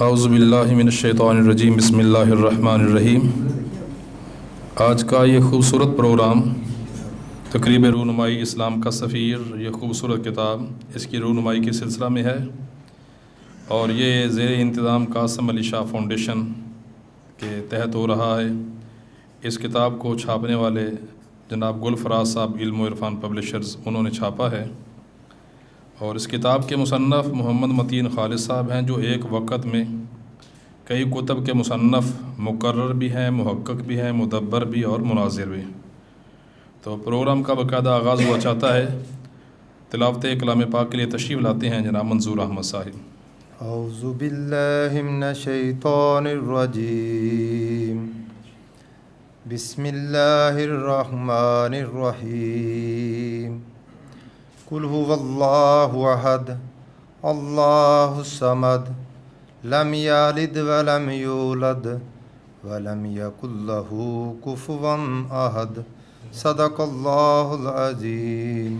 اعوذ باللہ من الشیطان الرجیم، بسم اللہ الرحمن الرحیم۔ آج کا یہ خوبصورت پروگرام تقریب رونمائی اسلام کا سفیر، یہ خوبصورت کتاب اس کی رونمائی کے سلسلہ میں ہے، اور یہ زیر انتظام قاسم علی شاہ فاؤنڈیشن کے تحت ہو رہا ہے۔ اس کتاب کو چھاپنے والے جناب گل فراز صاحب علم و عرفان پبلشرز انہوں نے چھاپا ہے، اور اس کتاب کے مصنف محمد متین خالد صاحب ہیں، جو ایک وقت میں کئی کتب کے مصنف مقرر بھی ہیں، محقق بھی ہیں، مدبر بھی اور مناظر بھی۔ تو پروگرام کا باقاعدہ آغاز ہوا چاہتا ہے۔ تلاوت کلام پاک کے لیے تشریف لاتے ہیں جناب منظور احمد صاحب۔ اعوذ باللہ من الشیطان الرجیم، بسم اللہ الرحمن الرحیم۔ قل هو اللہ احد اللہ الصمد لم یلد ولم یولد ولم یکن لہ کفوا احد، صدق اللہ العظیم۔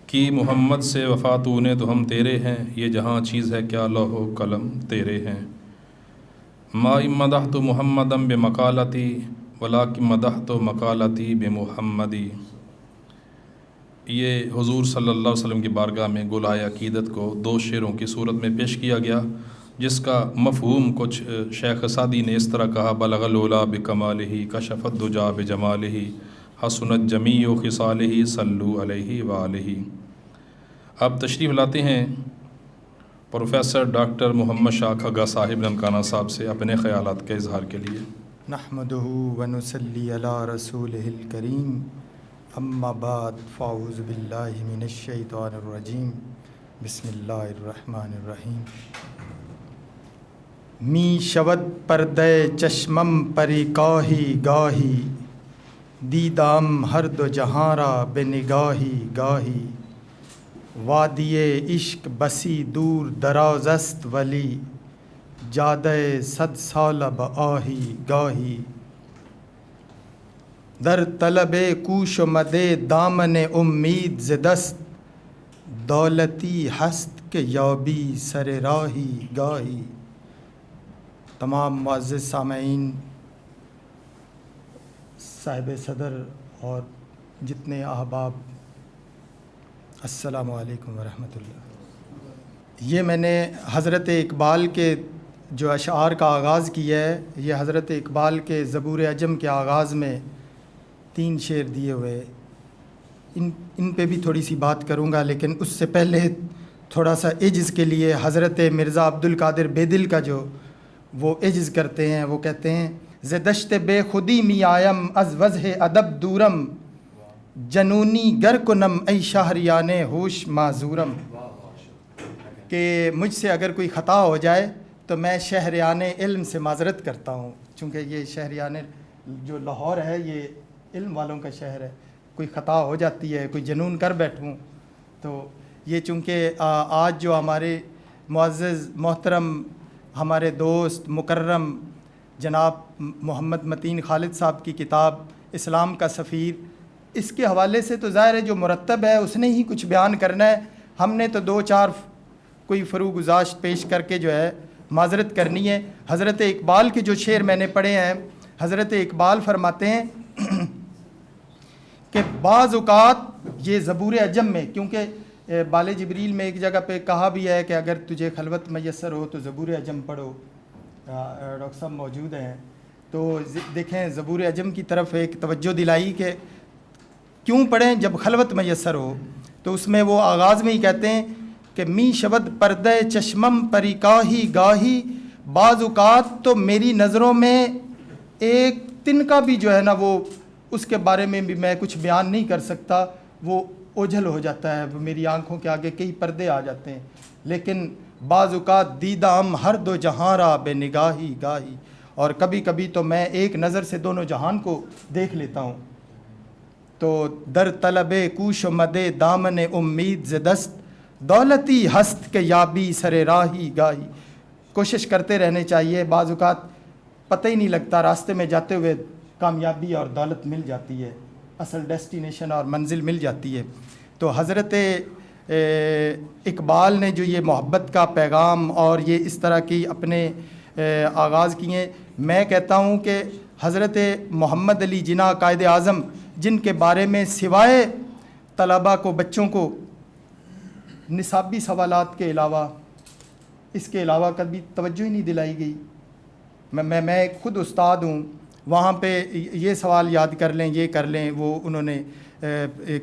کی محمد سے وفا تو نے تو ہم تیرے ہیں، یہ جہاں چیز ہے کیا لوح و قلم تیرے ہیں۔ ما مدحت محمدم بمقالتی ولکن مدحت مقالتی بمحمدی۔ یہ حضور صلی اللہ علیہ وسلم کی بارگاہ میں گلائے عقیدت کو دو شعروں کی صورت میں پیش کیا گیا، جس کا مفہوم کچھ شیخ سعدی نے اس طرح کہا: بلغ العلا بکمالہ کشف الدجی بجمالہ حسنت جمیع خصالہ صلوا علیہ وآلہ۔ اب تشریف لاتے ہیں پروفیسر ڈاکٹر محمد شاہ کھگا صاحب ننکانہ صاحب سے اپنے خیالات کے اظہار کے لیے۔ نحمدہ ونصلی علی رسولہ الکریم، اما بعد فاعوذ باللہ من الشیطان الرجیم، بسم اللہ الرحمن الرحیم۔ می شود پردے چشمم پری کاہی گاہی، دیدام ہر دو جہاں را بے نگاہی گاہی۔ وادی عشق بسی دور دراز است ولی، جادہ صد سالہ بآہی گاہی۔ در طلب کوش و مدے دامن امید ز دست، دولتی ہست کہ یابی سر راہی گاہی۔ تمام معزز سامعین، صاحب صدر اور جتنے احباب، السلام علیکم ورحمۃ اللہ۔ یہ میں نے حضرت اقبال کے جو اشعار کا آغاز کیا ہے، یہ حضرت اقبال کے زبور عجم کے آغاز میں 3 شعر دیے ہوئے، ان پہ بھی تھوڑی سی بات کروں گا، لیکن اس سے پہلے تھوڑا سا عجز کے لیے حضرت مرزا عبد القادر بیدل کا جو وہ عجز کرتے ہیں، وہ کہتے ہیں: ز دشت بے خودی می آیم از وضح ادب دورم، جنونی گر کنم ای شہریان ہوش معذورم۔ کہ مجھ سے اگر کوئی خطا ہو جائے تو میں شہریان علم سے معذرت کرتا ہوں، چونکہ یہ شہریان جو لاہور ہے یہ علم والوں کا شہر ہے، کوئی خطا ہو جاتی ہے، کوئی جنون کر بیٹھوں تو یہ چونکہ آج جو ہمارے معزز محترم ہمارے دوست مکرم جناب محمد متین خالد صاحب کی کتاب اسلام کا سفیر، اس کے حوالے سے تو ظاہر ہے جو مرتب ہے اس نے ہی کچھ بیان کرنا ہے، ہم نے تو 2-4 کوئی فروغ گزاشت پیش کر کے جو ہے معذرت کرنی ہے۔ حضرت اقبال کے جو شعر میں نے پڑھے ہیں، حضرت اقبال فرماتے ہیں کہ بعض اوقات یہ زبور عجم میں، کیونکہ بال جبریل میں ایک جگہ پہ کہا بھی ہے کہ اگر تجھے خلوت میسر ہو تو زبور عجم پڑھو، ڈاکٹر صاحب موجود ہیں تو دیکھیں زبور عجم کی طرف ایک توجہ دلائی کہ کیوں پڑھیں جب خلوت میسر ہو، تو اس میں وہ آغاز میں ہی کہتے ہیں کہ می شود پردہ چشمم پری کاہی گاہی، بعض اوقات تو میری نظروں میں ایک تنکا بھی جو ہے نا، وہ اس کے بارے میں بھی میں کچھ بیان نہیں کر سکتا، وہ اوجھل ہو جاتا ہے، میری آنکھوں کے آگے کئی پردے آ جاتے ہیں۔ لیکن بعض اوقات دیدام ہر دو جہاں را بے نگاہی گاہی، اور کبھی کبھی تو میں ایک نظر سے دونوں جہان کو دیکھ لیتا ہوں۔ تو در طلب کوش و مدے دامن امید ز دست، دولتی ہست کہ یابی سر راہی گاہی۔ کوشش کرتے رہنے چاہیے، بعض اوقات پتہ ہی نہیں لگتا، راستے میں جاتے ہوئے کامیابی اور دولت مل جاتی ہے، اصل ڈیسٹینیشن اور منزل مل جاتی ہے۔ تو حضرت اقبال نے جو یہ محبت کا پیغام اور یہ اس طرح کی اپنے آغاز کیے. میں کہتا ہوں کہ حضرت محمد علی جناح قائد اعظم، جن کے بارے میں سوائے طلباء کو، بچوں کو نصابی سوالات کے علاوہ اس کے علاوہ کبھی توجہ ہی نہیں دلائی گئی. میں خود استاد ہوں، وہاں پہ یہ سوال یاد کر لیں، یہ کر لیں. وہ انہوں نے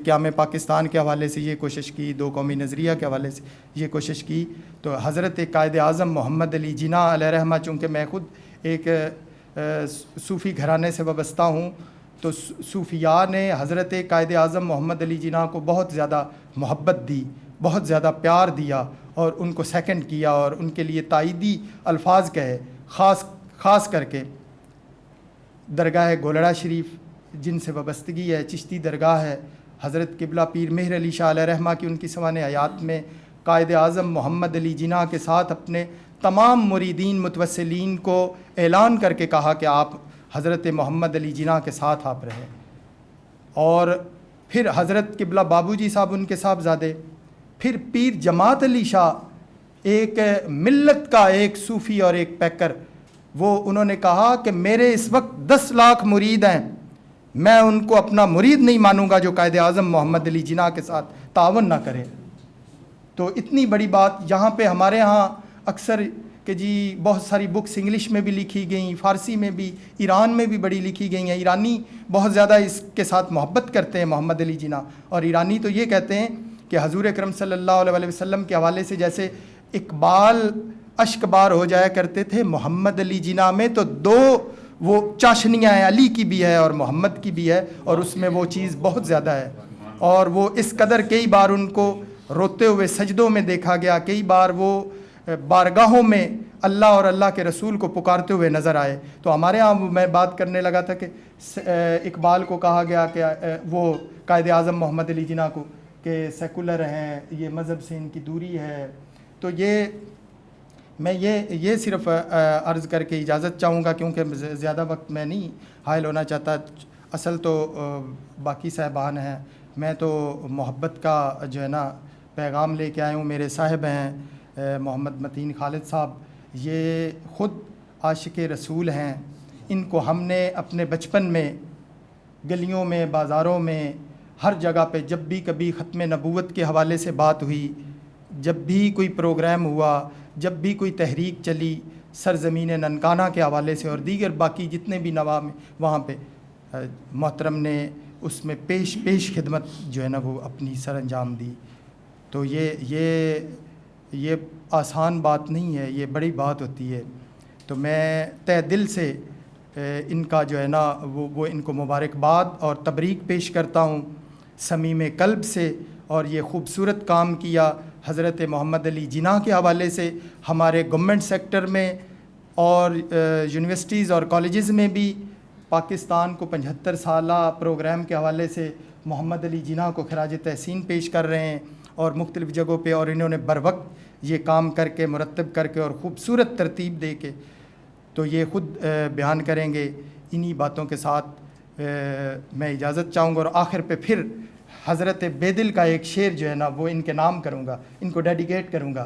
قیام پاکستان کے حوالے سے یہ کوشش کی، دو قومی نظریہ کے حوالے سے یہ کوشش کی. تو حضرت قائد اعظم محمد علی جناح علیہ رحمہ، چونکہ میں خود ایک صوفی گھرانے سے وابستہ ہوں، تو صوفیاء نے حضرت قائد اعظم محمد علی جناح کو بہت زیادہ محبت دی، بہت زیادہ پیار دیا، اور ان کو سیکنڈ کیا اور ان کے لیے تائیدی الفاظ کہے. خاص کر کے درگاہ گولڑا شریف جن سے وابستگی ہے، چشتی درگاہ ہے، حضرت قبلہ پیر مہر علی شاہ علیہ رحمہ کی ان کی سوانح حیات میں قائد اعظم محمد علی جناح کے ساتھ اپنے تمام مریدین متوسلین کو اعلان کر کے کہا کہ آپ حضرت محمد علی جناح کے ساتھ آپ رہیں. اور پھر حضرت قبلہ بابو جی صاحب ان کے صاحبزادے، پھر پیر جماعت علی شاہ، ایک ملت کا ایک صوفی اور ایک پیکر، وہ انہوں نے کہا کہ میرے اس وقت 10 لاکھ مرید ہیں، میں ان کو اپنا مرید نہیں مانوں گا جو قائد اعظم محمد علی جناح کے ساتھ تعاون نہ کرے. تو اتنی بڑی بات یہاں پہ ہمارے ہاں اکثر کہ جی بہت ساری بکس انگلش میں بھی لکھی گئیں، فارسی میں بھی، ایران میں بھی بڑی لکھی گئی ہیں. ایرانی بہت زیادہ اس کے ساتھ محبت کرتے ہیں محمد علی جناح، اور ایرانی تو یہ کہتے ہیں کہ حضور اکرم صلی اللہ علیہ وسلم کے حوالے سے جیسے اقبال اشک بار ہو جایا کرتے تھے، محمد علی جناح میں تو 2 وہ چاشنیاں ہیں، علی کی بھی ہے اور محمد کی بھی ہے، اور اس میں وہ چیز بہت زیادہ ہے. اور وہ اس قدر کئی بار ان کو روتے ہوئے سجدوں میں دیکھا گیا، کئی بار وہ بارگاہوں میں اللہ اور اللہ کے رسول کو پکارتے ہوئے نظر آئے. تو ہمارے ہاں میں بات کرنے لگا تھا کہ اقبال کو کہا گیا کہ وہ قائد اعظم محمد علی جناح کو کہ سیکولر ہیں، یہ مذہب سے ان کی دوری ہے. تو میں یہ صرف عرض کر کے اجازت چاہوں گا، کیونکہ زیادہ وقت میں نہیں حائل ہونا چاہتا. اصل تو باقی صاحبان ہیں، میں تو محبت کا جو ہے نا پیغام لے کے آیا ہوں. میرے صاحب ہیں محمد متین خالد صاحب، یہ خود عاشق رسول ہیں. ان کو ہم نے اپنے بچپن میں گلیوں میں، بازاروں میں، ہر جگہ پہ جب بھی کبھی ختم نبوت کے حوالے سے بات ہوئی، جب بھی کوئی پروگرام ہوا، جب بھی کوئی تحریک چلی سرزمین ننکانہ کے حوالے سے اور دیگر باقی جتنے بھی نوام وہاں پہ محترم نے اس میں پیش خدمت جو ہے نا وہ اپنی سر انجام دی. تو یہ آسان بات نہیں ہے، یہ بڑی بات ہوتی ہے. تو میں تہ دل سے ان کا جو ہے نا وہ ان کو مبارکباد اور تبریک پیش کرتا ہوں صمیم قلب سے. اور یہ خوبصورت کام کیا حضرت محمد علی جناح کے حوالے سے ہمارے گورنمنٹ سیکٹر میں اور یونیورسٹیز اور کالجز میں بھی پاکستان کو 75 سالہ پروگرام کے حوالے سے محمد علی جناح کو خراج تحسین پیش کر رہے ہیں اور مختلف جگہوں پہ، اور انہوں نے بروقت یہ کام کر کے مرتب کر کے اور خوبصورت ترتیب دے کے تو یہ خود بیان کریں گے. انہی باتوں کے ساتھ میں اجازت چاہوں گا، اور آخر پہ پھر حضرت بیدل کا ایک شعر جو ہے نا وہ ان کے نام کروں گا، ان کو ڈیڈیکیٹ کروں گا.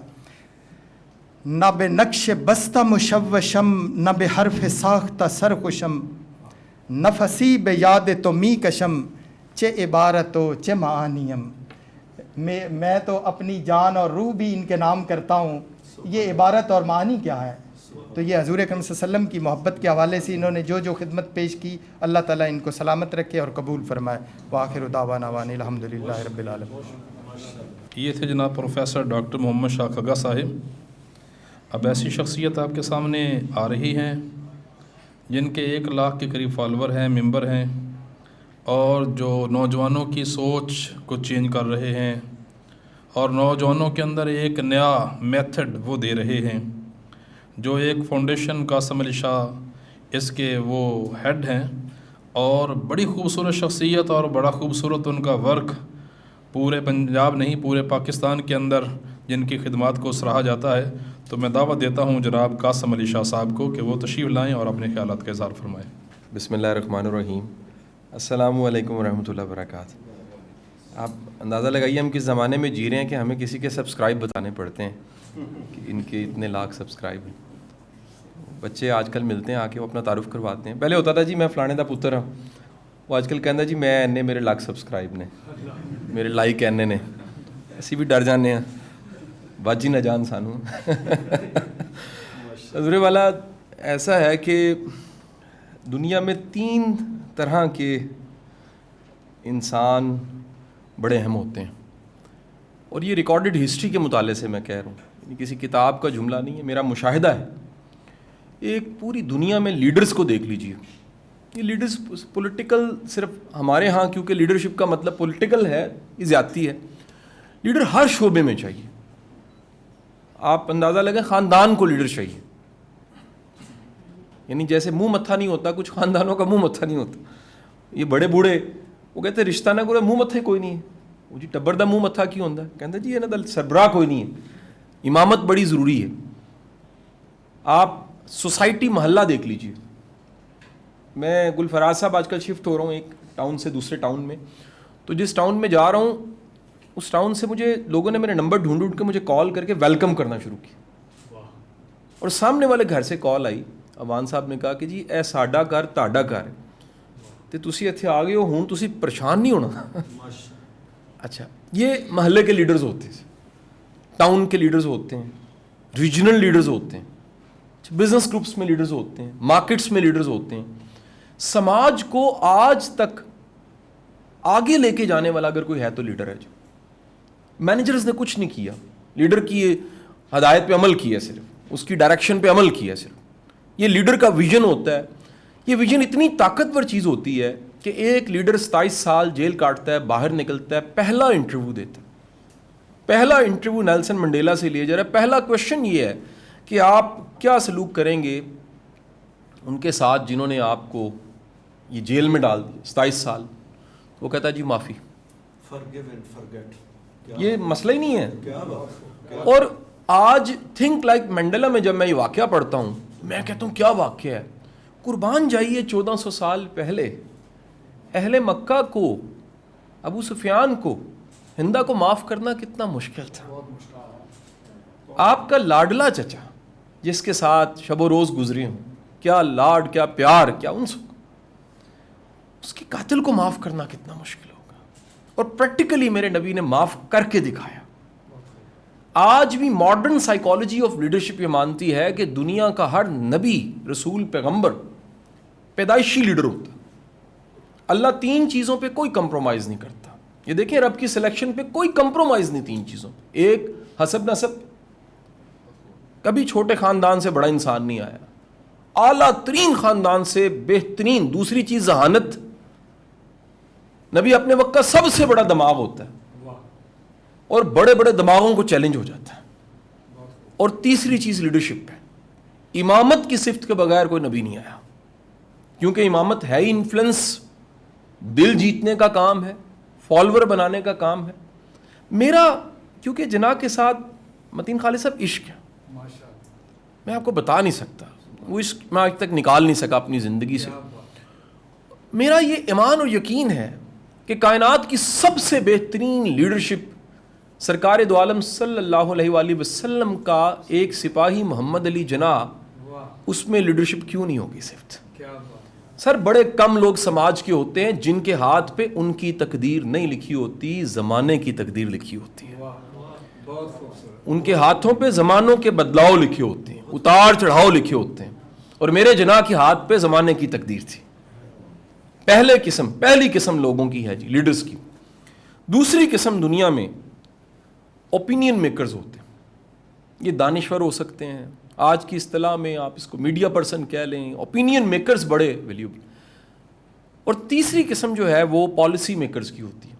نہ بے نقش بستہ مشوشم، نہ بے حرف ساختہ سرخوشم، نفسی بے یاد تو می کشم، چے عبارت و چے معانیم. میں تو اپنی جان اور روح بھی ان کے نام کرتا ہوں. یہ عبارت اور معنی کیا ہے؟ تو یہ حضور اکرم صلی اللہ علیہ وسلم کی محبت کے حوالے سے انہوں نے جو خدمت پیش کی، اللہ تعالیٰ ان کو سلامت رکھے اور قبول فرمائے. وآخر دعوانا الحمد للہ رب العالمین. یہ تھے جناب پروفیسر ڈاکٹر محمد شاہ کھگا صاحب. اب ایسی شخصیت آپ کے سامنے آ رہی ہیں جن کے 1 لاکھ کے قریب فالور ہیں، ممبر ہیں، اور جو نوجوانوں کی سوچ کو چینج کر رہے ہیں اور نوجوانوں کے اندر ایک نیا میتھڈ وہ دے رہے ہیں. جو ایک فاؤنڈیشن قاسم علی شاہ اس کے وہ ہیڈ ہیں، اور بڑی خوبصورت شخصیت اور بڑا خوبصورت ان کا ورک پورے پنجاب نہیں پورے پاکستان کے اندر جن کی خدمات کو سراہا جاتا ہے. تو میں دعوت دیتا ہوں جناب قاسم علی شاہ صاحب کو کہ وہ تشریف لائیں اور اپنے خیالات کا اظہار فرمائیں. بسم اللہ الرحمن الرحیم. السلام علیکم ورحمۃ اللہ وبرکاتہ. آپ اندازہ لگائیے ہم کس زمانے میں جی رہے ہیں کہ ہمیں کسی کے سبسکرائب بتانے پڑتے ہیں کہ ان کے اتنے لاکھ سبسکرائب ہیں. بچے آج کل ملتے ہیں آ کے وہ اپنا تعارف کرواتے ہیں. پہلے ہوتا تھا جی میں فلانے دا پتر ہوں, وہ آج کل کہنا جی میں اینے میرے لاکھ سبسکرائب نے, میرے لائک اینے نے. اسی بھی ڈر جانے ہیں باجی نہ جان سانو. حضور والا ایسا ہے کہ دنیا میں 3 طرح کے انسان بڑے اہم ہوتے ہیں, اور یہ ریکارڈڈ ہسٹری کے مطالعے سے میں کہہ رہا ہوں, یعنی کسی کتاب کا جملہ نہیں ہے, میرا مشاہدہ ہے. ایک پوری دنیا میں لیڈرز کو دیکھ لیجئے. یہ لیڈرز پولیٹیکل صرف ہمارے ہاں کیونکہ لیڈرشپ کا مطلب پولیٹیکل ہے, یہ زیادتی ہے. لیڈر ہر شعبے میں چاہیے. آپ اندازہ لگیں خاندان کو لیڈر چاہیے, یعنی جیسے منہ متھا نہیں ہوتا, کچھ خاندانوں کا منہ متھا نہیں ہوتا. یہ بڑے بوڑھے وہ کہتے ہیں رشتہ نہ کوئی منہ متھے کوئی نہیں ہے. وہ جی ٹبر دا منہ متھا کیوں ہوتا ہے؟ کہتے ہیں جی یہ نا دل سربراہ کوئی نہیں ہے. امامت بڑی ضروری ہے. آپ سوسائٹی محلہ دیکھ لیجئے. میں گلفراز صاحب آج کل شفٹ ہو رہا ہوں ایک ٹاؤن سے دوسرے ٹاؤن میں, تو جس ٹاؤن میں جا رہا ہوں اس ٹاؤن سے مجھے لوگوں نے میرے نمبر ڈھونڈ کے مجھے کال کر کے ویلکم کرنا شروع کیا. اور سامنے والے گھر سے کال آئی, عوان صاحب نے کہا کہ جی اے ساڈا گھر تہاڈا گھر ہے تے تسی اتھے آ گئے ہو, ہوں تسی پریشان نہیں ہونا. اچھا, یہ محلے کے لیڈرز ہوتے ہیں, ٹاؤن کے لیڈرز ہوتے ہیں, ریجنل لیڈرز ہوتے ہیں, بزنس گروپس میں لیڈرز ہوتے ہیں, مارکیٹس میں لیڈرز ہوتے ہیں. سماج کو آج تک آگے لے کے جانے والا اگر کوئی ہے تو لیڈر ہے. جو مینیجرز نے کچھ نہیں کیا, لیڈر کی ہدایت پہ عمل کیا, صرف اس کی ڈائریکشن پہ عمل کیا. صرف یہ لیڈر کا ویژن ہوتا ہے. یہ ویژن اتنی طاقتور چیز ہوتی ہے کہ ایک لیڈر 27 سال جیل کاٹتا ہے, باہر نکلتا ہے, پہلا انٹرویو دیتا ہے. پہلا انٹرویو نیلسن منڈیلا سے لیا جا رہا ہے. پہلا کوشچن یہ ہے کہ آپ کیا سلوک کریں گے ان کے ساتھ جنہوں نے آپ کو یہ جیل میں ڈال دیا 27 سال. وہ کہتا ہے جی معافی. یہ مسئلہ ہی نہیں ہے. اور آج تھنک لائک منڈیلا میں جب میں یہ واقعہ پڑھتا ہوں میں کہتا ہوں کیا واقعہ ہے. قربان جائیے 1400 سال پہلے اہل مکہ کو, ابو سفیان کو, ہندا کو معاف کرنا کتنا مشکل تھا. آپ کا لاڈلا چچا جس کے ساتھ شب و روز گزرے ہوں, کیا لاڈ, کیا پیار, کیا انس, اس کے قاتل کو معاف کرنا کتنا مشکل ہوگا. اور پریکٹیکلی میرے نبی نے معاف کر کے دکھایا. آج بھی ماڈرن سائیکالوجی آف لیڈرشپ یہ مانتی ہے کہ دنیا کا ہر نبی, رسول, پیغمبر پیدائشی لیڈر ہوتا. اللہ 3 چیزوں پہ کوئی کمپرومائز نہیں کرتا. یہ دیکھیں رب کی سلیکشن پہ کوئی کمپرومائز نہیں 3 چیزوں پہ. ایک حسب نسب, کبھی چھوٹے خاندان سے بڑا انسان نہیں آیا, اعلیٰ ترین خاندان سے بہترین. دوسری چیز ذہانت, نبی اپنے وقت کا سب سے بڑا دماغ ہوتا ہے اور بڑے بڑے دماغوں کو چیلنج ہو جاتا ہے. اور تیسری چیز لیڈرشپ ہے. امامت کی صفت کے بغیر کوئی نبی نہیں آیا, کیونکہ امامت ہے ہی انفلوئنس, دل جیتنے کا کام ہے, فالوور بنانے کا کام ہے. میرا کیونکہ جناح کے ساتھ متین خالد صاحب عشق ہے, میں آپ کو بتا نہیں سکتا, وہ عشق میں آج تک نکال نہیں سکا اپنی زندگی سے. میرا یہ ایمان اور یقین ہے کہ کائنات کی سب سے بہترین لیڈرشپ سرکار دو عالم صلی اللہ علیہ وآلہ وسلم کا ایک سپاہی محمد علی جناح, اس میں لیڈرشپ کیوں نہیں ہوگی صفت. سر بڑے کم لوگ سماج کے ہوتے ہیں جن کے ہاتھ پہ ان کی تقدیر نہیں لکھی ہوتی, زمانے کی تقدیر لکھی ہوتی ہے. ان کے ہاتھوں پہ زمانوں کے بدلاؤ لکھے ہوتے ہیں, اتار چڑھاؤ لکھے ہوتے ہیں. اور میرے جناح کے ہاتھ پہ زمانے کی تقدیر تھی. پہلی قسم لوگوں کی ہے جی لیڈرز کی. دوسری قسم دنیا میں اوپینین میکرز ہوتے ہیں. یہ دانشور ہو سکتے ہیں, آج کی اصطلاح میں آپ اس کو میڈیا پرسن کہہ لیں. اوپینین میکرز بڑے ویلیوبل. اور تیسری قسم جو ہے وہ پالیسی میکرز کی ہوتی ہے.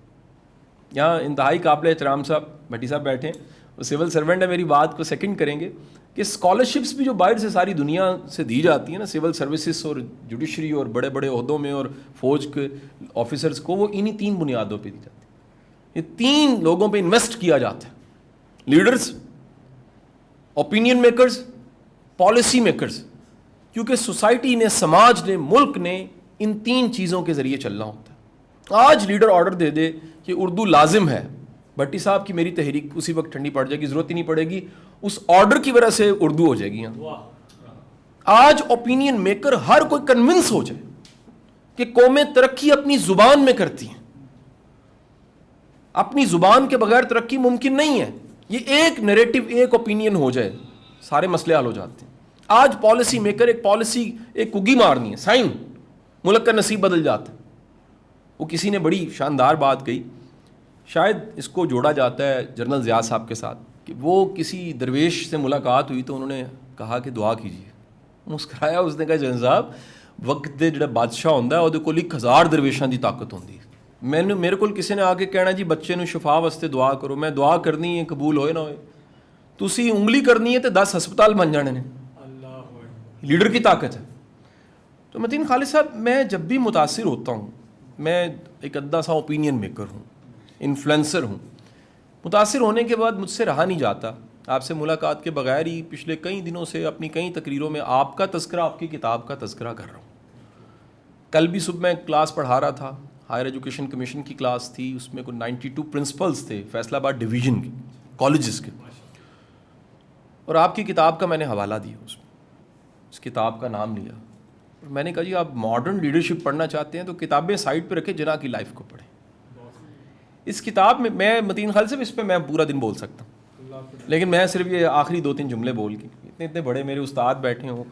یہاں انتہائی قابل احترام صاحب بھٹی صاحب بیٹھے ہیں, وہ سول سرونٹ ہے, میری بات کو سیکنڈ کریں گے کہ اسکالرشپس بھی جو باہر سے ساری دنیا سے دی جاتی ہیں نا, سول سروسز اور جوڈیشری اور بڑے بڑے عہدوں میں اور فوج کے آفیسرز کو, وہ انہی 3 بنیادوں پہ دی جاتی ہے. یہ 3 لوگوں پہ انویسٹ کیا جاتا ہے, leaders, opinion makers, policy makers. کیونکہ سوسائٹی نے, سماج نے, ملک نے ان 3 چیزوں کے ذریعے چلنا ہوتا ہے. آج لیڈر آرڈر دے دے کہ اردو لازم ہے, بھٹی صاحب کی میری تحریک اسی وقت ٹھنڈی پڑ جائے گی, ضرورت ہی نہیں پڑے گی, اس آرڈر کی وجہ سے اردو ہو جائے گی. آج اوپینین میکر ہر کوئی کنونس ہو جائے کہ قومیں ترقی اپنی زبان میں کرتی ہیں. اپنی زبان کے بغیر ترقی ممکن نہیں ہے. یہ ایک نیریٹو، ایک اوپینین ہو جائے، سارے مسئلے حل ہو جاتے ہیں. آج پالیسی میکر ایک پالیسی، ایک کگی مارنی ہے، سائن، ملک کا نصیب بدل جاتا ہے. وہ کسی نے بڑی شاندار بات کہی، شاید اس کو جوڑا جاتا ہے جنرل ضیاء صاحب کے ساتھ، کہ وہ کسی درویش سے ملاقات ہوئی تو انہوں نے کہا کہ دعا کیجیے. مسکرایا، اس نے کہا جنرل صاحب وقت دے جڑا بادشاہ ہوندا ہے وہ کول 1000 درویشاں دی طاقت ہوندی ہے. میرے کول کسی نے آ کے کہنا جی بچے نو شفا واسطے دعا کرو، میں دعا کرنی ہے قبول ہوئے نہ ہوئے، تسی انگلی کرنی ہے تو 10 ہسپتال بن جانے نے. لیڈر کی طاقت ہے. تو متین خالد صاحب، میں جب بھی متاثر ہوتا ہوں، میں ایک ادھا سا اوپینین میکر ہوں، انفلوئنسر ہوں، متاثر ہونے کے بعد مجھ سے رہا نہیں جاتا آپ سے ملاقات کے بغیر ہی پچھلے کئی دنوں سے اپنی کئی تقریروں میں آپ کا تذکرہ، آپ کی کتاب کا تذکرہ کر رہا ہوں. کل بھی صبح میں کلاس پڑھا رہا تھا، ہائر ایجوکیشن کمیشن کی کلاس تھی، اس میں کوئی 92 پرنسپلز تھے فیصل آباد ڈویژن کے کالجز کے، اور آپ کی کتاب کا میں نے حوالہ دیا، اس کتاب کا نام لیا، اور میں نے کہا جی آپ ماڈرن لیڈرشپ پڑھنا چاہتے ہیں تو کتابیں سائڈ پہ رکھے، جناح کی لائف کو پڑھیں. اس کتاب میں متین خالد صاحب اس پہ میں پورا دن بول سکتا ہوں، لیکن میں صرف یہ آخری 2-3 جملے بول کے، اتنے بڑے میرے استاد بیٹھے ہوں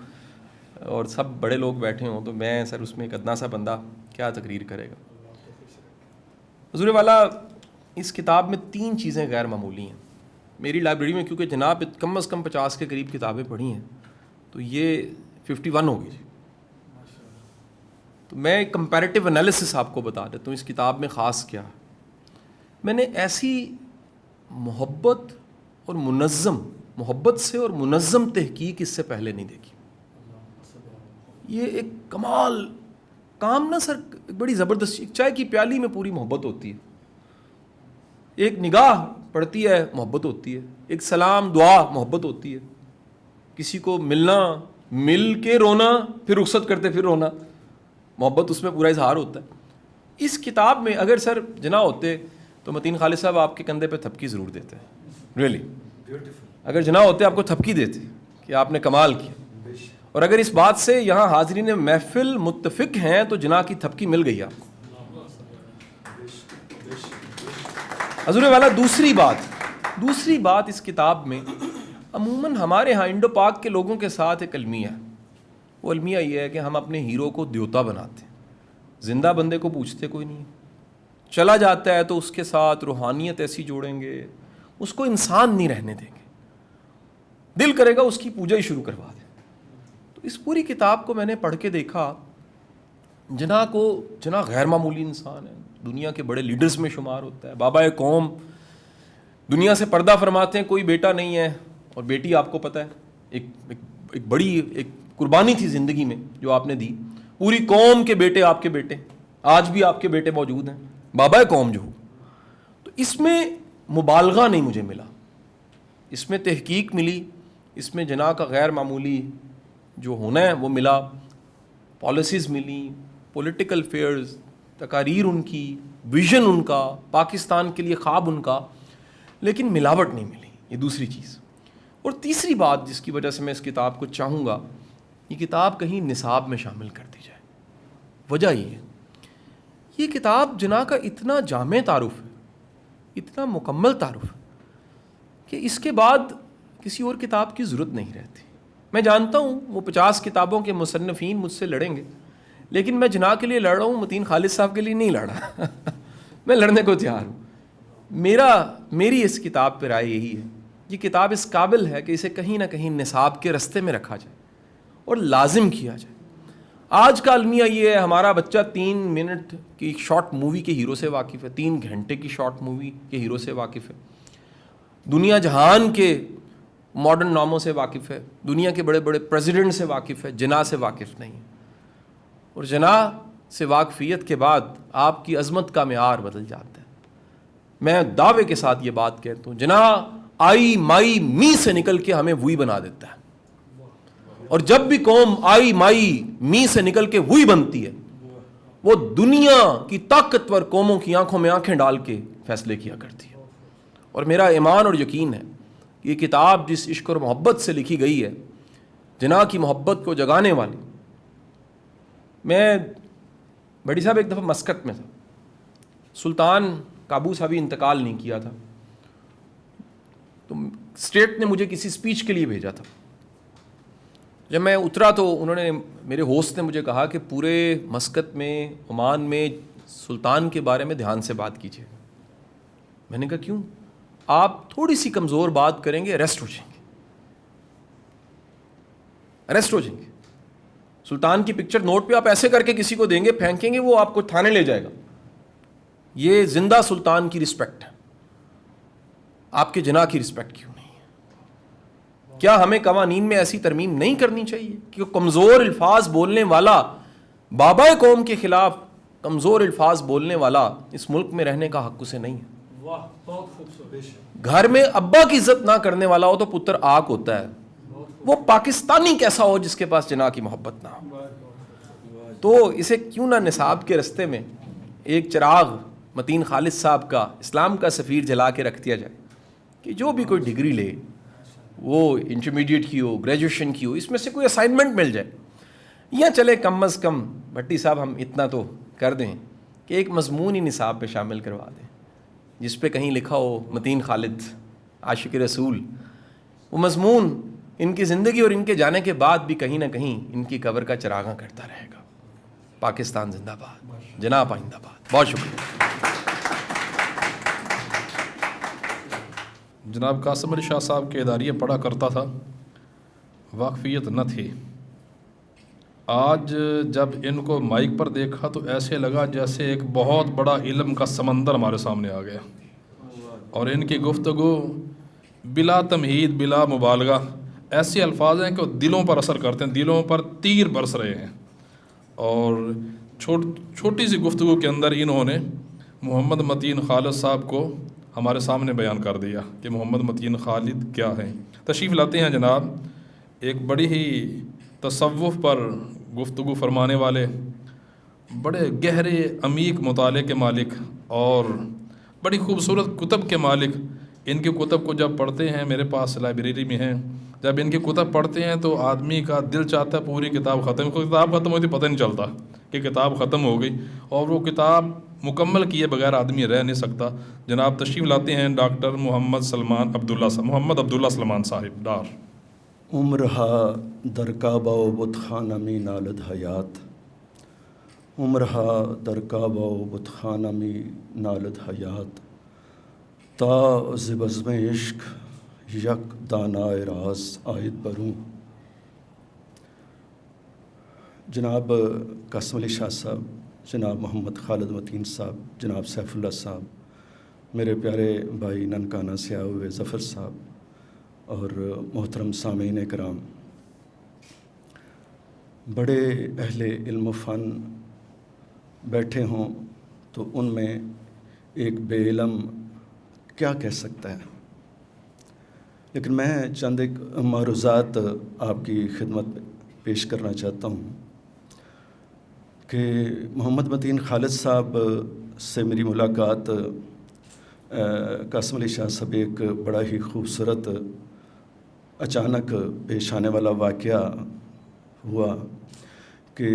اور سب بڑے لوگ بیٹھے ہوں تو میں سر اس میں ایک ادنا سا بندہ کیا تقریر کرے گا. حضور والا، اس کتاب میں 3 چیزیں غیر معمولی ہیں. میری لائبریری میں کیونکہ جناب کم از کم 50 کے قریب کتابیں پڑھی ہیں تو یہ 51 ہوگی جی. تو میں ایک کمپیریٹیو انالیسس آپ کو بتا دیتا ہوں اس کتاب میں خاص کیا. میں نے ایسی محبت اور محبت سے اور منظم تحقیق اس سے پہلے نہیں دیکھی. یہ ایک کمال کام نا سر، بڑی زبردست. چائے کی پیالی میں پوری محبت ہوتی ہے، ایک نگاہ پڑتی ہے محبت ہوتی ہے، ایک سلام دعا محبت ہوتی ہے، کسی کو ملنا، مل کے رونا، پھر رخصت کرتے پھر رونا، محبت اس میں پورا اظہار ہوتا ہے. اس کتاب میں اگر سر جناح ہوتے تو متین خالد صاحب آپ کے کندھے پہ تھپکی ضرور دیتے ہیں. ریئلی اگر جناح ہوتے آپ کو تھپکی دیتے کہ آپ نے کمال کیا. اور اگر اس بات سے یہاں حاضرین محفل متفق ہیں تو جناح کی تھپکی مل گئی آپ کو. حضور والا، دوسری بات اس کتاب میں عموماً ہمارے ہاں انڈو پاک کے لوگوں کے ساتھ ایک المیہ ہے. وہ المیہ یہ ہے کہ ہم اپنے ہیرو کو دیوتا بناتے ہیں، زندہ بندے کو پوچھتے کوئی نہیں، چلا جاتا ہے تو اس کے ساتھ روحانیت ایسی جوڑیں گے، اس کو انسان نہیں رہنے دیں گے، دل کرے گا اس کی پوجا ہی شروع کروا دیں. تو اس پوری کتاب کو میں نے پڑھ کے دیکھا، جناح غیر معمولی انسان ہے، دنیا کے بڑے لیڈرز میں شمار ہوتا ہے، بابا قوم، دنیا سے پردہ فرماتے ہیں، کوئی بیٹا نہیں ہے، اور بیٹی آپ کو پتہ ہے ایک بڑی ایک قربانی تھی زندگی میں جو آپ نے دی. پوری قوم کے بیٹے آپ کے بیٹے، آج بھی آپ کے بیٹے موجود ہیں، بابا قوم جو ہو. تو اس میں مبالغہ نہیں مجھے ملا، اس میں تحقیق ملی، اس میں جناح کا غیر معمولی جو ہونا ہے وہ ملا، پالیسیز ملی، پولیٹیکل فیئرز، تقاریر ان کی، ویژن ان کا، پاکستان کے لیے خواب ان کا، لیکن ملاوٹ نہیں ملی. یہ دوسری چیز. اور تیسری بات جس کی وجہ سے میں اس کتاب کو چاہوں گا، یہ کتاب کہیں نصاب میں شامل کر دی جائے. وجہ یہ ہے، یہ کتاب جناح کا اتنا جامع تعارف ہے، اتنا مکمل تعارف ہے کہ اس کے بعد کسی اور کتاب کی ضرورت نہیں رہتی. میں جانتا ہوں وہ 50 کتابوں کے مصنفین مجھ سے لڑیں گے، لیکن میں جناح کے لیے لڑ رہا ہوں، متین خالد صاحب کے لیے نہیں لڑ رہا. میں لڑنے کو تیار ہوں. میری اس کتاب پہ رائے یہی ہے، یہ کتاب اس قابل ہے کہ اسے کہیں نہ کہیں نصاب کے رستے میں رکھا جائے اور لازم کیا جائے. آج کا المیہ یہ ہے، ہمارا بچہ 3 منٹ کی شارٹ مووی کے ہیرو سے واقف ہے، 3 گھنٹے کی شارٹ مووی کے ہیرو سے واقف ہے، دنیا جہان کے ماڈرن ناموں سے واقف ہے، دنیا کے بڑے بڑے پریزیڈنٹ سے واقف ہے، جناح سے واقف نہیں. اور جناح سے واقفیت کے بعد آپ کی عظمت کا معیار بدل جاتا ہے. میں دعوے کے ساتھ یہ بات کہتا ہوں، جناح آئی مائی می سے نکل کے ہمیں وہی بنا دیتا ہے. اور جب بھی قوم آئی مائی می سے نکل کے وہی بنتی ہے، وہ دنیا کی طاقتور قوموں کی آنکھوں میں آنکھیں ڈال کے فیصلے کیا کرتی ہے. اور میرا ایمان اور یقین ہے، یہ کتاب جس عشق اور محبت سے لکھی گئی ہے، جناح کی محبت کو جگانے والی. میں بڑی صاحب ایک دفعہ مسقط میں تھا, سلطان قابوس ابھی انتقال نہیں کیا تھا, تو اسٹیٹ نے مجھے کسی اسپیچ کے لیے بھیجا تھا. جب میں اترا تو انہوں نے, میرے ہوسٹ نے مجھے کہا کہ پورے مسقط میں, عمان میں سلطان کے بارے میں دھیان سے بات کیجیے. میں نے کہا کیوں؟ آپ تھوڑی سی کمزور بات کریں گے اریسٹ ہو جائیں گے, اریسٹ ہو جائیں گے. سلطان کی پکچر نوٹ پہ آپ ایسے کر کے کسی کو دیں گے, پھینکیں گے, وہ آپ کو تھانے لے جائے گا. یہ زندہ سلطان کی رسپیکٹ ہے, آپ کے جناح کی رسپیکٹ کیوں نہیں ہے؟ کیا ہمیں قوانین میں ایسی ترمیم نہیں کرنی چاہیے کہ کمزور الفاظ بولنے والا, بابا قوم کے خلاف کمزور الفاظ بولنے والا اس ملک میں رہنے کا حق اسے نہیں ہے؟ گھر میں ابا کی عزت نہ کرنے والا ہو تو پتر آگ ہوتا ہے. وہ پاکستانی کیسا ہو جس کے پاس جناح کی محبت نہ ہو؟ تو اسے کیوں نہ نصاب کے رستے میں ایک چراغ متین خالد صاحب کا, اسلام کا سفیر, جلا کے رکھ دیا جائے کہ جو بھی کوئی ڈگری لے, وہ انٹرمیڈیٹ کی ہو, گریجویشن کی ہو, اس میں سے کوئی اسائنمنٹ مل جائے. یا چلے کم از کم بھٹی صاحب ہم اتنا تو کر دیں کہ ایک مضمون ہی نصاب میں شامل کروا دیں جس پہ کہیں لکھا ہو متین خالد عاشق رسول. وہ مضمون ان کی زندگی اور ان کے جانے کے بعد بھی کہیں نہ کہیں ان کی قبر کا چراغاں کرتا رہے گا. پاکستان زندہ باد, جناح پائندہ باد. بہت شکریہ. جناب قاسم علی شاہ صاحب کے اداریہ پڑھا کرتا تھا, واقفیت نہ تھی. آج جب ان کو مائک پر دیکھا تو ایسے لگا جیسے ایک بہت بڑا علم کا سمندر ہمارے سامنے آ گیا, اور ان کی گفتگو بلا تمہید, بلا مبالغہ, ایسے الفاظ ہیں کہ وہ دلوں پر اثر کرتے ہیں, دلوں پر تیر برس رہے ہیں. اور چھوٹی سی گفتگو کے اندر انہوں نے محمد متین خالد صاحب کو ہمارے سامنے بیان کر دیا کہ محمد متین خالد کیا ہیں. تشریف لاتے ہیں جناب, ایک بڑی ہی تصوف پر گفتگو فرمانے والے, بڑے گہرے عمیق مطالعے کے مالک اور بڑی خوبصورت کتب کے مالک. ان کی کتب کو جب پڑھتے ہیں, میرے پاس لائبریری میں ہیں, جب ان کی کتب پڑھتے ہیں تو آدمی کا دل چاہتا ہے پوری کتاب ختم, کتاب ختم ہوتی پتہ نہیں چلتا کہ کتاب ختم ہو گئی, اور وہ کتاب مکمل کیے بغیر آدمی رہ نہیں سکتا. جناب تشریف لاتے ہیں ڈاکٹر محمد عبداللہ سلمان صاحب ڈار. عمرہا در کعبہ و بت خانہ می نالد حیات, عمرہا در کعبہ و بت خانہ می نالد حیات, تا ز بزم عشق یک دانائے راز آید بروں. جناب قاسم علی شاہ صاحب, جناب محمد خالد متین صاحب, جناب سیف اللہ صاحب, میرے پیارے بھائی ننکانہ سے آئے ہوئے ظفر صاحب, اور محترم سامعین کرام, بڑے اہل علم و فن بیٹھے ہوں تو ان میں ایک بے علم کیا کہہ سکتا ہے. لیکن میں چند ایک معروضات آپ کی خدمت پیش کرنا چاہتا ہوں کہ محمد متین خالد صاحب سے میری ملاقات قاسم علی شاہ صاحب ایک بڑا ہی خوبصورت اچانک پیش آنے والا واقعہ ہوا کہ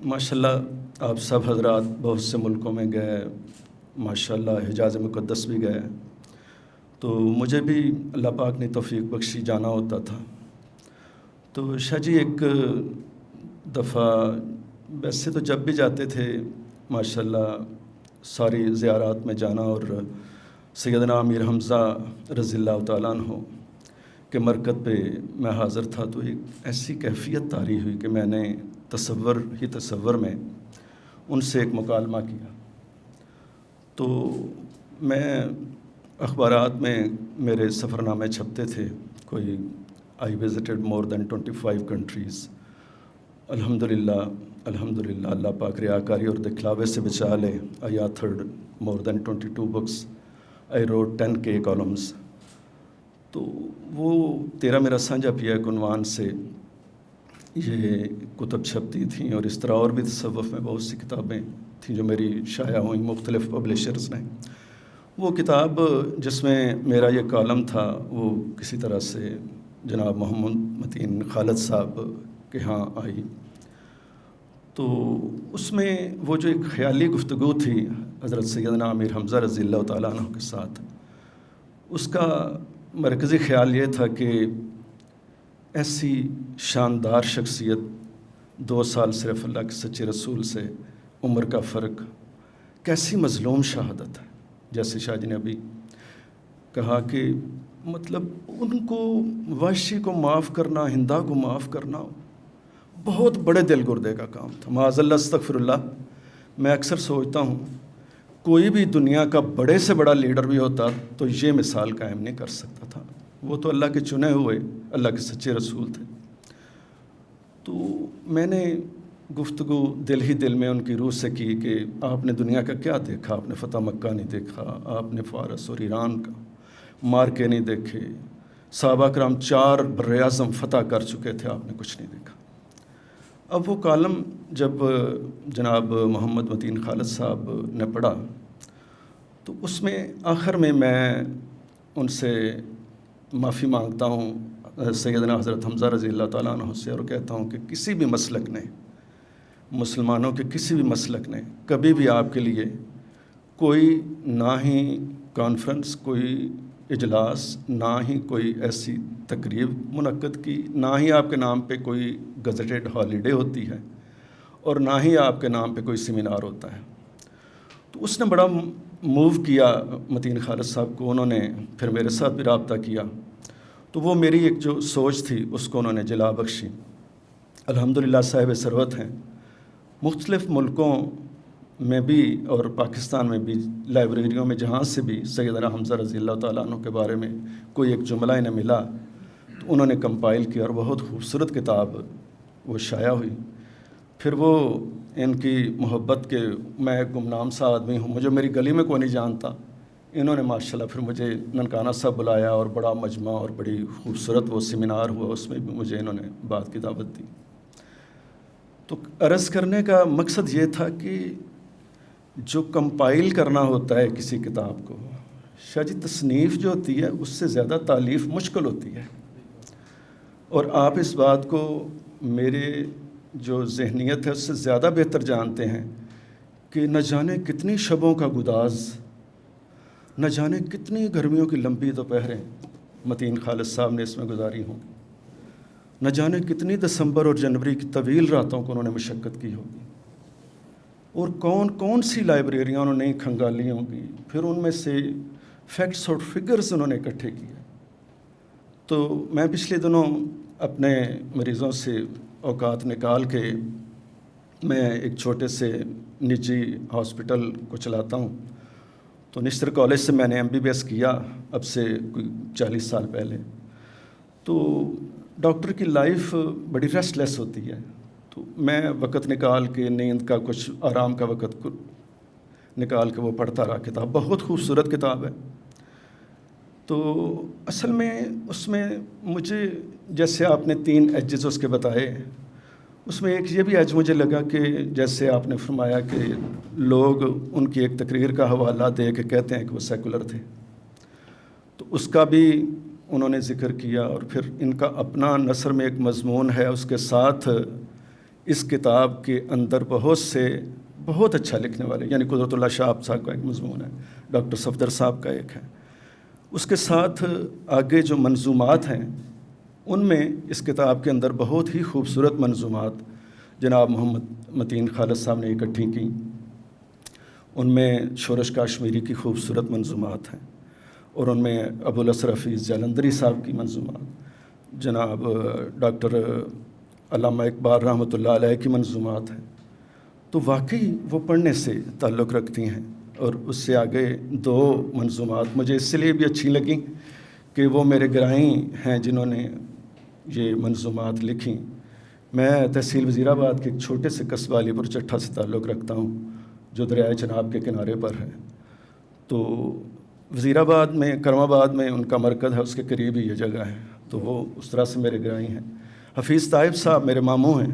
ماشاءاللہ آپ سب حضرات بہت سے ملکوں میں گئے, ماشاءاللہ حجاز مقدس بھی گئے, تو مجھے بھی اللہ پاک نے توفیق بخشی جانا ہوتا تھا. تو شاہ جی ایک دفعہ, ویسے تو جب بھی جاتے تھے ماشاءاللہ ساری زیارات میں جانا, اور سیدنا امیر حمزہ رضی اللہ تعالیٰ عنہ کے مرکز پہ میں حاضر تھا, تو ایک ایسی کیفیت طاری ہوئی کہ میں نے تصور میں ان سے ایک مکالمہ کیا. تو میں اخبارات میں میرے سفر نامے چھپتے تھے, کوئی I visited more then 25 countries. الحمدللہ اللہ پاک ریاکاری اور دکھلاوے سے بچا لے. آئی آتھرڈ مور دین 22 books, I wrote 10K columns. تو وہ تیرا میرا سانجا پیا ایک عنوان سے یہ کتب چھپتی تھیں, اور اس طرح اور بھی تصوف میں بہت سی کتابیں تھیں جو میری شائع ہوئیں مختلف پبلیشرز نے. وہ کتاب جس میں میرا یہ کالم تھا وہ کسی طرح سے جناب محمد متین خالد صاحب کے ہاں آئی، تو اس میں وہ جو ایک خیالی گفتگو تھی حضرت سیدنا امیر حمزہ رضی اللہ تعالیٰ عنہ کے ساتھ، اس کا مرکزی خیال یہ تھا کہ ایسی شاندار شخصیت، 2 سال صرف اللہ کے سچے رسول سے عمر کا فرق، کیسی مظلوم شہادت ہے. جیسے شاہ جی نے ابھی کہا کہ مطلب ان کو وحشی کو معاف کرنا، ہندا کو معاف کرنا بہت بڑے دل گردے کا کام تھا. معاذ اللہ استغفر اللہ. میں اکثر سوچتا ہوں کوئی بھی دنیا کا بڑے سے بڑا لیڈر بھی ہوتا تو یہ مثال قائم نہیں کر سکتا تھا. وہ تو اللہ کے چنے ہوئے اللہ کے سچے رسول تھے. تو میں نے گفتگو دل ہی دل میں ان کی روح سے کی کہ آپ نے دنیا کا کیا دیکھا؟ آپ نے فتح مکہ نہیں دیکھا، آپ نے فارس اور ایران کا مارکے نہیں دیکھے، صحابہ کرام 4 براعظم فتح کر چکے تھے، آپ نے کچھ نہیں دیکھا. اب وہ کالم جب جناب محمد متین خالد صاحب نے پڑھا تو اس میں آخر میں ان سے معافی مانگتا ہوں سیدنا حضرت حمزہ رضی اللہ تعالیٰ عنہ سے، اور کہتا ہوں کہ کسی بھی مسلک نے، مسلمانوں کے کسی بھی مسلک نے کبھی بھی آپ کے لیے کوئی نہ ہی کانفرنس، کوئی اجلاس، نہ ہی کوئی ایسی تقریب منعقد کی، نہ ہی آپ کے نام پہ کوئی گزٹیڈ ہالیڈے ہوتی ہے، اور نہ ہی آپ کے نام پہ کوئی سیمینار ہوتا ہے. تو اس نے بڑا موو کیا متین خالد صاحب کو. انہوں نے پھر میرے ساتھ بھی رابطہ کیا، تو وہ میری ایک جو سوچ تھی اس کو انہوں نے جلا بخشی. الحمدللہ صاحب ثروت ہیں. مختلف ملکوں میں بھی اور پاکستان میں بھی لائبریریوں میں جہاں سے بھی سیدنا حمزہ رضی اللہ تعالیٰ عنہ کے بارے میں کوئی ایک جملہ انہیں ملا تو انہوں نے کمپائل کیا، اور بہت خوبصورت کتاب وہ شائع ہوئی. پھر وہ ان کی محبت کے، میں گمنام سا آدمی ہوں، مجھے میری گلی میں کوئی نہیں جانتا، انہوں نے ماشاءاللہ پھر مجھے ننکانہ صاحب بلایا اور بڑا مجمع اور بڑی خوبصورت وہ سیمینار ہوا، اس میں بھی مجھے انہوں نے بات کی دعوت دی. تو عرض کرنے کا مقصد یہ تھا کہ جو کمپائل کرنا ہوتا ہے کسی کتاب کو، شاہ جی تصنیف جو ہوتی ہے اس سے زیادہ تالیف مشکل ہوتی ہے. اور آپ اس بات کو میرے جو ذہنیت ہے اس سے زیادہ بہتر جانتے ہیں کہ نہ جانے کتنی شبوں کا گداز، نہ جانے کتنی گرمیوں کی لمبی دوپہریں متین خالد صاحب نے اس میں گزاری ہوں گی، نہ جانے کتنی دسمبر اور جنوری کی طویل راتوں کو انہوں نے مشقت کی ہوگی، اور کون کون سی لائبریریاں انہوں نے نہیں کھنگالی ہوں گی. پھر ان میں سے فیکٹس اور فگرز انہوں نے اکٹھے کیے. تو میں پچھلے دنوں اپنے مریضوں سے اوقات نکال کے میں ایک چھوٹے سے نجی ہاسپٹل کو چلاتا ہوں. تو نشتر کالج سے میں نے MBBS کیا اب سے کوئی 40 سال پہلے. تو ڈاکٹر کی لائف بڑی ریسٹ لیس ہوتی ہے، تو میں وقت نکال کے نیند کا کچھ آرام کا وقت نکال کے وہ پڑھتا رہا کتاب. بہت خوبصورت کتاب ہے. تو اصل میں اس میں مجھے جیسے آپ نے 3 ایجز اس کے بتائے، اس میں ایک یہ بھی ایج مجھے لگا کہ جیسے آپ نے فرمایا کہ لوگ ان کی ایک تقریر کا حوالہ دے کے کہتے ہیں کہ وہ سیکولر تھے، تو اس کا بھی انہوں نے ذکر کیا. اور پھر ان کا اپنا نثر میں ایک مضمون ہے، اس کے ساتھ اس کتاب کے اندر بہت اچھا لکھنے والے، یعنی قدرت اللہ شاہ صاحب کا ایک مضمون ہے، ڈاکٹر صفدر صاحب کا ایک ہے. اس کے ساتھ آگے جو منظومات ہیں ان میں اس کتاب کے اندر بہت ہی خوبصورت منظومات جناب محمد متین خالد صاحب نے اکٹھی کی. ان میں شورش کاشمیری کی خوبصورت منظومات ہیں، اور ان میں ابو الاسر حفیظ جالندری صاحب کی منظومات، جناب ڈاکٹر علامہ اقبال رحمۃ اللہ علیہ کی منظومات ہیں. تو واقعی وہ پڑھنے سے تعلق رکھتی ہیں. اور اس سے آگے 2 منظومات مجھے اس لیے بھی اچھی لگیں کہ وہ میرے گرائیں ہیں جنہوں نے یہ منظومات لکھیں. میں تحصیل وزیر آباد کے ایک چھوٹے سے قصبہ علی پور چٹھا سے تعلق رکھتا ہوں جو دریائے چناب کے کنارے پر ہے. تو وزیر آباد میں، کرم آباد میں ان کا مرکز ہے، اس کے قریب ہی یہ جگہ ہے. تو وہ اس طرح سے میرے گرائی ہیں. حفیظ طائب صاحب میرے ماموں ہیں،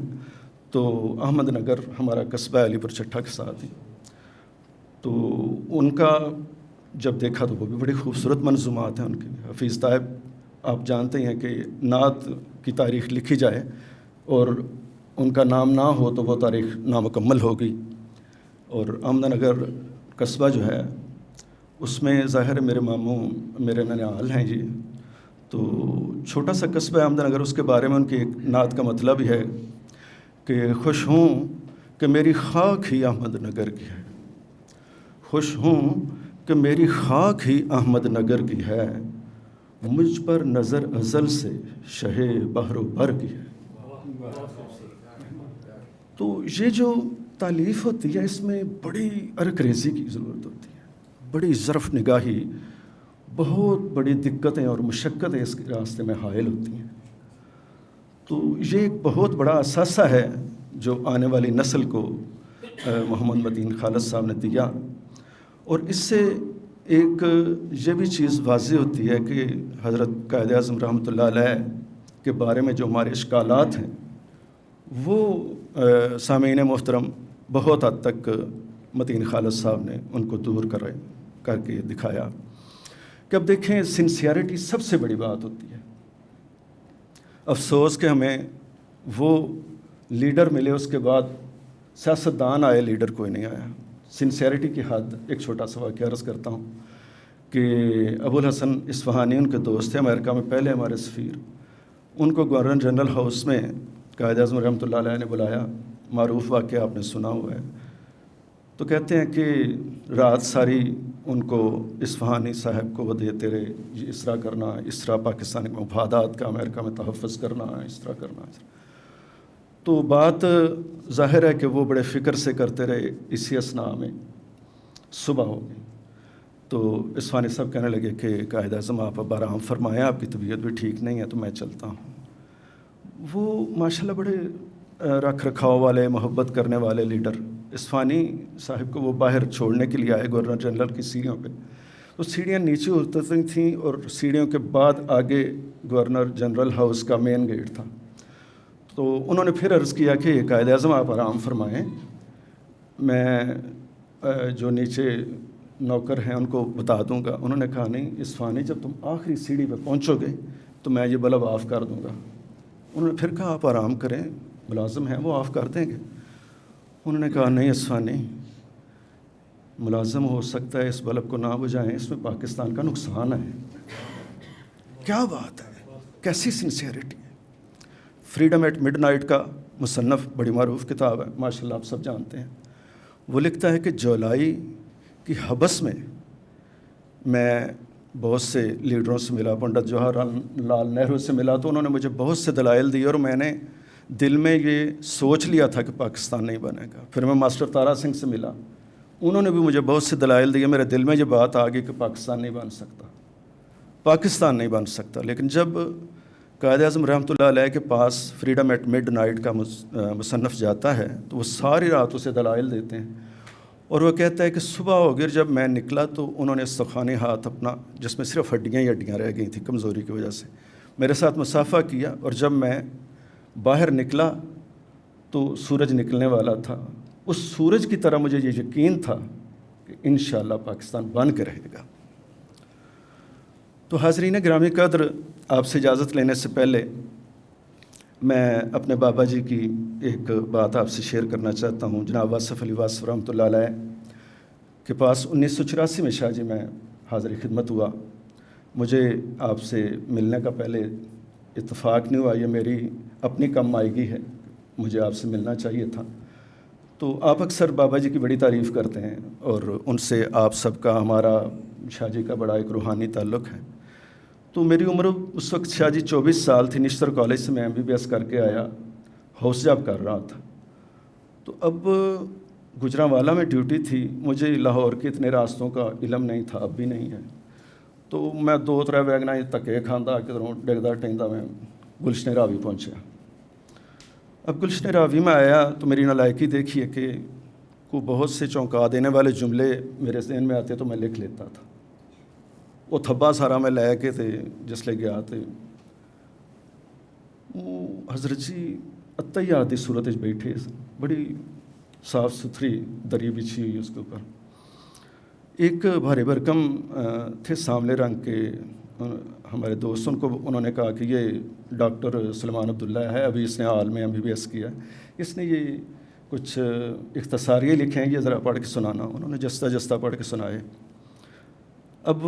تو احمد نگر ہمارا قصبہ علی پور چٹھا کے ساتھ ہی. تو ان کا جب دیکھا تو وہ بھی بڑی خوبصورت منظومات ہیں ان کی. حفیظ طائب آپ جانتے ہیں کہ نعت کی تاریخ لکھی جائے اور ان کا نام نہ ہو تو وہ تاریخ نامکمل ہوگی. اور احمد نگر قصبہ جو ہے اس میں ظاہر ہے میرے ماموں میرے ننیال ہیں جی، تو چھوٹا سا قصبہ احمد نگر، اس کے بارے میں ان کی ایک نعت کا مطلب ہی ہے کہ خوش ہوں کہ میری خاک ہی احمد نگر کی ہے، خوش ہوں کہ میری خاک ہی احمد نگر کی ہے، مجھ پر نظر ازل سے شہ بحر و بر کی ہے. تو یہ جو تالیف ہوتی ہے اس میں بڑی عرق ریزی کی ضرورت ہوتی ہے، بڑی ظرف نگاہی، بہت بڑی دقتیں اور مشقتیں اس کے راستے میں حائل ہوتی ہیں. تو یہ ایک بہت بڑا اثاثہ ہے جو آنے والی نسل کو محمد متین خالد صاحب نے دیا. اور اس سے ایک یہ بھی چیز واضح ہوتی ہے کہ حضرت قائد اعظم رحمۃ اللہ علیہ کے بارے میں جو ہمارے اشکالات ہیں وہ سامعین محترم بہت حد تک متین خالد صاحب نے ان کو دور کر کے دکھایا. کہ اب دیکھیں سنسیئرٹی سب سے بڑی بات ہوتی ہے. افسوس کہ ہمیں وہ لیڈر ملے اس کے بعد سیاستدان آئے، لیڈر کوئی نہیں آیا. سنسیئرٹی کی حد، ایک چھوٹا سا واقعہ عرض کرتا ہوں کہ ابو الحسن اصفہانی ان کے دوست تھے، امریکہ میں پہلے ہمارے سفیر. ان کو گورنر جنرل ہاؤس میں قائد اعظم رحمۃ اللہ علیہ نے بلایا. معروف واقعہ آپ نے سنا ہوا ہے. تو کہتے ہیں کہ رات ساری ان کو اصفہانی صاحب کو وہ دیتے رہے، یہ اس طرح کرنا، اس طرح پاکستانی مفادات کا امریکہ میں تحفظ کرنا، اس طرح کرنا. تو بات ظاہر ہے کہ وہ بڑے فکر سے کرتے رہے. اسی اثناء میں صبح ہو گئی تو اصفہانی صاحب کہنے لگے کہ قائد اعظم آپ اب آرام فرمائیں، آپ کی طبیعت بھی ٹھیک نہیں ہے تو میں چلتا ہوں. وہ ماشاءاللہ بڑے رکھ رکھاؤ والے، محبت کرنے والے لیڈر اصفہانی صاحب کو وہ باہر چھوڑنے کے لیے آئے گورنر جنرل کی سیڑھیوں پہ. تو سیڑھیاں نیچے اترتی تھیں اور سیڑھیوں کے بعد آگے گورنر جنرل ہاؤس کا مین گیٹ تھا. تو انہوں نے پھر عرض کیا کہ قائد اعظم آپ آرام فرمائیں، میں جو نیچے نوکر ہیں ان کو بتا دوں گا. انہوں نے کہا نہیں اصفہانی، جب تم آخری سیڑھی پہ پہنچو گے تو میں یہ بلب آف کر دوں گا. انہوں نے پھر کہا آپ آرام کریں، ملازم ہیں وہ آف کر دیں گے. انہوں نے کہا نہیں اصفہانی، ملازم ہو سکتا ہے اس بلب کو نہ بجھائیں، اس میں پاکستان کا نقصان ہے. کیا بات ہے، کیسی سنسیئرٹی ہے. فریڈم ایٹ مڈ نائٹ کا مصنف بڑی معروف کتاب ہے، ماشاءاللہ آپ سب جانتے ہیں. وہ لکھتا ہے کہ جولائی کی حبس میں بہت سے لیڈروں سے ملا، پنڈت جواہر لال نہرو سے ملا، تو انہوں نے مجھے بہت سے دلائل دیے اور میں نے دل میں یہ سوچ لیا تھا کہ پاکستان نہیں بنے گا. پھر میں ماسٹر تارا سنگھ سے ملا، انہوں نے بھی مجھے بہت سے دلائل دیے. میرے دل میں یہ بات آ گئی کہ پاکستان نہیں بن سکتا، پاکستان نہیں بن سکتا. لیکن جب قائد اعظم رحمۃ اللہ علیہ کے پاس فریڈم ایٹ مڈ نائٹ کا مصنف جاتا ہے تو وہ ساری رات اسے دلائل دیتے ہیں. اور وہ کہتا ہے کہ صبح ہو گئی جب میں نکلا تو انہوں نے استخوانی ہاتھ اپنا، جس میں صرف ہڈیاں ہی ہڈیاں رہ گئی تھیں کمزوری کی وجہ سے، میرے ساتھ مصافحہ کیا. اور جب میں باہر نکلا تو سورج نکلنے والا تھا. اس سورج کی طرح مجھے یہ یقین تھا کہ انشاءاللہ پاکستان بن کے رہے گا. تو حاضرین گرامی قدر، آپ سے اجازت لینے سے پہلے میں اپنے بابا جی کی ایک بات آپ سے شیئر کرنا چاہتا ہوں. جناب واصف علی واصف رحمۃ اللہ علیہ کے پاس 1984 میں شاہ جی میں حاضر خدمت ہوا. مجھے آپ سے ملنے کا پہلے اتفاق نہیں ہوا، یہ میری اپنی کم مائیگی ہے، مجھے آپ سے ملنا چاہیے تھا. تو آپ اکثر بابا جی کی بڑی تعریف کرتے ہیں اور ان سے آپ سب کا، ہمارا شاہ جی کا بڑا ایک روحانی تعلق ہے. تو میری عمر اس وقت شاہ جی 24 سال تھی. نشتر کالج سے میں MBBS کر کے آیا، ہاؤس جاب کر رہا تھا. تو اب گجرانوالہ میں ڈیوٹی تھی، مجھے لاہور کے اتنے راستوں کا علم نہیں تھا، اب بھی نہیں ہے. تو میں 2-3 ویگنا تکے کھانا کدھروں ڈگدا ٹہندا میں گلشن راوی پہنچا. اب گلشن راوی میں آیا تو میری نالائکی دیکھیے کہ کو بہت سے چونکا دینے والے جملے میرے ذہن میں آتے تو میں لکھ لیتا تھا. وہ تھبا سارا میں لے کے تے جس لے گیا تے حضرت جی اتحیات کی صورت بیٹھے، بڑی صاف ستھری دری بچھی ہوئی اس کے اوپر. ایک بھارے بھرکم تھے سانولے رنگ کے ہمارے دوست ان کو انہوں نے کہا کہ یہ ڈاکٹر سلمان عبداللہ ہے، ابھی اس نے حال میں MBBS کیا، اس نے یہ کچھ اختصاریے لکھے ہیں، یہ ذرا پڑھ کے سنانا۔ انہوں نے جستہ جستہ پڑھ کے سنائے۔ اب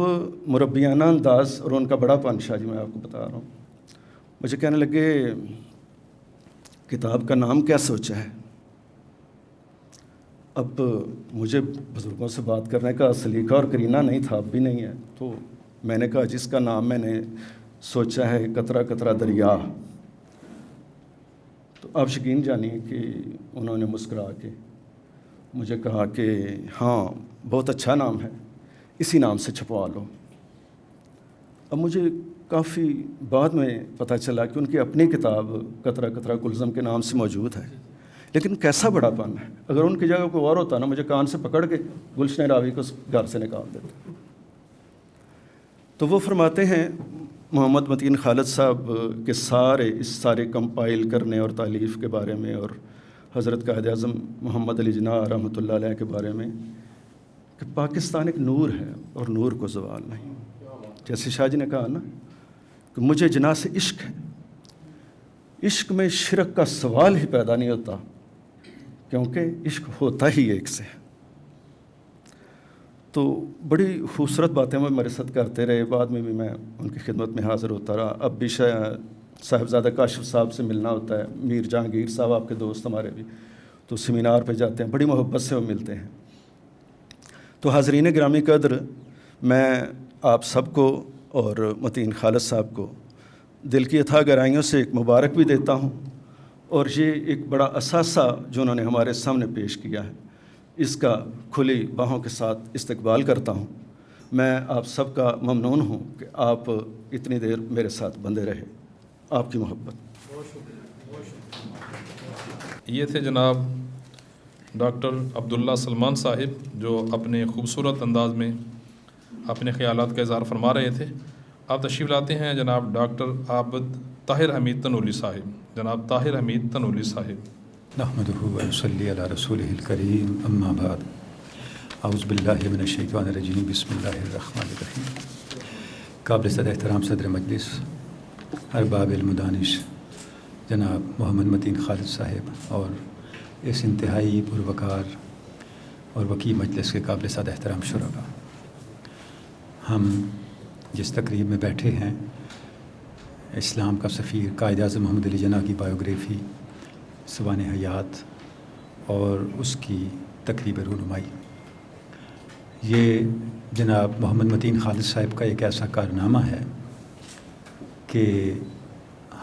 مربیانہ انداز اور ان کا بڑا پن، شاہ جی میں آپ کو بتا رہا ہوں، مجھے کہنے لگے کتاب کا نام کیا سوچا ہے؟ اب مجھے بزرگوں سے بات کرنے کا سلیقہ اور کرینہ نہیں تھا، اب بھی نہیں ہے، تو میں نے کہا جس کا نام میں نے سوچا ہے قطرہ قطرہ دریا۔ تو آپ یقین جانیے کہ انہوں نے مسکرا کے مجھے کہا کہ ہاں بہت اچھا نام ہے، اسی نام سے چھپوا لو۔ اب مجھے کافی بعد میں پتہ چلا کہ ان کی اپنی کتاب قطرہ قطرہ گلزم کے نام سے موجود ہے، لیکن کیسا بڑا پن ہے۔ اگر ان کی جگہ کوئی اور ہوتا نا، مجھے کان سے پکڑ کے گلشن راوی کو گھر سے نکال دیتا۔ تو وہ فرماتے ہیں محمد متین خالد صاحب کے سارے کمپائل کرنے اور تالیف کے بارے میں، اور حضرت قائد اعظم محمد علی جناح رحمۃ اللہ علیہ کے بارے میں، کہ پاکستان ایک نور ہے اور نور کو زوال نہیں۔ جیسے شاہ جی نے کہا نا کہ مجھے جناح سے عشق ہے، عشق میں شرک کا سوال ہی پیدا نہیں ہوتا، کیونکہ عشق ہوتا ہی ایک سے ہے۔ تو بڑی خوبصورت باتیں وہ میرے ساتھ کرتے رہے، بعد میں بھی میں ان کی خدمت میں حاضر ہوتا رہا۔ اب بھی صاحبزادہ کاشف صاحب سے ملنا ہوتا ہے، میر جہانگیر صاحب آپ کے دوست ہمارے بھی، تو سیمینار پہ جاتے ہیں، بڑی محبت سے وہ ملتے ہیں۔ تو حاضرین گرامی قدر، میں آپ سب کو اور متین خالد صاحب کو دل کی اتھاہ گہرائیوں سے ایک مبارک بھی دیتا ہوں، اور یہ ایک بڑا اثاثہ جو انہوں نے ہمارے سامنے پیش کیا ہے، اس کا کھلی باہوں کے ساتھ استقبال کرتا ہوں۔ میں آپ سب کا ممنون ہوں کہ آپ اتنی دیر میرے ساتھ بندے رہے۔ آپ کی محبت۔ یہ تھے جناب ڈاکٹر عبداللہ سلمان صاحب، جو اپنے خوبصورت انداز میں اپنے خیالات کا اظہار فرما رہے تھے۔ آپ تشریف لاتے ہیں جناب ڈاکٹر عابد طاہر حمید تنولی صاحب۔ جناب طاہر حمید تنولی صاحب۔ نحمدہ و نصلی علی رسولہ الکریم، اما بعد، اعوذ باللہ من الشیطان الرجیم، بسم اللہ الرحمن الرحیم۔ قابل صد احترام صدر مجلس، ارباب المدانش جناب محمد متین خالد صاحب، اور اس انتہائی پروقار اور وکیع مجلس کے قابل صد احترام شرکا، ہم جس تقریب میں بیٹھے ہیں، اسلام کا سفیر قائد اعظم محمد علی جناح کی بایوگرافی، سوانح حیات اور اس کی تقریب رونمائی، یہ جناب محمد متین خالد صاحب کا ایک ایسا کارنامہ ہے کہ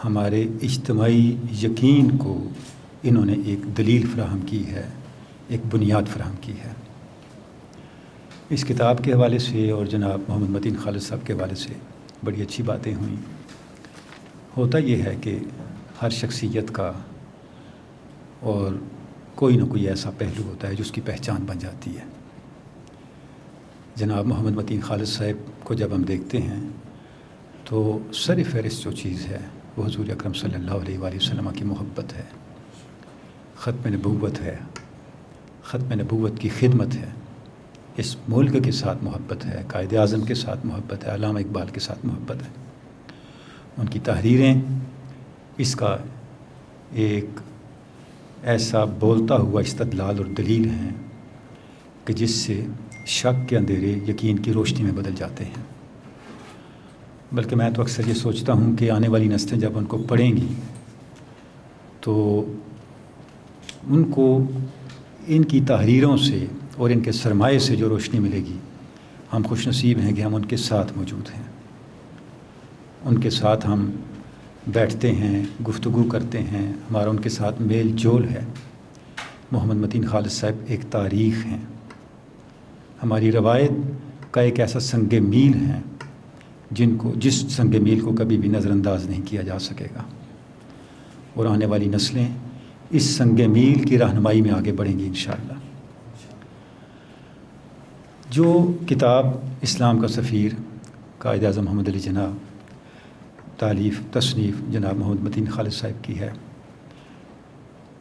ہمارے اجتماعی یقین کو انہوں نے ایک دلیل فراہم کی ہے، ایک بنیاد فراہم کی ہے۔ اس کتاب کے حوالے سے اور جناب محمد متین خالد صاحب کے حوالے سے بڑی اچھی باتیں ہوئیں۔ ہوتا یہ ہے کہ ہر شخصیت کا اور کوئی نہ کوئی ایسا پہلو ہوتا ہے جو اس کی پہچان بن جاتی ہے۔ جناب محمد متین خالد صاحب کو جب ہم دیکھتے ہیں تو سر فہرست جو چیز ہے وہ حضور اکرم صلی اللہ علیہ وآلہ وسلم کی محبت ہے، ختم نبوت ہے، ختم نبوت کی خدمت ہے، اس ملک کے ساتھ محبت ہے، قائد اعظم کے ساتھ محبت ہے، علامہ اقبال کے ساتھ محبت ہے۔ ان کی تحریریں اس کا ایک ایسا بولتا ہوا استدلال اور دلیل ہیں کہ جس سے شک کے اندھیرے یقین کی روشنی میں بدل جاتے ہیں۔ بلکہ میں تو اکثر یہ سوچتا ہوں کہ آنے والی نسلیں جب ان کو پڑھیں گی تو ان کو ان کی تحریروں سے اور ان کے سرمایے سے جو روشنی ملے گی، ہم خوش نصیب ہیں کہ ہم ان کے ساتھ موجود ہیں، ان کے ساتھ ہم بیٹھتے ہیں، گفتگو کرتے ہیں، ہمارا ان کے ساتھ میل جول ہے۔ محمد متین خالد صاحب ایک تاریخ ہیں، ہماری روایت کا ایک ایسا سنگ میل ہے جس سنگ میل کو کبھی بھی نظر انداز نہیں کیا جا سکے گا، اور آنے والی نسلیں اس سنگ میل کی رہنمائی میں آگے بڑھیں گی انشاءاللہ۔ جو کتاب اسلام کا سفیر قائد اعظم محمد علی جناح، تالیف تصنیف جناب محمد متین خالد صاحب کی ہے،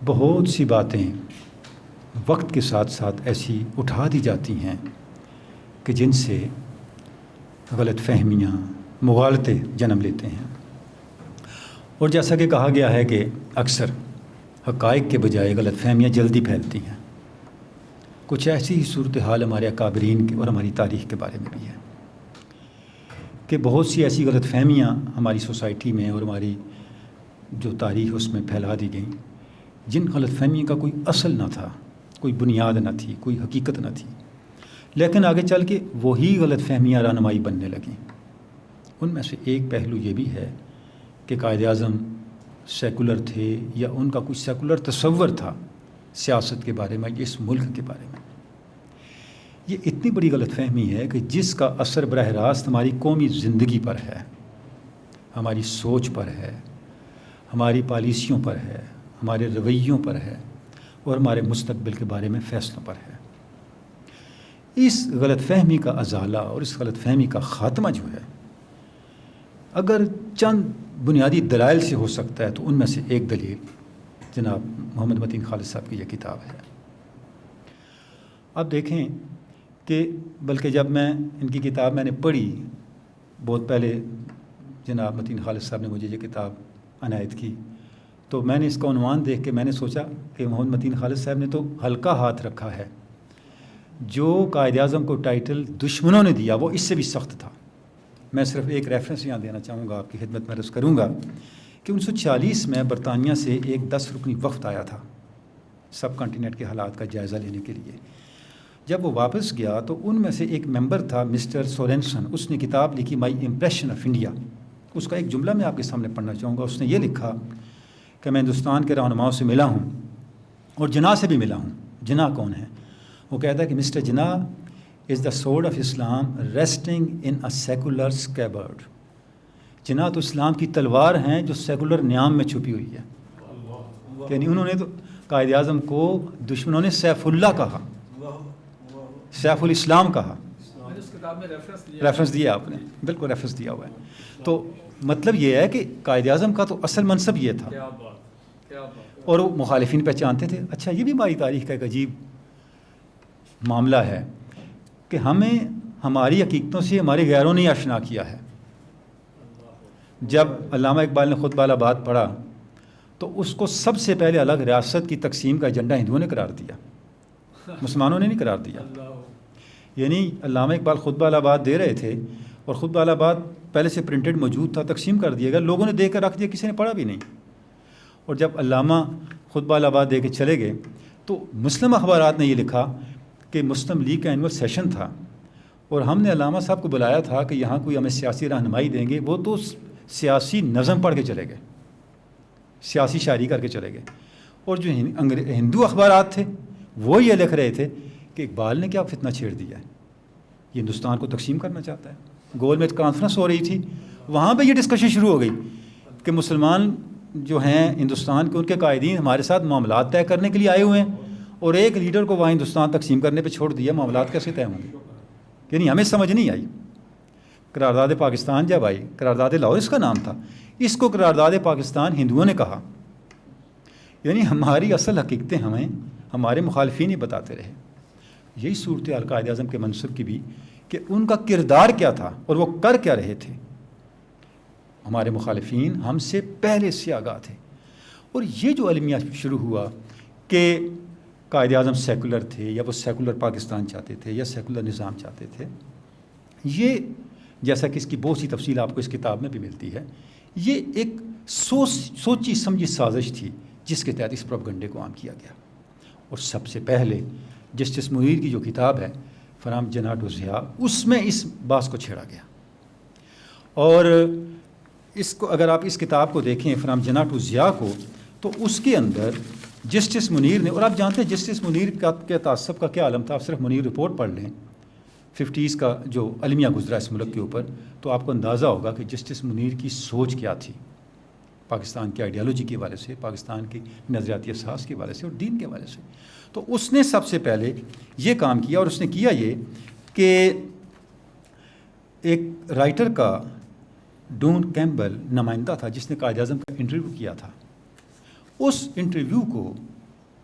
بہت سی باتیں وقت کے ساتھ ساتھ ایسی اٹھا دی جاتی ہیں کہ جن سے غلط فہمیاں، مغالطے جنم لیتے ہیں۔ اور جیسا کہ کہا گیا ہے کہ اکثر حقائق کے بجائے غلط فہمیاں جلدی پھیلتی ہیں، کچھ ایسی ہی صورتحال ہمارے اکابرین کے اور ہماری تاریخ کے بارے میں بھی ہے کہ بہت سی ایسی غلط فہمیاں ہماری سوسائٹی میں اور ہماری جو تاریخ اس میں پھیلا دی گئیں، جن غلط فہمیوں کا کوئی اصل نہ تھا، کوئی بنیاد نہ تھی، کوئی حقیقت نہ تھی، لیکن آگے چل کے وہی غلط فہمیاں رہنمائی بننے لگیں۔ ان میں سے ایک پہلو یہ بھی ہے کہ قائد اعظم سیکولر تھے یا ان کا کوئی سیکولر تصور تھا سیاست کے بارے میں، اس ملک کے بارے میں۔ یہ اتنی بڑی غلط فہمی ہے کہ جس کا اثر براہ راست ہماری قومی زندگی پر ہے، ہماری سوچ پر ہے، ہماری پالیسیوں پر ہے، ہمارے رویوں پر ہے اور ہمارے مستقبل کے بارے میں فیصلوں پر ہے۔ اس غلط فہمی کا ازالہ اور اس غلط فہمی کا خاتمہ جو ہے، اگر چند بنیادی دلائل سے ہو سکتا ہے تو ان میں سے ایک دلیل جناب محمد متین خالد صاحب کی یہ کتاب ہے۔ اب دیکھیں کہ بلکہ جب میں ان کی کتاب میں نے پڑھی، بہت پہلے جناب متین خالد صاحب نے مجھے یہ کتاب عنایت کی، تو میں نے اس کا عنوان دیکھ کے میں نے سوچا کہ محمد متین خالد صاحب نے تو ہلکا ہاتھ رکھا ہے، جو قائد اعظم کو ٹائٹل دشمنوں نے دیا وہ اس سے بھی سخت تھا۔ میں صرف ایک ریفرنس یہاں دینا چاہوں گا، آپ کی خدمت میں عرض کروں گا کہ 1940 میں برطانیہ سے ایک 10 رکنی وفد آیا تھا سب کانٹیننٹ کے حالات کا جائزہ لینے کے لیے۔ جب وہ واپس گیا تو ان میں سے ایک ممبر تھا مسٹر سورنسن، اس نے کتاب لکھی مائی امپریشن آف انڈیا۔ اس کا ایک جملہ میں آپ کے سامنے پڑھنا چاہوں گا۔ اس نے یہ لکھا کہ میں ہندوستان کے رہنماؤں سے ملا ہوں اور جناح سے بھی ملا ہوں۔ جناح کون ہے؟ وہ کہتا ہے کہ Mr Jinnah is the sword of Islam resting in a secular scabbard۔ جناح تو اسلام کی تلوار ہیں جو سیکولر نیام میں چھپی ہوئی ہے۔ یعنی انہوں نے تو قائد اعظم کو دشمنوں نے سیف اللہ کہا، سیف الاسلام کہا۔ ریفرنس دیا آپ نے، بالکل ریفرنس دیا ہوا ہے۔ تو مطلب یہ ہے کہ قائد اعظم کا تو اصل منصب یہ تھا اور وہ مخالفین پہچانتے تھے۔ اچھا، یہ بھی ہماری تاریخ کا ایک عجیب معاملہ ہے کہ ہمیں ہماری حقیقتوں سے ہمارے غیروں نے آشنا کیا ہے۔ جب علامہ اقبال نے خطبہ الآباد پڑھا تو اس کو سب سے پہلے الگ ریاست کی تقسیم کا ایجنڈا ہندوؤں نے قرار دیا، مسلمانوں نے نہیں قرار دیا۔ یعنی علامہ اقبال خطبہ الآباد دے رہے تھے اور خطبہ الآباد پہلے سے پرنٹڈ موجود تھا، تقسیم کر دیا گیا، لوگوں نے دے کر رکھ دیا، کسی نے پڑھا بھی نہیں۔ اور جب علامہ خطبہ الآباد دے کے چلے گئے تو مسلم اخبارات نے یہ لکھا کہ مسلم لیگ کا اینول سیشن تھا اور ہم نے علامہ صاحب کو بلایا تھا کہ یہاں کوئی ہمیں سیاسی رہنمائی دیں گے۔ وہ تو سیاسی نظم پڑھ کے چلے گئے، سیاسی شاعری کر کے چلے گئے۔ اور جو ہندو اخبارات تھے وہ یہ لکھ رہے تھے کہ اقبال نے کیا فتنہ چھیڑ دیا ہے، یہ ہندوستان کو تقسیم کرنا چاہتا ہے۔ گول میز کانفرنس ہو رہی تھی، وہاں پہ یہ ڈسکشن شروع ہو گئی کہ مسلمان جو ہیں ہندوستان کے، ان کے قائدین ہمارے ساتھ معاملات طے کرنے کے لیے آئے ہوئے ہیں اور ایک لیڈر کو وہاں ہندوستان تقسیم کرنے پہ چھوڑ دیا، معاملات کیسے طے ہوں گے؟ یعنی ہمیں سمجھ نہیں آئی۔ قرارداد پاکستان جب آئی، قرارداد لاہور اس کا نام تھا، اس کو قرارداد پاکستان ہندوؤں نے کہا۔ یعنی ہماری اصل حقیقتیں ہمیں ہمارے مخالفین ہی بتاتے رہے۔ یہی صورتحال قائد اعظم کے منصب کی بھی کہ ان کا کردار کیا تھا اور وہ کر کیا رہے تھے۔ ہمارے مخالفین ہم سے پہلے سے آگاہ تھے۔ اور یہ جو المیہ شروع ہوا کہ قائد اعظم سیکولر تھے یا وہ سیکولر پاکستان چاہتے تھے یا سیکولر نظام چاہتے تھے، یہ جیسا کہ اس کی بہت سی تفصیل آپ کو اس کتاب میں بھی ملتی ہے، یہ ایک سوچی سمجھی سازش تھی جس کے تحت اس پروپیگنڈے کو عام کیا گیا۔ اور سب سے پہلے جسٹس منیر کی جو کتاب ہے فرام جناح ٹو ضیاء، اس میں اس بات کو چھیڑا گیا۔ اور اس کو اگر آپ اس کتاب کو دیکھیں فرام جناح ٹو ضیاء کو، تو اس کے اندر جسٹس منیر نے، اور آپ جانتے ہیں جسٹس منیر کا تعصب کا کیا عالم تھا، آپ صرف منیر رپورٹ پڑھ لیں 50s کا جو المیہ گزرا اس ملک کے اوپر، تو آپ کو اندازہ ہوگا کہ جسٹس منیر کی سوچ کیا تھی پاکستان کی آئیڈیالوجی کے حوالے سے، پاکستان کی نظریاتی اساس کے حوالے سے اور دین کے حوالے سے۔ تو اس نے سب سے پہلے یہ کام کیا، اور اس نے کیا یہ کہ ایک رائٹر کا ڈون کیمبل نمائندہ تھا جس نے قائد اعظم کا انٹرویو کیا تھا، اس انٹرویو کو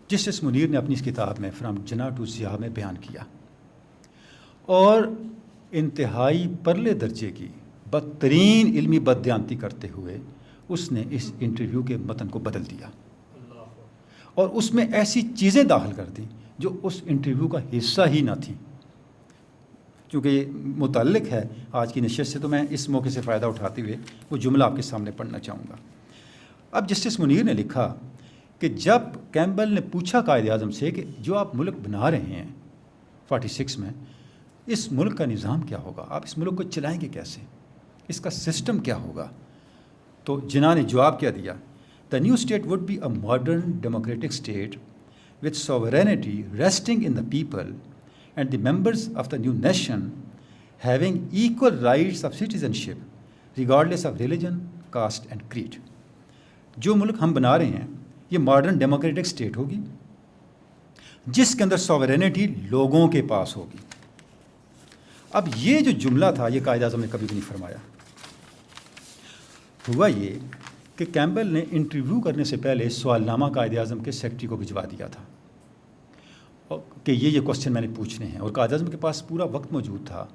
جسٹس منیر نے اپنی اس کتاب میں فرام جناح ٹو ضیاء میں بیان کیا، اور انتہائی پرلے درجے کی بدترین علمی بددیانتی کرتے ہوئے اس نے اس انٹرویو کے متن کو بدل دیا اور اس میں ایسی چیزیں داخل کر دیں جو اس انٹرویو کا حصہ ہی نہ تھیں. چونکہ یہ متعلق ہے آج کی نشست سے، تو میں اس موقع سے فائدہ اٹھاتے ہوئے وہ جملہ آپ کے سامنے پڑھنا چاہوں گا. اب جسٹس منیر نے لکھا کہ جب کیمبل نے پوچھا قائد اعظم سے کہ جو آپ ملک بنا رہے ہیں 46 میں، اس ملک کا نظام کیا ہوگا، آپ اس ملک کو چلائیں گے کیسے، اس کا سسٹم کیا ہوگا، تو جناح نے جواب کیا دیا، the new state would be a modern democratic state with sovereignty resting in the people and the members of the new nation having equal rights of citizenship regardless of religion, caste and creed. جو ملک ہم بنا رہے ہیں یہ modern democratic state ہوگی جس کے اندر sovereignty لوگوں کے پاس ہوگی. اب یہ جو جملہ تھا یہ قائد اعظم نے کبھی بھی نہیں فرمایا. ہوا یہ کہ کیمبل نے انٹرویو کرنے سے پہلے سوال نامہ قائد اعظم کے سیکرٹری کو بھجوا دیا تھا کہ یہ کوشچن میں نے پوچھنے ہیں، اور قائد اعظم کے پاس پورا وقت موجود تھا،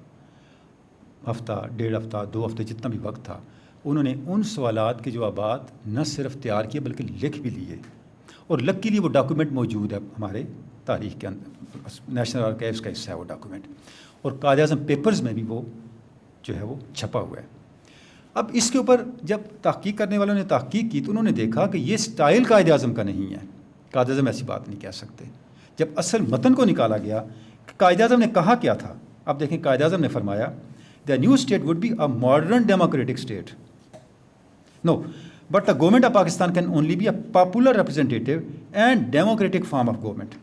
ہفتہ، 1.5 ہفتہ، 2 ہفتے، جتنا بھی وقت تھا. انہوں نے ان سوالات کے جوابات نہ صرف تیار کیے بلکہ لکھ بھی لیے، اور لکیلی وہ ڈاکومنٹ موجود ہے ہمارے تاریخ کے اندر، نیشنل آرکائیوز کا حصہ ہے وہ ڈاکومنٹ، اور قائد اعظم پیپرز میں بھی وہ جو ہے وہ چھپا ہوا ہے. اب اس کے اوپر جب تحقیق کرنے والوں نے تحقیق کی تو انہوں نے دیکھا کہ یہ سٹائل قائد اعظم کا نہیں ہے. قائد اعظم ایسی بات نہیں کہہ سکتے. جب اصل متن کو نکالا گیا کہ قائد اعظم نے کہا کیا تھا، اب دیکھیں قائد اعظم نے فرمایا the new state would be a modern democratic state. No but the government of Pakistan can only be a popular representative and democratic form of government.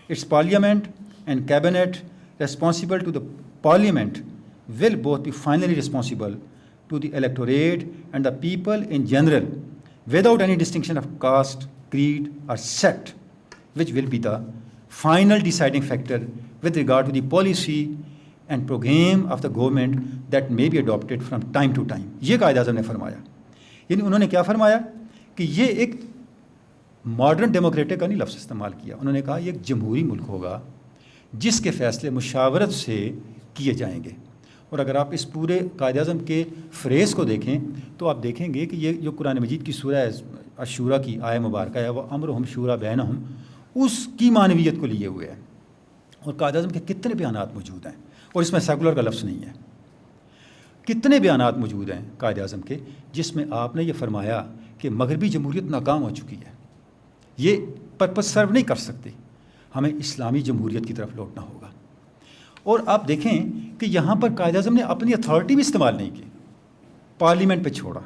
Its parliament and cabinet responsible to the parliament will both be finally responsible to the electorate and the people in general without any distinction of caste, creed or sect, which will be the final deciding factor with regard to the policy and program of the government that may be adopted from time to time. یہ قائد اعظم نے فرمایا. یعنی انہوں نے کیا فرمایا کہ یہ ایک ماڈرن ڈیموکریٹک کا نہیں لفظ استعمال کیا، انہوں نے کہا یہ ایک جمہوری ملک ہوگا جس کے فیصلے مشاورت سے کیے جائیں گے. اور اگر آپ اس پورے قائد اعظم کے فریز کو دیکھیں تو آپ دیکھیں گے کہ یہ جو قرآن مجید کی سورہ الشورى کی آیہ مبارکہ ہے وہ امرہم شورى بینہم، اس کی معنویت کو لیے ہوئے ہے. اور قائد اعظم کے کتنے بیانات موجود ہیں، اور اس میں سیکولر کا لفظ نہیں ہے. کتنے بیانات موجود ہیں قائد اعظم کے جس میں آپ نے یہ فرمایا کہ مغربی جمہوریت ناکام ہو چکی ہے، یہ پرپز سرو نہیں کر سکتی، ہمیں اسلامی جمہوریت کی طرف لوٹنا ہوگا. اور آپ دیکھیں کہ یہاں پر قائد اعظم نے اپنی اتھارٹی بھی استعمال نہیں کی، پارلیمنٹ پہ چھوڑا.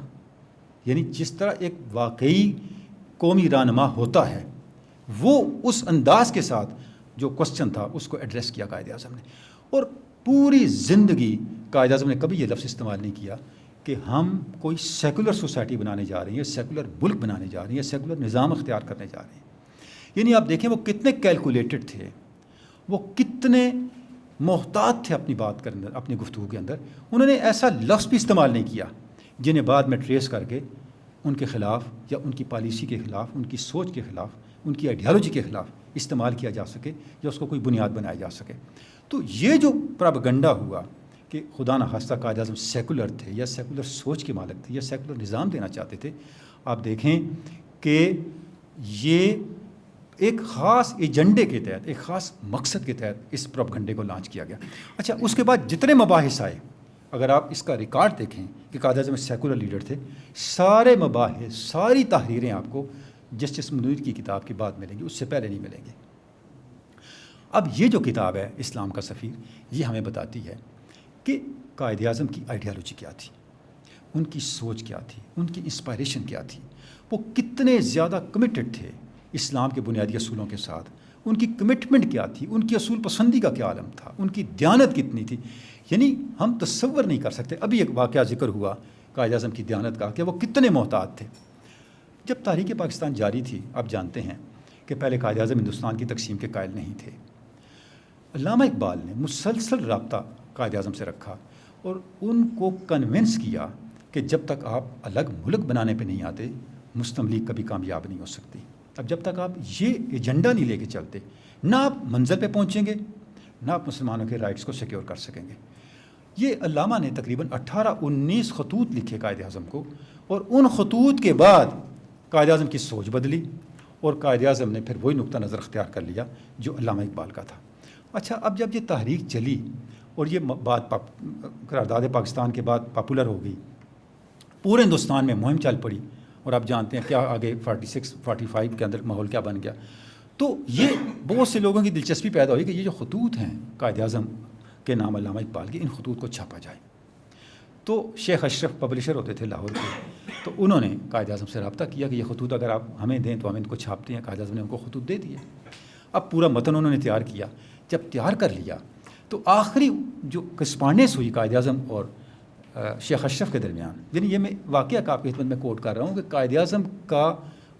یعنی جس طرح ایک واقعی قومی رہنما ہوتا ہے وہ اس انداز کے ساتھ جو کوسچن تھا اس کو ایڈریس کیا قائد اعظم نے. اور پوری زندگی قائد اعظم نے کبھی یہ لفظ استعمال نہیں کیا کہ ہم کوئی سیکولر سوسائٹی بنانے جا رہے ہیں، سیکولر ملک بنانے جا رہے ہیں، سیکولر نظام اختیار کرنے جا رہے ہیں. یعنی آپ دیکھیں وہ کتنے کیلکولیٹڈ تھے، وہ کتنے محتاط تھے اپنی بات کے اندر، اپنی گفتگو کے اندر. انہوں نے ایسا لفظ بھی استعمال نہیں کیا جنہیں بعد میں ٹریس کر کے ان کے خلاف یا ان کی پالیسی کے خلاف، ان کی سوچ کے خلاف، ان کی آئیڈیالوجی کے خلاف استعمال کیا جا سکے یا اس کو کوئی بنیاد بنایا جا سکے. تو یہ جو پراپگنڈا ہوا کہ خدا نخواستہ قائد اعظم سیکولر تھے یا سیکولر سوچ کے مالک تھے یا سیکولر نظام دینا چاہتے تھے، آپ دیکھیں کہ یہ ایک خاص ایجنڈے کے تحت، ایک خاص مقصد کے تحت اس پروپگنڈے کو لانچ کیا گیا. اچھا، اس کے بعد جتنے مباحث آئے، اگر آپ اس کا ریکارڈ دیکھیں کہ قائد اعظم سیکولر لیڈر تھے، سارے مباحث، ساری تحریریں آپ کو جسٹس منیر کی کتاب کے بعد ملیں گی، اس سے پہلے نہیں ملیں گے. اب یہ جو کتاب ہے اسلام کا سفیر، یہ ہمیں بتاتی ہے کہ قائد اعظم کی آئیڈیالوجی کیا تھی، ان کی سوچ کیا تھی، ان کی انسپائریشن کیا تھی، وہ کتنے زیادہ کمیٹڈ تھے اسلام کے بنیادی اصولوں کے ساتھ، ان کی کمٹمنٹ کیا تھی، ان کی اصول پسندی کا کیا عالم تھا، ان کی دیانت کتنی تھی. یعنی ہم تصور نہیں کر سکتے. ابھی ایک واقعہ ذکر ہوا قائد اعظم کی دیانت کا کہ وہ کتنے محتاط تھے. جب تحریک پاکستان جاری تھی، آپ جانتے ہیں کہ پہلے قائد اعظم ہندوستان کی تقسیم کے قائل نہیں تھے. علامہ اقبال نے مسلسل رابطہ قائد اعظم سے رکھا اور ان کو کنونس کیا کہ جب تک آپ الگ ملک بنانے پہ نہیں آتے، مسلم لیگ کبھی کامیاب نہیں ہو سکتی. اب جب تک آپ یہ ایجنڈا نہیں لے کے چلتے، نہ آپ منزل پہ پہنچیں گے، نہ آپ مسلمانوں کے رائٹس کو سیکیور کر سکیں گے. یہ علامہ نے تقریباً 18-19 خطوط لکھے قائد اعظم کو، اور ان خطوط کے بعد قائد اعظم کی سوچ بدلی اور قائد اعظم نے پھر وہی نقطہ نظر اختیار کر لیا جو علامہ اقبال کا تھا۔ اچھا، اب جب یہ تحریک چلی اور یہ بات قرارداد پاکستان کے بعد پاپولر ہو گئی، پورے ہندوستان میں مہم چل پڑی، اور آپ جانتے ہیں کیا آگے 46-45 کے اندر ماحول کیا بن گیا، تو یہ بہت سے لوگوں کی دلچسپی پیدا ہوئی کہ یہ جو خطوط ہیں قائد اعظم کے نام علامہ اقبال کے، ان خطوط کو چھاپا جائے۔ تو شیخ اشرف پبلشر ہوتے تھے لاہور کے، تو انہوں نے قائد اعظم سے رابطہ کیا کہ یہ خطوط اگر آپ ہمیں دیں تو ہم ان کو چھاپتے ہیں۔ قائد اعظم نے ان کو خطوط دے دیے۔ اب پورا متن انہوں نے تیار کیا۔ جب تیار کر لیا تو آخری جو کرسپانڈنس ہوئی قائد اعظم اور شیخ اشرف کے درمیان، یعنی یہ میں واقعہ کا آپ کی خدمت میں کوٹ کر رہا ہوں کہ قائد اعظم کا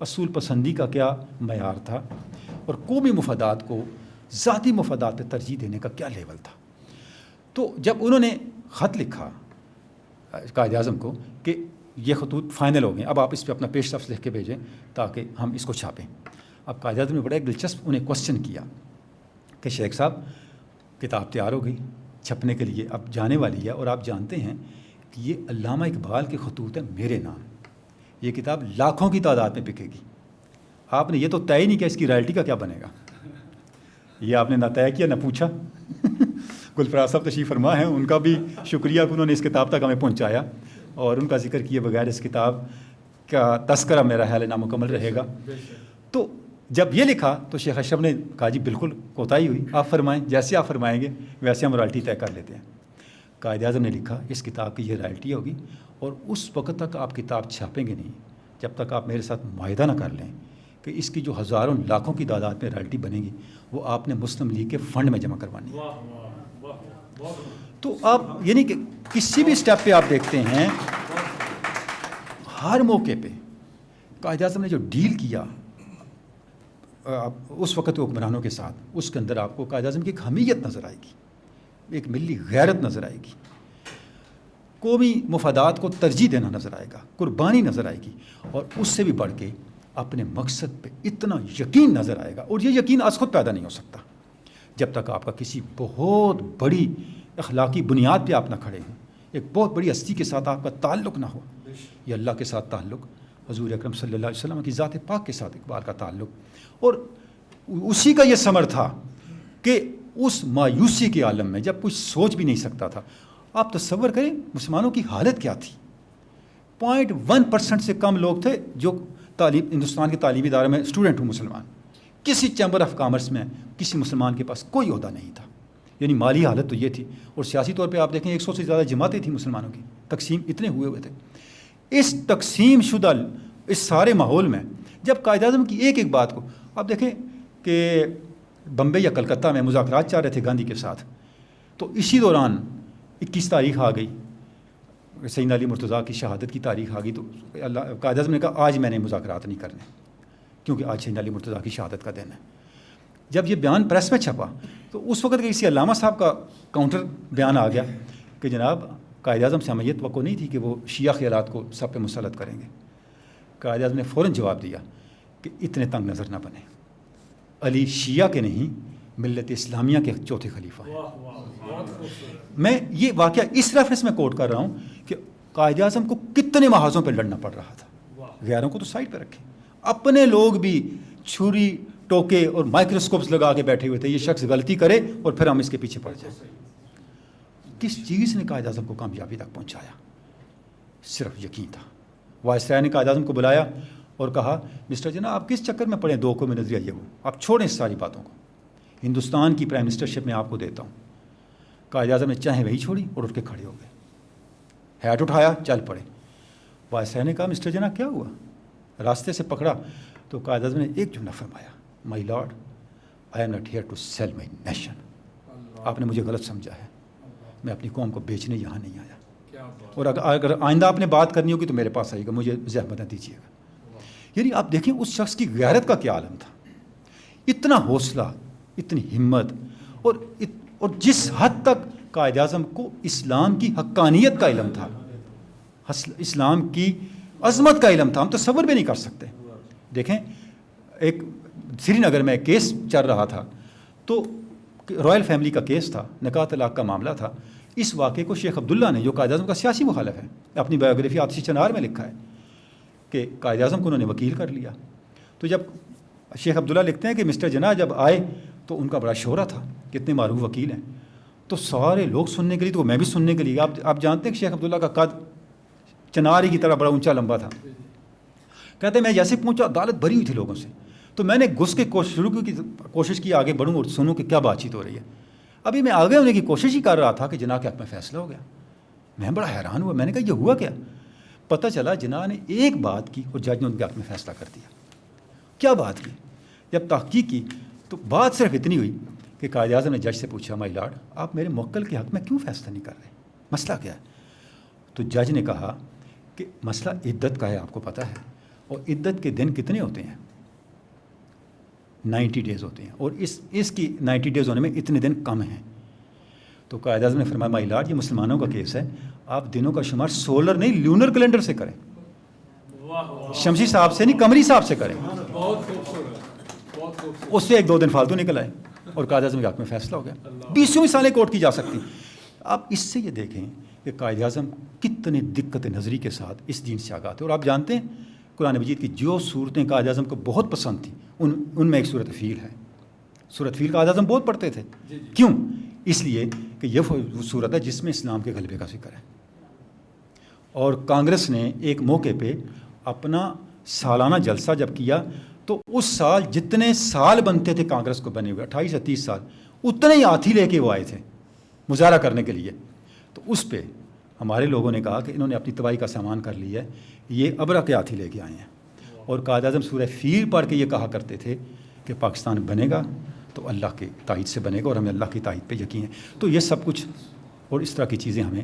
اصول پسندی کا کیا معیار تھا اور قومی مفادات کو ذاتی مفادات پہ ترجیح دینے کا کیا لیول تھا۔ تو جب انہوں نے خط لکھا قائد اعظم کو کہ یہ خطوط فائنل ہو گئے، اب آپ اس پہ اپنا پیش رفت لکھ کے بھیجیں تاکہ ہم اس کو چھاپیں۔ اب قائد اعظم نے بڑا ایک دلچسپ انہیں کوشچن کیا کہ شیخ صاحب کتاب تیار ہو گئی، چھپنے کے لیے اب جانے والی ہے، اور آپ جانتے ہیں کہ یہ علامہ اقبال کے خطوط ہیں میرے نام، یہ کتاب لاکھوں کی تعداد میں بکے گی، آپ نے یہ تو طے ہی نہیں کیا اس کی رائلٹی کا کیا بنے گا، یہ آپ نے نہ طے کیا نہ پوچھا۔ گلفراز صاحب تشریف فرما ہیں، ان کا بھی شکریہ کہ انہوں نے اس کتاب تک ہمیں پہنچایا، اور ان کا ذکر کیے بغیر اس کتاب کا تذکرہ میرا خیال نامکمل رہے گا۔ تو جب یہ لکھا تو شیخ اشرف نے کہا جی بالکل کوتاہی ہوئی، آپ فرمائیں، جیسے آپ فرمائیں گے ویسے ہم رائلٹی طے کر لیتے ہیں۔ قائد اعظم نے لکھا اس کتاب کی یہ رائلٹی ہوگی، اور اس وقت تک آپ کتاب چھاپیں گے نہیں جب تک آپ میرے ساتھ معاہدہ نہ کر لیں کہ اس کی جو ہزاروں لاکھوں کی تعداد میں رائلٹی بنے گی وہ آپ نے مسلم لیگ کے فنڈ میں جمع کروانی ہے۔ تو آپ یعنی کہ کسی بھی سٹیپ پہ آپ دیکھتے ہیں، ہر موقع پہ قائد اعظم نے جو ڈیل کیا اس وقت کے حکمرانوں کے ساتھ، اس کے اندر آپ کو قائد اعظم کی ایک حمیت نظر آئے گی، ایک ملی غیرت نظر آئے گی، قومی مفادات کو ترجیح دینا نظر آئے گا، قربانی نظر آئے گی، اور اس سے بھی بڑھ کے اپنے مقصد پہ اتنا یقین نظر آئے گا۔ اور یہ یقین از خود پیدا نہیں ہو سکتا جب تک آپ کا کسی بہت بڑی اخلاقی بنیاد پہ آپ نہ کھڑے ہوں، ایک بہت بڑی ہستی کے ساتھ آپ کا تعلق نہ ہو۔ یہ اللہ کے ساتھ تعلق، حضور اکرم صلی اللہ علیہ وسلم کی ذات پاک کے ساتھ اقبال کا تعلق، اور اسی کا یہ ثمر تھا کہ اس مایوسی کے عالم میں جب کچھ سوچ بھی نہیں سکتا تھا، آپ تصور کریں مسلمانوں کی حالت کیا تھی۔ 0.1% سے کم لوگ تھے جو ہندوستان کے تعلیمی ادارے میں اسٹوڈنٹ ہوں مسلمان، کسی چیمبر آف کامرس میں کسی مسلمان کے پاس کوئی عہدہ نہیں تھا، یعنی مالی حالت تو یہ تھی۔ اور سیاسی طور پہ آپ دیکھیں 100 سے زیادہ جماعتیں تھیں مسلمانوں کی، تقسیم اتنے ہوئے تھے۔ اس تقسیم شدہ اس سارے ماحول میں جب قائد اعظم کی ایک ایک بات کو آپ دیکھیں کہ بمبئی یا کلکتہ میں مذاکرات چل رہے تھے گاندھی کے ساتھ، تو اسی دوران 21 تاریخ آ گئی، سیدنا علی مرتضیٰ کی شہادت کی تاریخ آ گئی، تو قائد اعظم نے کہا آج میں نے مذاکرات نہیں کرنے کیونکہ آج سیدنا علی مرتضیٰ کی شہادت کا دن ہے۔ جب یہ بیان پریس میں چھپا تو اس وقت کسی علامہ صاحب کا کاؤنٹر بیان آ گیا کہ جناب قائد اعظم سے ہمیں یہ توقع نہیں تھی کہ وہ شیعہ خیالات کو سب پہ مسلط کریں گے۔ قائد اعظم نے فوراً جواب دیا کہ اتنے تنگ نظر نہ بنے، علی شیعہ کے نہیں ملت اسلامیہ کے چوتھے خلیفہ ہیں۔ میں یہ واقعہ اس ریفرنس میں کوٹ کر رہا ہوں کہ قائد اعظم کو کتنے محاذوں پہ لڑنا پڑ رہا تھا، غیروں کو تو سائڈ پہ رکھیں، اپنے لوگ بھی چھری ٹوکے اور مائکروسکوپس لگا کے بیٹھے ہوئے تھے، یہ شخص غلطی کرے اور پھر ہم اس کے پیچھے پڑ جائیں۔ کس چیز نے قائد اعظم کو کامیابی تک پہنچایا؟ صرف یقین تھا۔ وائسرائے نے قائد اعظم کو بلایا اور کہا مسٹر جناب آپ کس چکر میں پڑیں، دو کو میں نظریہ یہ وہ، آپ چھوڑیں اس ساری باتوں کو، ہندوستان کی پرائم منسٹرشپ میں آپ کو دیتا ہوں۔ قائد اعظم نے چاہیں وہی چھوڑی اور اٹھ کے کھڑے ہو گئے، ہیٹ اٹھایا چل پڑے۔ وائسرائے نے کہا مسٹر جناب کیا ہوا، راستے سے پکڑا تو قائد اعظم نے ایک جملہ فرمایا، my lord I am not here to sell my nation, آپ نے مجھے غلط سمجھا ہے، میں اپنی قوم کو بیچنے یہاں نہیں آیا، اور اگر آئندہ آپ نے بات کرنی ہوگی تو میرے پاس آئیے گا، مجھے زحمت نہ دیجیے گا۔ یعنی آپ دیکھیں اس شخص کی غیرت کا کیا عالم تھا، اتنا حوصلہ، اتنی ہمت، اور جس حد تک قائد اعظم کو اسلام کی حقانیت کا علم تھا، اسلام کی عظمت کا علم تھا، ہم تصور بھی نہیں کر سکتے۔ دیکھیں ایک سری نگر میں کیس چل رہا تھا، تو رائل فیملی کا کیس تھا، نکاح طلاق کا معاملہ تھا، اس واقعے کو شیخ عبداللہ نے، جو قائد اعظم کا سیاسی مخالف ہے، اپنی بایوگرافی آتشی چنار میں لکھا ہے کہ قائد اعظم کو انہوں نے وکیل کر لیا. تو جب شیخ عبداللہ لکھتے ہیں کہ مسٹر جناح جب آئے تو ان کا بڑا شہرہ تھا، کتنے معروف وکیل ہیں، تو سارے لوگ سننے کے لیے، تو میں بھی سننے کے لیے. آپ جانتے ہیں کہ شیخ عبداللہ کا قد چناری کی طرح بڑا اونچا لمبا تھا. کہتے ہیں میں جیسے پہنچا عدالت بھری ہوئی تھی لوگوں سے، تو میں نے گھس کے کوشش کی آگے بڑھوں اور سنوں کہ کیا بات چیت ہو رہی ہے. ابھی میں آگے ہونے کی کوشش ہی کر رہا تھا کہ جناح کے حق میں فیصلہ ہو گیا. میں بڑا حیران ہوا، میں نے کہا یہ ہوا کیا؟ پتہ چلا جناح نے ایک بات کی اور جج نے ان کے حق میں فیصلہ کر دیا. کیا بات کی؟ جب تحقیق کی تو بات صرف اتنی ہوئی کہ قائد اعظم نے جج سے پوچھا مائی لارڈ آپ میرے موکل کے حق میں کیوں فیصلہ نہیں کر رہے، مسئلہ کیا ہے؟ تو جج نے کہا کہ مسئلہ عدت کا ہے، آپ کو پتہ ہے، اور عدت کے دن کتنے ہوتے ہیں؟ 90 ڈیز ہوتے ہیں، اور اس کی 90 ڈیز ہونے میں اتنے دن کم ہیں. تو قائد اعظم نے فرمایا مائی لارڈ یہ مسلمانوں کا کیس ہے، آپ دنوں کا شمار سولر نہیں لیونر کیلنڈر سے کریں، شمسی صاحب سے نہیں قمری صاحب سے کریں. اس سے 1-2 دن فالتو نکل آئے اور قائد اعظم کے حق میں فیصلہ ہو گیا. 20 مثالیں کوٹ کی جا سکتی. آپ اس سے یہ دیکھیں کہ قائد اعظم کتنے دقت نظری کے ساتھ اس دین سے آگاہ تھے. اور آپ جانتے ہیں قرآن مجید کی جو صورتیں قائد اعظم کو بہت پسند تھیں ان میں ایک صورت فیل ہے. صورت فیل قائد اعظم بہت پڑھتے تھے. کیوں؟ اس لیے کہ یہ صورت ہے جس میں اسلام کے غلبے کا ذکر ہے. اور کانگریس نے ایک موقع پہ اپنا سالانہ جلسہ جب کیا تو اس سال جتنے سال بنتے تھے کانگریس کو بنے ہوئے 28 یا 30 سال، اتنے ہی ہاتھی لے کے وہ آئے تھے مظاہرہ کرنے کے لیے. تو اس پہ ہمارے لوگوں نے کہا کہ انہوں نے اپنی تباہی کا سامان کر لیا ہے، یہ ابرا کے ہاتھی لے کے آئے ہیں. اور قائد اعظم سورہ فیل پڑھ کے یہ کہا کرتے تھے کہ پاکستان بنے گا تو اللہ کی تائید سے بنے گا اور ہمیں اللہ کی تائید پہ یقین ہے. تو یہ سب کچھ اور اس طرح کی چیزیں ہمیں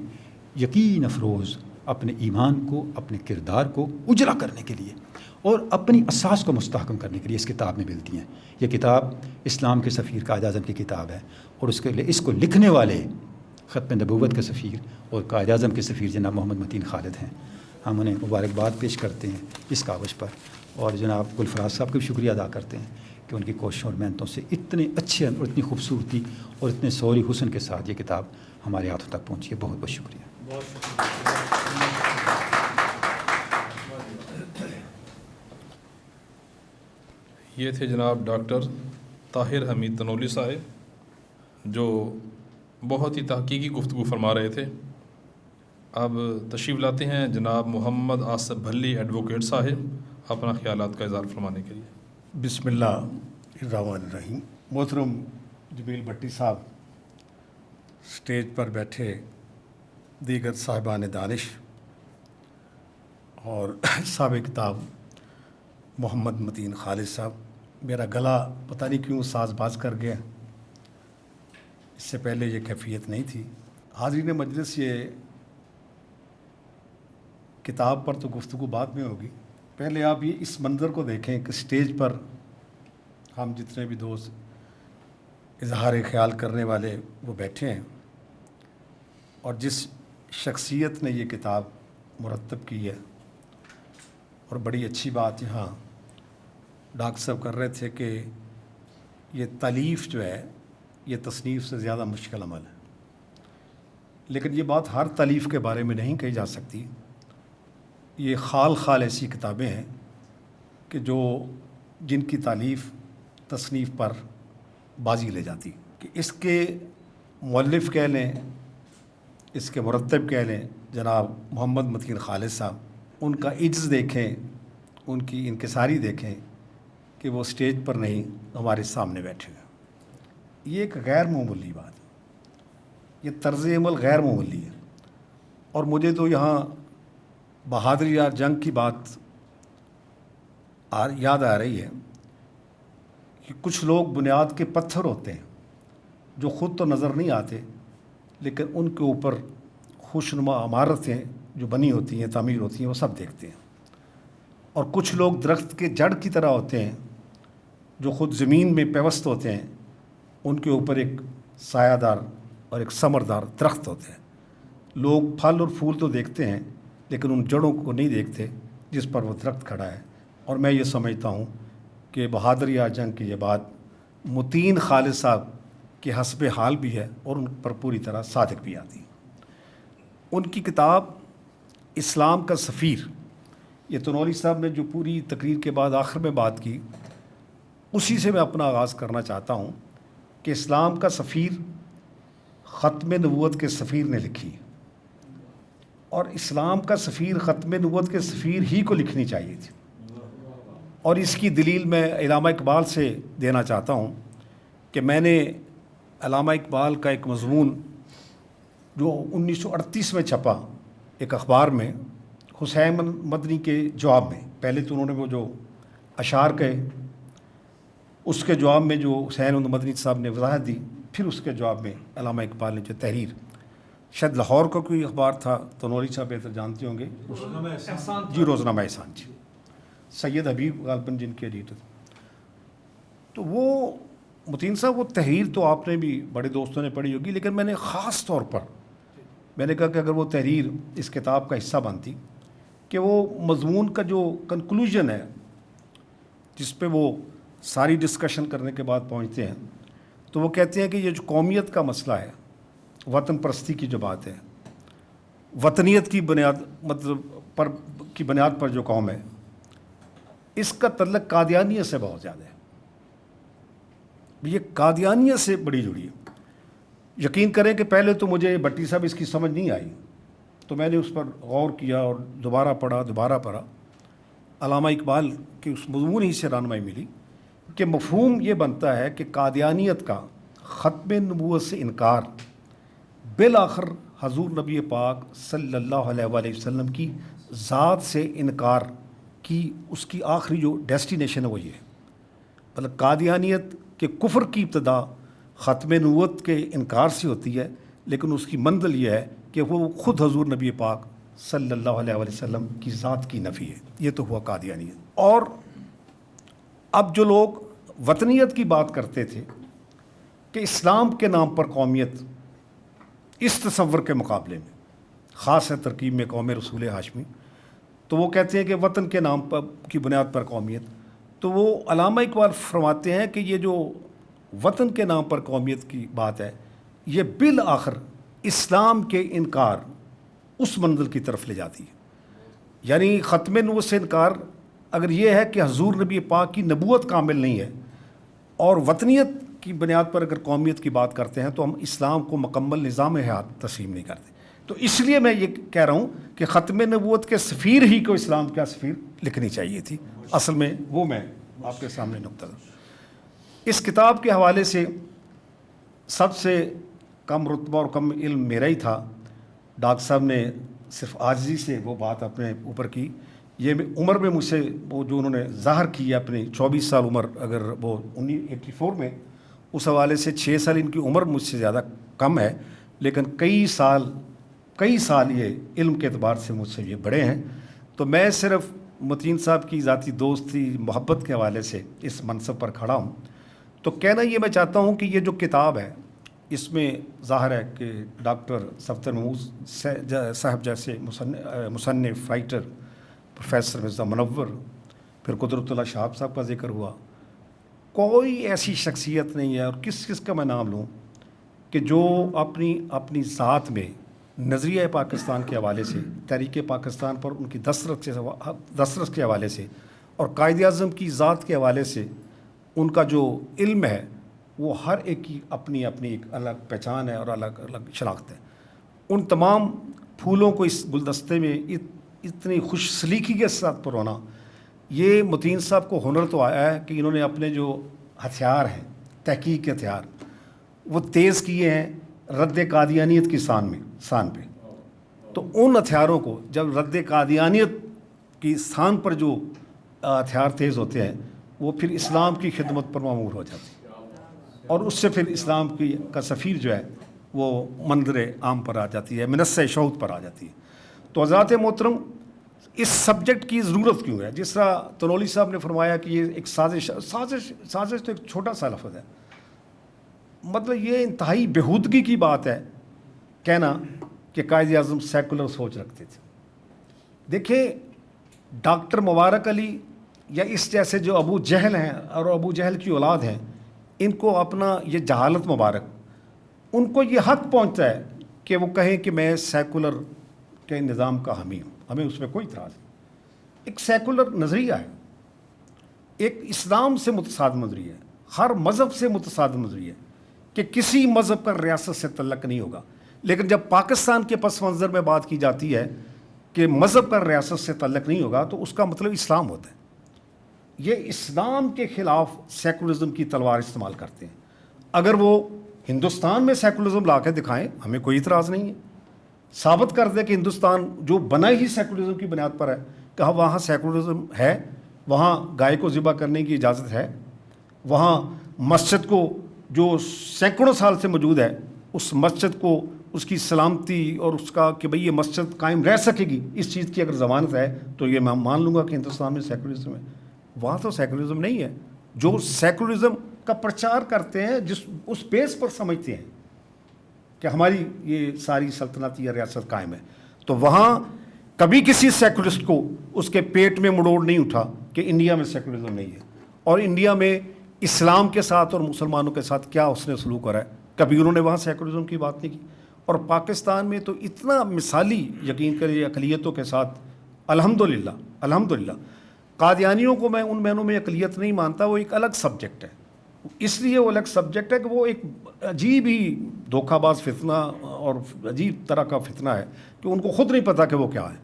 یقین افروز اپنے ایمان کو، اپنے کردار کو اجلا کرنے کے لیے اور اپنی اساس کو مستحکم کرنے کے لیے اس کتاب میں ملتی ہیں. یہ کتاب اسلام کے سفیر قائد اعظم کی کتاب ہے، اور اس کو لکھنے والے ختم نبوت کے سفیر اور قائد اعظم کے سفیر جناب محمد متین خالد ہیں. ہم انہیں مبارکباد پیش کرتے ہیں اس کاغذ پر، اور جناب گلفراز صاحب کا بھی شکریہ ادا کرتے ہیں کہ ان کی کوششوں اور محنتوں سے اتنے اچھے اور اتنی خوبصورتی اور اتنے سوری حسن کے ساتھ یہ کتاب ہمارے ہاتھوں تک پہنچی ہے. بہت بہت شکریہ. یہ تھے جناب ڈاکٹر طاہر حمید تنولی صاحب جو بہت ہی تحقیقی گفتگو فرما رہے تھے. اب تشریف لاتے ہیں جناب محمد آصف بھلی ایڈوکیٹ صاحب اپنا خیالات کا اظہار فرمانے کے لیے. بسم اللہ الرحمن الرحیم. محترم جمیل بھٹی صاحب، سٹیج پر بیٹھے دیگر صاحبان دانش اور صاحب کتاب محمد متین خالد صاحب، میرا گلا پتہ نہیں کیوں ساز باز کر گیا، اس سے پہلے یہ کیفیت نہیں تھی. حاضرین مجلس، یہ کتاب پر تو گفتگو بعد میں ہوگی، پہلے آپ یہ اس منظر کو دیکھیں کہ سٹیج پر ہم جتنے بھی دوست اظہار خیال کرنے والے وہ بیٹھے ہیں، اور جس شخصیت نے یہ کتاب مرتب کی ہے. اور بڑی اچھی بات یہاں ڈاکٹر صاحب کر رہے تھے کہ یہ تالیف جو ہے یہ تصنیف سے زیادہ مشکل عمل ہے، لیکن یہ بات ہر تالیف کے بارے میں نہیں کہی جا سکتی. یہ خال ایسی کتابیں ہیں کہ جن کی تالیف تصنیف پر بازی لے جاتی، کہ اس کے مؤلف کہہ لیں، اس کے مرتب کہہ لیں جناب محمد متین خالد صاحب، ان کا عجز دیکھیں، ان کی انکساری دیکھیں کہ وہ سٹیج پر نہیں ہمارے سامنے بیٹھے ہیں. یہ ایک غیر معمولی بات ہے، یہ طرز عمل غیر معمولی ہے. اور مجھے تو یہاں بہادری یا جنگ کی بات یاد آ رہی ہے کہ کچھ لوگ بنیاد کے پتھر ہوتے ہیں جو خود تو نظر نہیں آتے، لیکن ان کے اوپر خوشنما عمارتیں جو بنی ہوتی ہیں، تعمیر ہوتی ہیں، وہ سب دیکھتے ہیں. اور کچھ لوگ درخت کے جڑ کی طرح ہوتے ہیں جو خود زمین میں پیوست ہوتے ہیں، ان کے اوپر ایک سایہ دار اور ایک ثمردار درخت ہوتے ہیں. لوگ پھل اور پھول تو دیکھتے ہیں لیکن ان جڑوں کو نہیں دیکھتے جس پر وہ درخت کھڑا ہے. اور میں یہ سمجھتا ہوں کہ بہادری جنگ کی یہ بات متین خالد صاحب کے حسب حال بھی ہے اور ان پر پوری طرح صادق بھی آتی ہے. ان کی کتاب اسلام کا سفیر، یہ تنولی صاحب نے جو پوری تقریر کے بعد آخر میں بات کی، اسی سے میں اپنا آغاز کرنا چاہتا ہوں کہ اسلام کا سفیر ختم نبوت کے سفیر نے لکھی، اور اسلام کا سفیر ختم نبوت کے سفیر ہی کو لکھنی چاہیے تھی. اور اس کی دلیل میں علامہ اقبال سے دینا چاہتا ہوں کہ میں نے علامہ اقبال کا ایک مضمون جو 1938 میں چھپا ایک اخبار میں، حسین مدنی کے جواب میں، پہلے تو انہوں نے وہ جو اشعار کہے، اس کے جواب میں جو حسین مدنی صاحب نے وضاحت دی، پھر اس کے جواب میں علامہ اقبال نے جو تحریر، شاید لاہور کا کوئی اخبار تھا، تنوری صاحب بہتر جانتے ہوں گے، جی روزنامہ احسان، جی سید حبیب غالباً جن کے ایڈیٹر. تو وہ متین صاحب وہ تحریر تو آپ نے بھی بڑے دوستوں نے پڑھی ہوگی، لیکن میں نے خاص طور پر میں نے کہا کہ اگر وہ تحریر اس کتاب کا حصہ بنتی کہ وہ مضمون کا جو کنکلوژن ہے جس پہ وہ ساری ڈسکشن کرنے کے بعد پہنچتے ہیں، تو وہ کہتے ہیں کہ یہ جو قومیت کا مسئلہ ہے، وطن پرستی کی جو بات ہے، وطنیت کی بنیاد پر جو قوم ہے، اس کا تعلق قادیانیت سے بہت زیادہ ہے. یہ قادیانیت سے بڑی جڑی ہے. یقین کریں کہ پہلے تو مجھے بھٹی صاحب اس کی سمجھ نہیں آئی، تو میں نے اس پر غور کیا اور دوبارہ پڑھا. علامہ اقبال کے اس مضمون ہی سے رہنمائی ملی کہ مفہوم یہ بنتا ہے کہ قادیانیت کا ختم نبوت سے انکار بالآخر حضور نبی پاک صلی اللہ علیہ وآلہ وسلم کی ذات سے انکار کی اس کی آخری جو ڈیسٹینیشن ہے وہ یہ ہے. مطلب قادیانیت کہ کفر کی ابتدا ختم نبوت کے انکار سے ہوتی ہے، لیکن اس کی منزل یہ ہے کہ وہ خود حضور نبی پاک صلی اللہ علیہ وسلم کی ذات کی نفی ہے. یہ تو ہوا قادیانیت. اور اب جو لوگ وطنیت کی بات کرتے تھے کہ اسلام کے نام پر قومیت اس تصور کے مقابلے میں خاص ہے ترکیب میں قوم رسول ہاشمی، تو وہ کہتے ہیں کہ وطن کے نام پر کی بنیاد پر قومیت. تو وہ علامہ اقبال فرماتے ہیں کہ یہ جو وطن کے نام پر قومیت کی بات ہے، یہ بالآخر اسلام کے انکار اس منزل کی طرف لے جاتی ہے. یعنی ختم نبوت سے انکار اگر یہ ہے کہ حضور نبی پاک کی نبوت کامل نہیں ہے، اور وطنیت کی بنیاد پر اگر قومیت کی بات کرتے ہیں، تو ہم اسلام کو مکمل نظام حیات تسلیم نہیں کرتے. تو اس لیے میں یہ کہہ رہا ہوں کہ ختم نبوت کے سفیر ہی کو اسلام کا سفیر لکھنی چاہیے تھی. اصل میں وہ میں آپ کے سامنے نقطہ دوں. اس کتاب کے حوالے سے سب سے کم رتبہ اور کم علم میرا ہی تھا. ڈاکٹر صاحب نے صرف عاجزی سے وہ بات اپنے اوپر کی. یہ عمر میں مجھ سے وہ جو انہوں نے ظاہر کی ہے اپنی 24 سال عمر، اگر وہ 1984 میں، اس حوالے سے 6 سال ان کی عمر مجھ سے زیادہ کم ہے، لیکن کئی سال یہ علم کے اعتبار سے مجھ سے یہ بڑے ہیں. تو میں صرف متین صاحب کی ذاتی دوستی محبت کے حوالے سے اس منصب پر کھڑا ہوں. تو کہنا یہ میں چاہتا ہوں کہ یہ جو کتاب ہے، اس میں ظاہر ہے کہ ڈاکٹر صفدر محمود صاحب جیسے مصنف رائٹر، پروفیسر مرزا منور، پھر قدرت اللہ شہاب صاحب کا ذکر ہوا. کوئی ایسی شخصیت نہیں ہے، اور کس کا میں نام لوں، کہ جو اپنی ذات میں نظریہ پاکستان کے حوالے سے، تحریک پاکستان پر ان کی دسترس کے حوالے سے، اور قائد اعظم کی ذات کے حوالے سے ان کا جو علم ہے، وہ ہر ایک کی اپنی ایک الگ پہچان ہے اور الگ شناخت ہے. ان تمام پھولوں کو اس گلدستے میں اتنی خوش سلیقی کے ساتھ پرونا، یہ متین صاحب کو ہنر تو آیا ہے کہ انہوں نے اپنے جو ہتھیار ہیں، تحقیق کے ہتھیار، وہ تیز کیے ہیں رد قادیانیت کی شان پہ. تو ان ہتھیاروں کو جب رد قادیانیت کی شان پر جو ہتھیار تیز ہوتے ہیں، وہ پھر اسلام کی خدمت پر معمور ہو جاتے ہیں، اور اس سے پھر اسلام کا سفیر جو ہے وہ منظر عام پر آ جاتی ہے، منصہ شہود پر آ جاتی ہے. تو حضرات محترم، اس سبجیکٹ کی ضرورت کیوں ہے؟ جس طرح تنولی صاحب نے فرمایا کہ یہ ایک سازش تو ایک چھوٹا سا لفظ ہے. مطلب یہ انتہائی بےہودگی کی بات ہے کہنا کہ قائد اعظم سیکولر سوچ رکھتے تھے. دیکھیں، ڈاکٹر مبارک علی یا اس جیسے جو ابو جہل ہیں اور ابو جہل کی اولاد ہیں، ان کو اپنا یہ جہالت مبارک، ان کو یہ حق پہنچتا ہے کہ وہ کہیں کہ میں سیکولر کے نظام کا حامی ہوں, ہمیں اس میں کوئی اعتراض نہیں. ایک سیکولر نظریہ ہے, ایک اسلام سے متصادم نظریہ ہے, ہر مذہب سے متصادم نظریہ ہے کہ کسی مذہب کا ریاست سے تعلق نہیں ہوگا. لیکن جب پاکستان کے پس منظر میں بات کی جاتی ہے کہ مذہب کا ریاست سے تعلق نہیں ہوگا تو اس کا مطلب اسلام ہوتا ہے. یہ اسلام کے خلاف سیکولرزم کی تلوار استعمال کرتے ہیں. اگر وہ ہندوستان میں سیکولرزم لا کے دکھائیں ہمیں کوئی اعتراض نہیں ہے, ثابت کر دیں کہ ہندوستان جو بنا ہی سیکولرزم کی بنیاد پر ہے, کہ وہاں سیکولرزم ہے, وہاں گائے کو ذبح کرنے کی اجازت ہے, وہاں مسجد کو جو سینکڑوں سال سے موجود ہے اس مسجد کو اس کی سلامتی اور اس کا کہ بھئی یہ مسجد قائم رہ سکے گی, اس چیز کی اگر ضمانت ہے تو یہ میں مان لوں گا کہ ہندوستان میں سیکولرزم ہے. وہاں تو سیکولرزم نہیں ہے. جو سیکولرزم کا پرچار کرتے ہیں جس اس بیس پر سمجھتے ہیں کہ ہماری یہ ساری سلطنت یا ریاست قائم ہے, تو وہاں کبھی کسی سیکولرسٹ کو اس کے پیٹ میں مڑوڑ نہیں اٹھا کہ انڈیا میں سیکولرزم نہیں ہے اور انڈیا میں اسلام کے ساتھ اور مسلمانوں کے ساتھ کیا اس نے سلوک کرا ہے. کبھی انہوں نے وہاں سیکولرزم کی بات نہیں کی. اور پاکستان میں تو اتنا مثالی یقین کریں اقلیتوں کے ساتھ الحمدللہ قادیانیوں کو میں ان معنوں میں اقلیت نہیں مانتا, وہ ایک الگ سبجیکٹ ہے. اس لیے وہ الگ سبجیکٹ ہے کہ وہ ایک عجیب ہی دھوکہ باز فتنہ اور عجیب طرح کا فتنہ ہے کہ ان کو خود نہیں پتہ کہ وہ کیا ہے.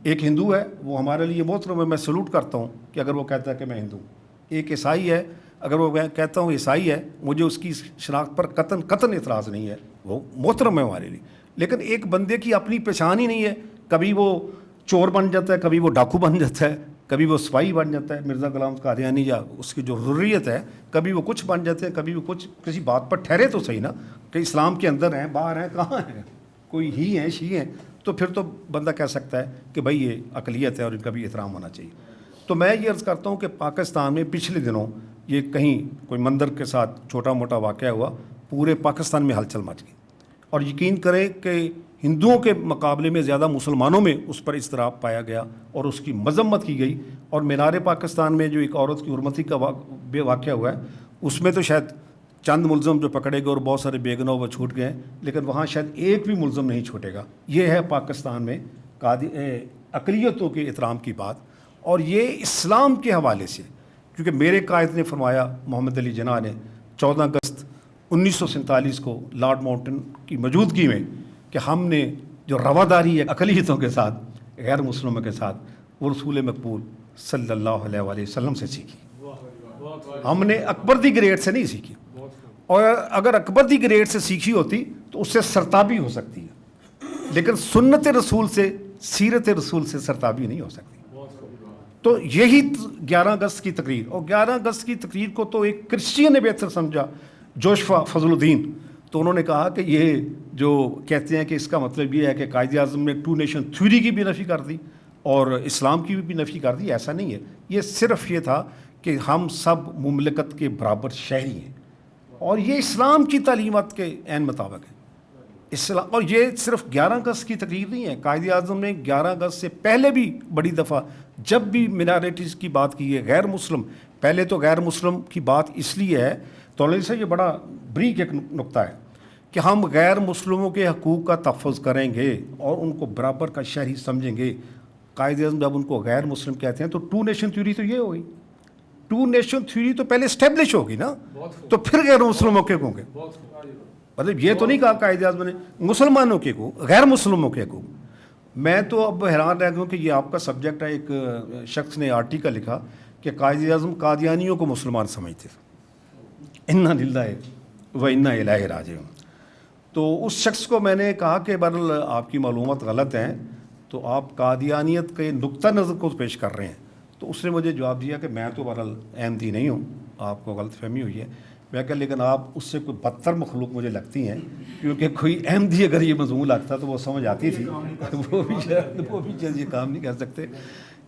ایک ہندو ہے وہ ہمارے لیے محترم ہے, میں سلوٹ کرتا ہوں کہ اگر وہ کہتا ہے کہ میں ہندو ہوں. ایک عیسائی ہے, اگر وہ کہتا ہوں عیسائی ہے, مجھے اس کی شناخت پر قطعاً اعتراض نہیں ہے, وہ محترم ہے ہمارے لیے. لیکن ایک بندے کی اپنی پہچان ہی نہیں ہے, کبھی وہ چور بن جاتا ہے, کبھی وہ ڈاکو بن جاتا ہے, کبھی وہ سپاہی بن جاتا ہے, مرزا غلام قادیانی یا اس کی جو ضروریت ہے, کبھی وہ کچھ بن جاتے ہیں, کبھی وہ کچھ کسی بات پر ٹھہرے تو صحیح نا کہ اسلام کے اندر ہیں باہر ہیں کہاں ہیں, کوئی ہی ہیں شی ہیں, تو پھر تو بندہ کہہ سکتا ہے کہ بھائی یہ اقلیت ہے اور ان کا بھی احترام ہونا چاہیے. تو میں یہ عرض کرتا ہوں کہ پاکستان میں پچھلے دنوں یہ کہیں کوئی مندر کے ساتھ چھوٹا موٹا واقعہ ہوا, پورے پاکستان میں ہلچل مچ گئی. اور یقین کریں کہ ہندوؤں کے مقابلے میں زیادہ مسلمانوں میں اس پر اضطراب پایا گیا اور اس کی مذمت کی گئی. اور مینار پاکستان میں جو ایک عورت کی حرمتی کا واقعہ ہوا ہے, اس میں تو شاید چند ملزم جو پکڑے گئے اور بہت سارے بے گناہ وہ چھوٹ گئے, لیکن وہاں شاید ایک بھی ملزم نہیں چھوٹے گا. یہ ہے پاکستان میں اقلیتوں کے احترام کی بات. اور یہ اسلام کے حوالے سے, کیونکہ میرے قائد نے فرمایا, محمد علی جناح نے 14 اگست 1947 کو لارڈ ماؤنٹن کی موجودگی میں, کہ ہم نے جو رواداری ہے اقلیتوں کے ساتھ, غیر مسلموں کے ساتھ, وہ رسول مقبول صلی اللہ علیہ وآلہ وسلم سے سیکھی. ہم نے اکبر دی گریڈ سے نہیں سیکھی, اور اگر اکبر دی گریڈ سے سیکھی ہوتی تو اس سے سرتابی ہو سکتی ہے, لیکن سنت رسول سے, سیرت رسول سے سرتابی نہیں ہو سکتی. تو یہی 11 اگست کی تقریر, اور 11 اگست کی تقریر کو تو ایک کرسچین نے بہتر سمجھا, جوشوا فضل الدین. تو انہوں نے کہا کہ یہ جو کہتے ہیں کہ اس کا مطلب یہ ہے کہ قائد اعظم نے 2 نیشن تھیوری کی بھی نفی کر دی اور اسلام کی بھی نفی کر دی, ایسا نہیں ہے. یہ صرف یہ تھا کہ ہم سب مملکت کے برابر شہری ہیں, اور یہ اسلام کی تعلیمات کے عین مطابق ہے اسلام. اور یہ صرف 11 اگست کی تقریر نہیں ہے, قائد اعظم نے 11 اگست سے پہلے بھی بڑی دفعہ جب بھی منارٹیز کی بات کی ہے, غیر مسلم, پہلے تو غیر مسلم کی بات اس لیے ہے, تو سے یہ بڑا بریک ایک نقطہ ہے کہ ہم غیر مسلموں کے حقوق کا تحفظ کریں گے اور ان کو برابر کا شہری سمجھیں گے. قائد اعظم جب ان کو غیر مسلم کہتے ہیں تو 2 نیشن تھیوری تو یہ ہوگی, 2 نیشن تھیوری تو پہلے اسٹیبلش ہوگی نا, تو پھر غیر مسلموں کے ہوں گے. مطلب یہ تو نہیں کہا قائد اعظم نے مسلمانوں کے کو, غیر مسلموں کے کو. میں تو اب حیران رہ گیا کہ یہ آپ کا سبجیکٹ ہے. ایک شخص نے آرٹیکل لکھا کہ قائد اعظم قادیانیوں کو مسلمان سمجھتے تھے. انا للہ و انا الیہ راجعون. تو اس شخص کو میں نے کہا کہ بہرحال آپ کی معلومات غلط ہیں, تو آپ قادیانیت کے نقطہ نظر کو پیش کر رہے ہیں. تو اس نے مجھے جواب دیا کہ میں تو بہرحال احمدی نہیں ہوں, آپ کو غلط فہمی ہوئی ہے. میں کہا لیکن آپ اس سے کوئی بدتر مخلوق مجھے لگتی ہیں, کیونکہ کوئی احمدی اگر یہ مضمون لگتا تو وہ سمجھ آتی تھی. وہ بھی یہ کام نہیں کر سکتے,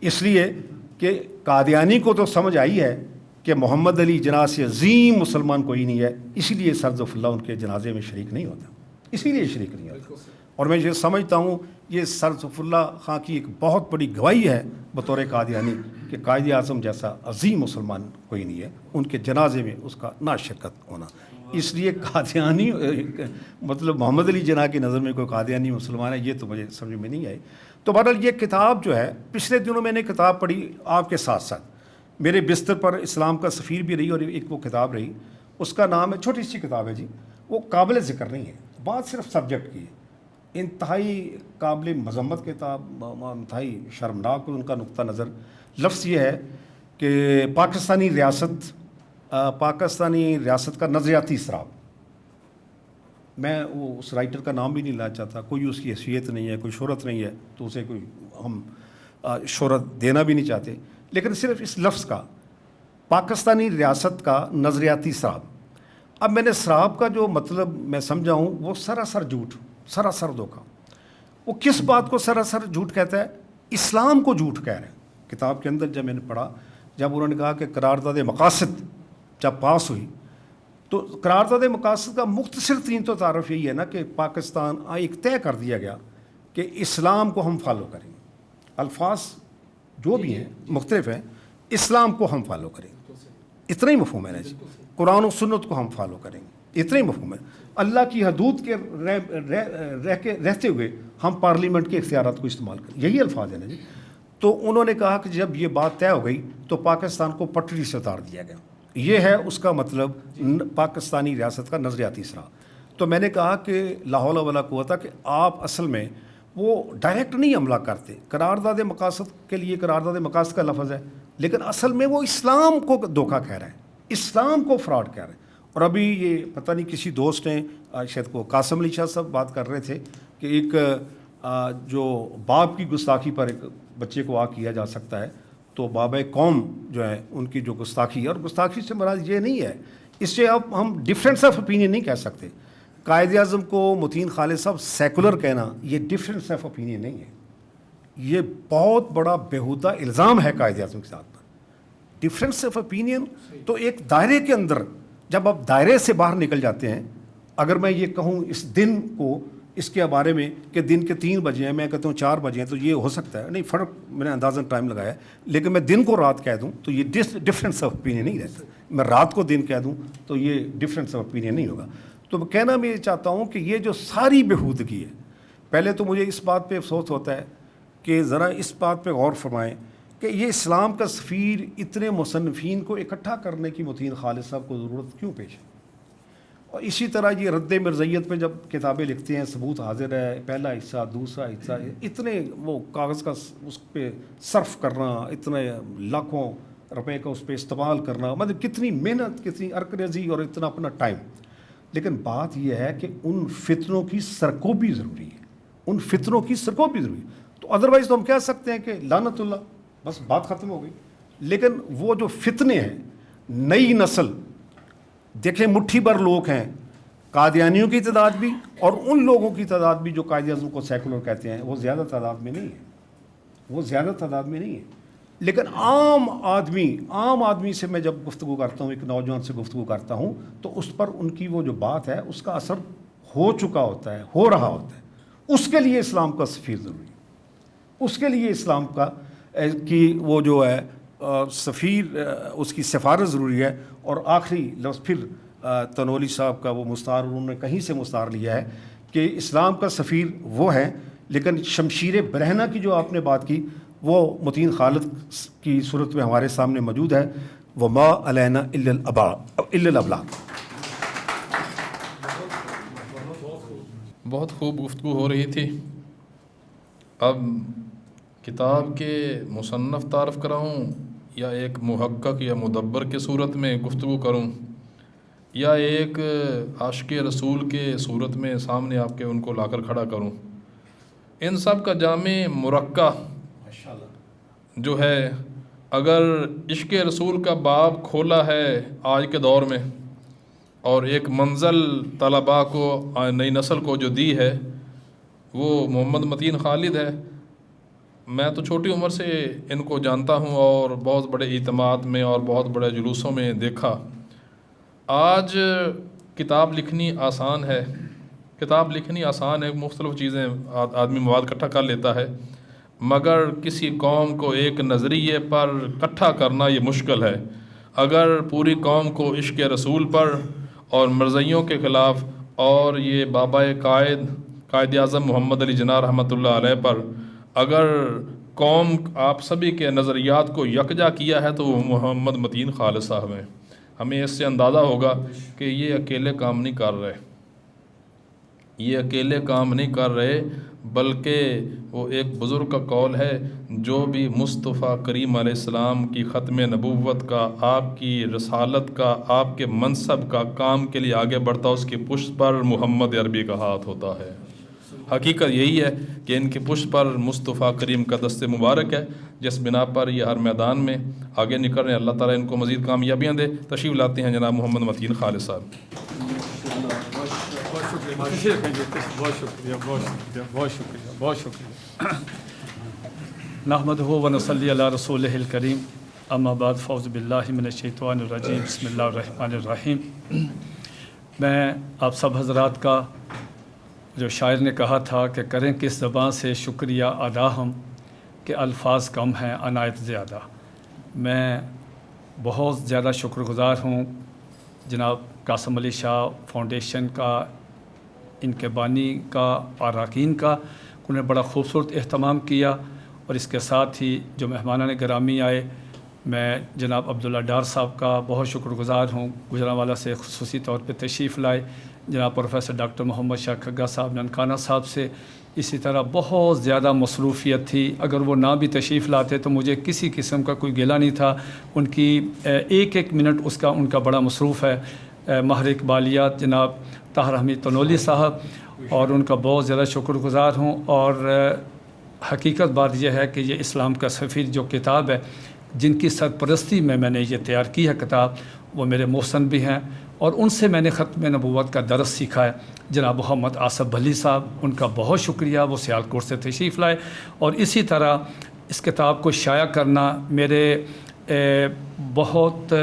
اس لیے کہ قادیانی کو تو سمجھ آئی ہے کہ محمد علی جناح سے عظیم مسلمان کوئی نہیں ہے, اسی لیے سر ظفر اللہ ان کے جنازے میں شریک نہیں ہوتا, اسی لیے شریک نہیں ہوتا. اور میں یہ سمجھتا ہوں یہ سر ظفر اللہ خان کی ایک بہت بڑی گواہی ہے بطور قادیانی کہ قائد اعظم جیسا عظیم مسلمان کوئی نہیں ہے, ان کے جنازے میں اس کا نہ شرکت ہونا. اس لیے قادیانی مطلب محمد علی جناح کی نظر میں کوئی قادیانی مسلمان ہے یہ تو مجھے سمجھ میں نہیں آئی. تو بہرحال یہ کتاب جو ہے پچھلے دنوں میں نے کتاب پڑھی آپ کے ساتھ ساتھ, میرے بستر پر اسلام کا سفیر بھی رہی اور ایک وہ کتاب رہی, اس کا نام ہے, چھوٹی سی کتاب ہے جی, وہ قابل ذکر نہیں ہے, بات صرف سبجیکٹ کی ہے, انتہائی قابل مذمت کتاب, انتہائی شرمناک ان کا نقطہ نظر. لفظ یہ ہے کہ پاکستانی ریاست کا نظریاتی اسراب. میں وہ اس رائٹر کا نام بھی نہیں لانا چاہتا, کوئی اس کی حیثیت نہیں ہے, کوئی شہرت نہیں ہے, تو اسے کوئی ہم شہرت دینا بھی نہیں چاہتے, لیکن صرف اس لفظ کا, پاکستانی ریاست کا نظریاتی اسراب. اب میں نے اسراب کا جو مطلب میں سمجھا ہوں وہ سراسر جھوٹ, سراسر دھوکہ. وہ کس بات کو سراسر جھوٹ کہتا ہے؟ اسلام کو جھوٹ کہہ رہے ہیں. کتاب کے اندر جب میں نے پڑھا, جب انہوں نے کہا کہ قرارداد مقاصد جب پاس ہوئی, تو قرارداد مقاصد کا مختصر ترین تو تعارف یہی ہے نا کہ پاکستان ایک طے کر دیا گیا کہ اسلام کو ہم فالو کریں گے. الفاظ جو بھی ہیں مختلف ہیں, اسلام کو ہم فالو کریں گے, اتنا ہی مفہوم ہے نا جی. قرآن و سنت کو ہم فالو کریں گے, اتنا ہی مفہوم ہے. اللہ کی حدود کے رہتے ہوئے ہم پارلیمنٹ کے اختیارات کو استعمال کریں, یہی الفاظ ہیں نا جی. تو انہوں نے کہا کہ جب یہ بات طے ہو گئی تو پاکستان کو پٹری سے اتار دیا گیا. یہ ہے اس کا مطلب پاکستانی ریاست کا نظریاتی اسرا. تو میں نے کہا کہ لا حول ولا قوت کہ آپ اصل میں وہ ڈائریکٹ نہیں حملہ کرتے. قرارداد مقاصد کے لیے قرارداد مقاصد کا لفظ ہے, لیکن اصل میں وہ اسلام کو دھوکہ کہہ رہے ہیں, اسلام کو فراڈ کہہ رہے ہیں. اور ابھی یہ پتہ نہیں کسی دوست نے شاید کو قاسم علی شاہ صاحب بات کر رہے تھے کہ ایک جو باپ کی گستاخی پر ایک بچے کو کیا جا سکتا ہے, تو بابا قوم جو ہے ان کی جو گستاخی ہے, اور گستاخی سے مراد یہ نہیں ہے, اس سے اب ہم ڈفرینس آف اوپینین نہیں کہہ سکتے. قائد اعظم کو متین خالد صاحب سیکولر کہنا یہ ڈفرینس آف اوپینین نہیں ہے, یہ بہت بڑا بیہودہ الزام ہے قائد اعظم کے ساتھ پر. ڈفرینس آف اوپینین تو ایک دائرے کے اندر, جب آپ دائرے سے باہر نکل جاتے ہیں, اگر میں یہ کہوں اس دن کو اس کے بارے میں کہ دن کے 3 بجے ہیں, میں کہتا ہوں 4 بجے ہیں, تو یہ ہو سکتا ہے, نہیں فرق میں نے اندازاً ٹائم لگایا ہے, لیکن میں دن کو رات کہہ دوں تو یہ ڈفرینس آف اوپینین نہیں رہتا. میں رات کو دن کہہ دوں تو یہ ڈفرینس آف اوپینین نہیں ہوگا. تو کہنا میں یہ چاہتا ہوں کہ یہ جو ساری بےہودگی ہے, پہلے تو مجھے اس بات پہ افسوس ہوتا ہے کہ ذرا اس بات پہ غور فرمائیں کہ یہ اسلام کا سفیر اتنے مصنفین کو اکٹھا کرنے کی متین خالد صاحب کو ضرورت کیوں پیش ہے. اور اسی طرح یہ رد مرزیت پہ جب کتابیں لکھتے ہیں, ثبوت حاضر ہے, پہلا حصہ دوسرا حصہ, اتنے وہ کاغذ کا اس پہ صرف کرنا, اتنے لاکھوں روپے کا اس پہ استعمال کرنا, مطلب کتنی محنت, کتنی ارکریزی اور اتنا اپنا ٹائم. لیکن بات یہ ہے کہ ان فتنوں کی سرکوبی ضروری ہے, ان فتنوں کی سرکوبی ضروری ہے. تو ادروائز تو ہم کہہ سکتے ہیں کہ لعنت اللہ, بس بات ختم ہو گئی. لیکن وہ جو فتنے ہیں, نئی نسل دیکھیں, مٹھی بھر لوگ ہیں, قادیانیوں کی تعداد بھی اور ان لوگوں کی تعداد بھی جو قائد اعظم کو سیکولر کہتے ہیں, وہ زیادہ تعداد میں نہیں ہے, وہ زیادہ تعداد میں نہیں ہے. لیکن عام آدمی سے میں جب گفتگو کرتا ہوں, ایک نوجوان سے گفتگو کرتا ہوں, تو اس پر ان کی وہ جو بات ہے اس کا اثر ہو چکا ہوتا ہے, ہو رہا ہوتا ہے. اس کے لیے اسلام کا سفیر ضروری ہے, اس کے لیے اسلام کا کی وہ جو ہے سفیر, اس کی سفارت ضروری ہے. اور آخری لفظ پھر تنولی صاحب کا وہ مستعار, انہوں نے کہیں سے مستعار لیا ہے کہ اسلام کا سفیر وہ ہے, لیکن شمشیر برہنہ کی جو آپ نے بات کی وہ متین خالد کی صورت میں ہمارے سامنے موجود ہے. وما علینا الا الابلاغ. بہت خوب گفتگو ہو رہی تھی. اب کتاب کے مصنف تعارف کراؤں, یا ایک محقق یا مدبر کے صورت میں گفتگو کروں, یا ایک عاشق رسول کے صورت میں سامنے آپ کے ان کو لا کر کھڑا کروں. ان سب کا جامع مرکہ جو ہے, اگر عشق رسول کا باب کھولا ہے آج کے دور میں, اور ایک منزل طلباء کو, نئی نسل کو جو دی ہے, وہ محمد متین خالد ہے. میں تو چھوٹی عمر سے ان کو جانتا ہوں اور بہت بڑے اعتماد میں اور بہت بڑے جلوسوں میں دیکھا. آج کتاب لکھنی آسان ہے, کتاب لکھنی آسان ہے, مختلف چیزیں آدمی مواد اکٹھا کر لیتا ہے, مگر کسی قوم کو ایک نظریے پر اکٹھا کرنا یہ مشکل ہے. اگر پوری قوم کو عشق رسول پر اور مرزائیوں کے خلاف، اور یہ بابا قائد اعظم محمد علی جناح رحمۃ اللہ علیہ پر اگر قوم آپ سبھی کے نظریات کو یکجا کیا ہے تو وہ محمد متین خالد صاحب ہیں۔ ہمیں اس سے اندازہ ہوگا کہ یہ اکیلے کام نہیں کر رہے، یہ اکیلے کام نہیں کر رہے، بلکہ وہ ایک بزرگ کا قول ہے، جو بھی مصطفیٰ کریم علیہ السلام کی ختم نبوت کا، آپ کی رسالت کا، آپ کے منصب کا کام کے لیے آگے بڑھتا، اس کی پشت پر محمد عربی کا ہاتھ ہوتا ہے۔ حقیقت یہی ہے کہ ان کی پشت پر مصطفیٰ کریم کا دست مبارک ہے، جس بنا پر یہ ہر میدان میں آگے نکل رہے ہیں۔ اللہ تعالیٰ ان کو مزید کامیابیاں دے۔ تشریف لاتے ہیں جناب محمد متین خالد صاحب۔ بہت شکریہ، بہت شکریہ۔ نحمدہ و نصلی علی رسولہ الکریم، اما بعد، فاعوذ باللہ من الشیطان الرجیم، بسم اللہ الرحمن الرحیم۔ میں آپ سب حضرات کا، جو شاعر نے کہا تھا کہ کریں کس زبان سے شکریہ ادا ہم، کہ الفاظ کم ہیں عنایت زیادہ، میں بہت زیادہ شکر گزار ہوں جناب قاسم علی شاہ فاؤنڈیشن کا، ان کے بانی کا، اراکین کا، انہوں نے بڑا خوبصورت اہتمام کیا، اور اس کے ساتھ ہی جو مہمانان گرامی آئے، میں جناب عبداللہ ڈار صاحب کا بہت شکر گزار ہوں، گجرانوالہ سے خصوصی طور پہ تشریف لائے، جناب پروفیسر ڈاکٹر محمد شاہ کھگا صاحب ننکانہ صاحب سے اسی طرح بہت زیادہ مصروفیت تھی، اگر وہ نہ بھی تشریف لاتے تو مجھے کسی قسم کا کوئی گلہ نہیں تھا، ان کی ایک ایک منٹ ان کا بڑا مصروف ہے۔ ماہر اقبالیات جناب طاہر حمید تنولی صاحب، اور ان کا بہت زیادہ شکر گزار ہوں، اور حقیقت بات یہ ہے کہ یہ اسلام کا سفیر جو کتاب ہے، جن کی سرپرستی میں نے یہ تیار کی ہے کتاب، وہ میرے محسن بھی ہیں، اور ان سے میں نے ختم نبوت کا درس سیکھا ہے۔ جناب محمد آصف بھلی صاحب، ان کا بہت شکریہ، وہ سیالکوٹ سے تشریف لائے، اور اسی طرح اس کتاب کو شائع کرنا میرے بہت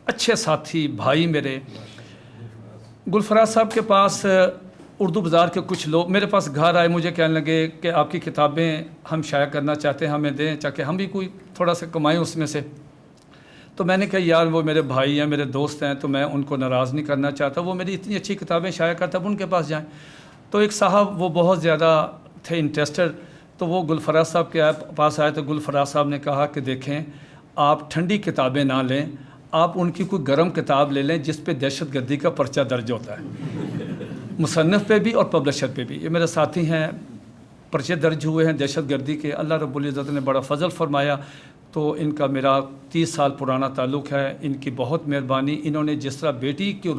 اچھے ساتھی بھائی، میرے گلفراز صاحب کے پاس اردو بازار کے کچھ لوگ میرے پاس گھر آئے، مجھے کہنے لگے کہ آپ کی کتابیں ہم شائع کرنا چاہتے ہیں، ہمیں دیں تاکہ ہم بھی کوئی تھوڑا سا کمائیں اس میں سے۔ تو میں نے کہا یار وہ میرے بھائی ہیں، میرے دوست ہیں، تو میں ان کو ناراض نہیں کرنا چاہتا، وہ میری اتنی اچھی کتابیں شائع کرتا، اب ان کے پاس جائیں۔ تو ایک صاحب وہ بہت زیادہ تھے انٹرسٹڈ، تو وہ گلفراز صاحب کے پاس آئے، تو گلفراز صاحب نے کہا کہ دیکھیں آپ ٹھنڈی کتابیں نہ لیں، آپ ان کی کوئی گرم کتاب لے لیں جس پہ دہشت گردی کا پرچہ درج ہوتا ہے، مصنف پہ بھی اور پبلشر پہ بھی۔ یہ میرے ساتھی ہیں، پرچے درج ہوئے ہیں دہشت گردی کے، اللہ رب العزت نے بڑا فضل فرمایا، تو ان کا میرا 30 سال پرانا تعلق ہے، ان کی بہت مہربانی، انہوں نے جس طرح بیٹی کی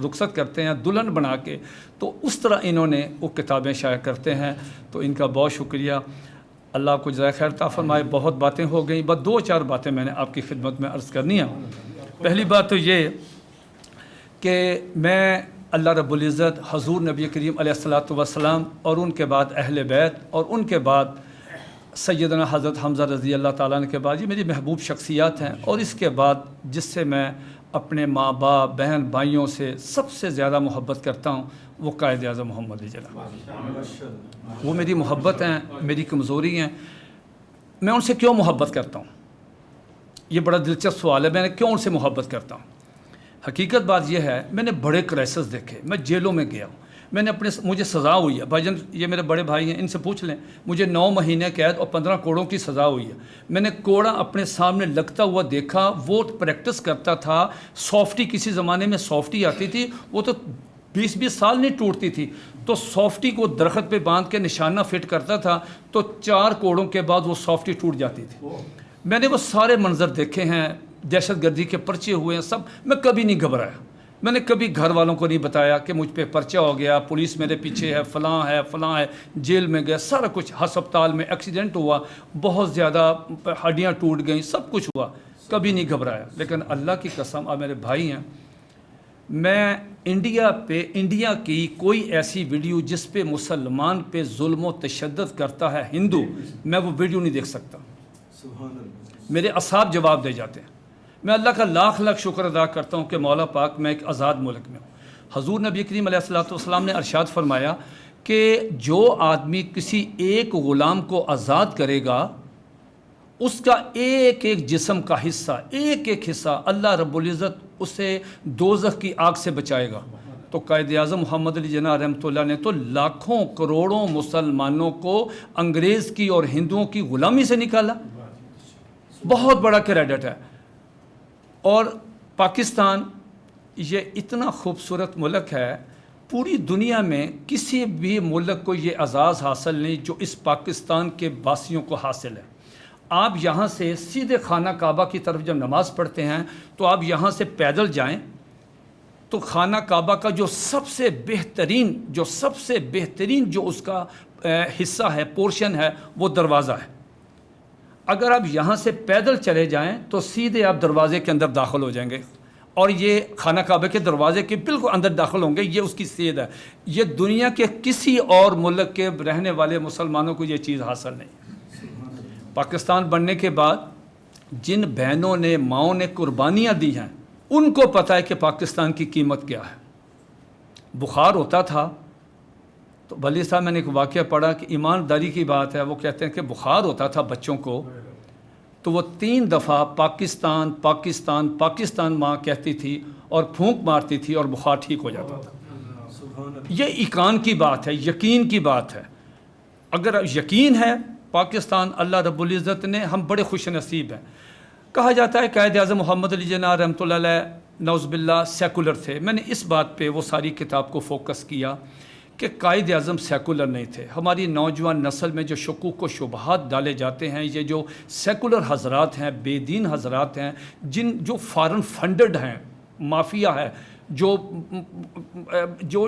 رخصت کرتے ہیں دلہن بنا کے، تو اس طرح انہوں نے وہ کتابیں شائع کرتے ہیں، تو ان کا بہت شکریہ، اللہ کو جزائے خیر عطا فرمائے۔ بہت باتیں ہو گئیں، بس 2-4 باتیں میں نے آپ کی خدمت میں عرض کرنی ہیں۔ پہلی بات تو یہ کہ میں اللہ رب العزت، حضور نبی کریم علیہ الصلاۃ والسلام، اور ان کے بعد اہل بیت، اور ان کے بعد سیدنا حضرت حمزہ رضی اللہ تعالیٰ عنہ کے بعد، یہ میری محبوب شخصیات ہیں، اور اس کے بعد جس سے میں اپنے ماں باپ بہن بھائیوں سے سب سے زیادہ محبت کرتا ہوں، وہ قائد اعظم محمد علی جناح، وہ میری محبت ہیں، میری کمزوری ہیں۔ میں ان سے کیوں محبت کرتا ہوں؟ یہ بڑا دلچسپ سوال ہے، میں نے کیوں ان سے محبت کرتا ہوں؟ حقیقت بات یہ ہے، میں نے بڑے کرائسس دیکھے، میں جیلوں میں گیا ہوں، میں نے مجھے سزا ہوئی ہے، بھائی جان یہ میرے بڑے بھائی ہیں، ان سے پوچھ لیں، مجھے 9 مہینے قید اور 15 کوڑوں کی سزا ہوئی ہے۔ میں نے کوڑا اپنے سامنے لگتا ہوا دیکھا، وہ پریکٹس کرتا تھا، سافٹی کسی زمانے میں سافٹی آتی تھی، وہ تو 20 سال نہیں ٹوٹتی تھی، تو سافٹی کو درخت پہ باندھ کے نشانہ فٹ کرتا تھا، تو 4 کوڑوں کے بعد وہ سافٹی ٹوٹ جاتی تھی۔ میں نے وہ سارے منظر دیکھے ہیں، دہشت گردی کے پرچے ہوئے ہیں سب، میں کبھی نہیں گھبرایا، میں نے کبھی گھر والوں کو نہیں بتایا کہ مجھ پہ پرچہ ہو گیا، پولیس میرے پیچھے ہے، فلاں ہے، جیل میں گیا، سارا کچھ، ہسپتال میں ایکسیڈنٹ ہوا، بہت زیادہ ہڈیاں ٹوٹ گئیں، سب کچھ ہوا، کبھی نہیں گھبرایا۔ لیکن اللہ کی قسم، آپ میرے بھائی ہیں، میں انڈیا کی کوئی ایسی ویڈیو جس پہ مسلمان پہ ظلم و تشدد کرتا ہے ہندو، میں وہ ویڈیو نہیں دیکھ سکتا، میرے اعصاب جواب دے جاتے ہیں۔ میں اللہ کا لاکھ شکر ادا کرتا ہوں کہ مولا پاک میں ایک آزاد ملک میں ہوں۔ حضور نبی کریم علیہ الصلوۃ والسلام نے ارشاد فرمایا کہ جو آدمی کسی ایک غلام کو آزاد کرے گا، اس کا ایک ایک جسم کا حصہ، ایک ایک حصہ اللہ رب العزت اسے دوزخ کی آگ سے بچائے گا۔ تو قائد اعظم محمد علی جناح رحمۃ اللہ نے تو لاکھوں کروڑوں مسلمانوں کو انگریز کی اور ہندوؤں کی غلامی سے نکالا، بہت بڑا کریڈٹ ہے۔ اور پاکستان یہ اتنا خوبصورت ملک ہے، پوری دنیا میں کسی بھی ملک کو یہ اعزاز حاصل نہیں جو اس پاکستان کے واسیوں کو حاصل ہے۔ آپ یہاں سے سیدھے خانہ کعبہ کی طرف جب نماز پڑھتے ہیں تو آپ یہاں سے پیدل جائیں تو خانہ کعبہ کا جو سب سے بہترین جو اس کا حصہ ہے، پورشن ہے، وہ دروازہ ہے۔ اگر آپ یہاں سے پیدل چلے جائیں تو سیدھے آپ دروازے کے اندر داخل ہو جائیں گے، اور یہ خانہ کعبہ کے دروازے کے بالکل اندر داخل ہوں گے۔ یہ اس کی سید ہے، یہ دنیا کے کسی اور ملک کے رہنے والے مسلمانوں کو یہ چیز حاصل نہیں۔ پاکستان بننے کے بعد جن بہنوں نے، ماؤں نے قربانیاں دی ہیں، ان کو پتہ ہے کہ پاکستان کی قیمت کیا ہے۔ بخار ہوتا تھا تو بلی صاحب میں نے ایک واقعہ پڑھا کہ ایمانداری کی بات ہے، وہ کہتے ہیں کہ بخار ہوتا تھا بچوں کو تو وہ 3 دفعہ پاکستان پاکستان پاکستان ماں کہتی تھی اور پھونک مارتی تھی اور بخار ٹھیک ہو جاتا تھا۔ یہ ایقان کی بات ہے، یقین کی بات ہے۔ اگر یقین ہے پاکستان، اللہ رب العزت نے، ہم بڑے خوش نصیب ہیں۔ کہا جاتا ہے قائد اعظم محمد علی جناح رحمۃ اللہ علیہ نعوذ باللہ سیکولر تھے۔ میں نے اس بات پہ وہ ساری کتاب کو فوکس کیا کہ قائد اعظم سیکولر نہیں تھے۔ ہماری نوجوان نسل میں جو شکوک و شبہات ڈالے جاتے ہیں، یہ جو سیکولر حضرات ہیں، بے دین حضرات ہیں، جو فارن فنڈڈ ہیں، مافیا ہے،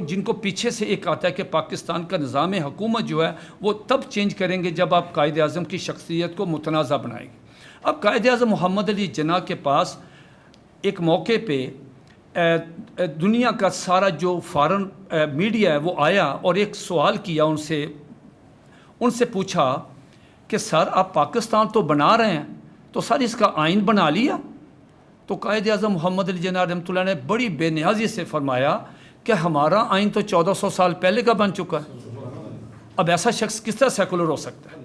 جن کو پیچھے سے ایک آتا ہے کہ پاکستان کا نظام حکومت جو ہے وہ تب چینج کریں گے جب آپ قائد اعظم کی شخصیت کو متنازع بنائیں گے۔ اب قائد اعظم محمد علی جناح کے پاس ایک موقع پہ دنیا کا سارا جو فارن میڈیا ہے وہ آیا اور ایک سوال کیا ان سے پوچھا کہ سر آپ پاکستان تو بنا رہے ہیں تو سر اس کا آئین بنا لیا؟ تو قائد اعظم محمد علی جناح رحمۃ اللہ نے بڑی بے نیازی سے فرمایا کہ ہمارا آئین تو 1400 سال پہلے کا بن چکا ہے، اب ایسا شخص کس طرح سیکولر ہو سکتا ہے؟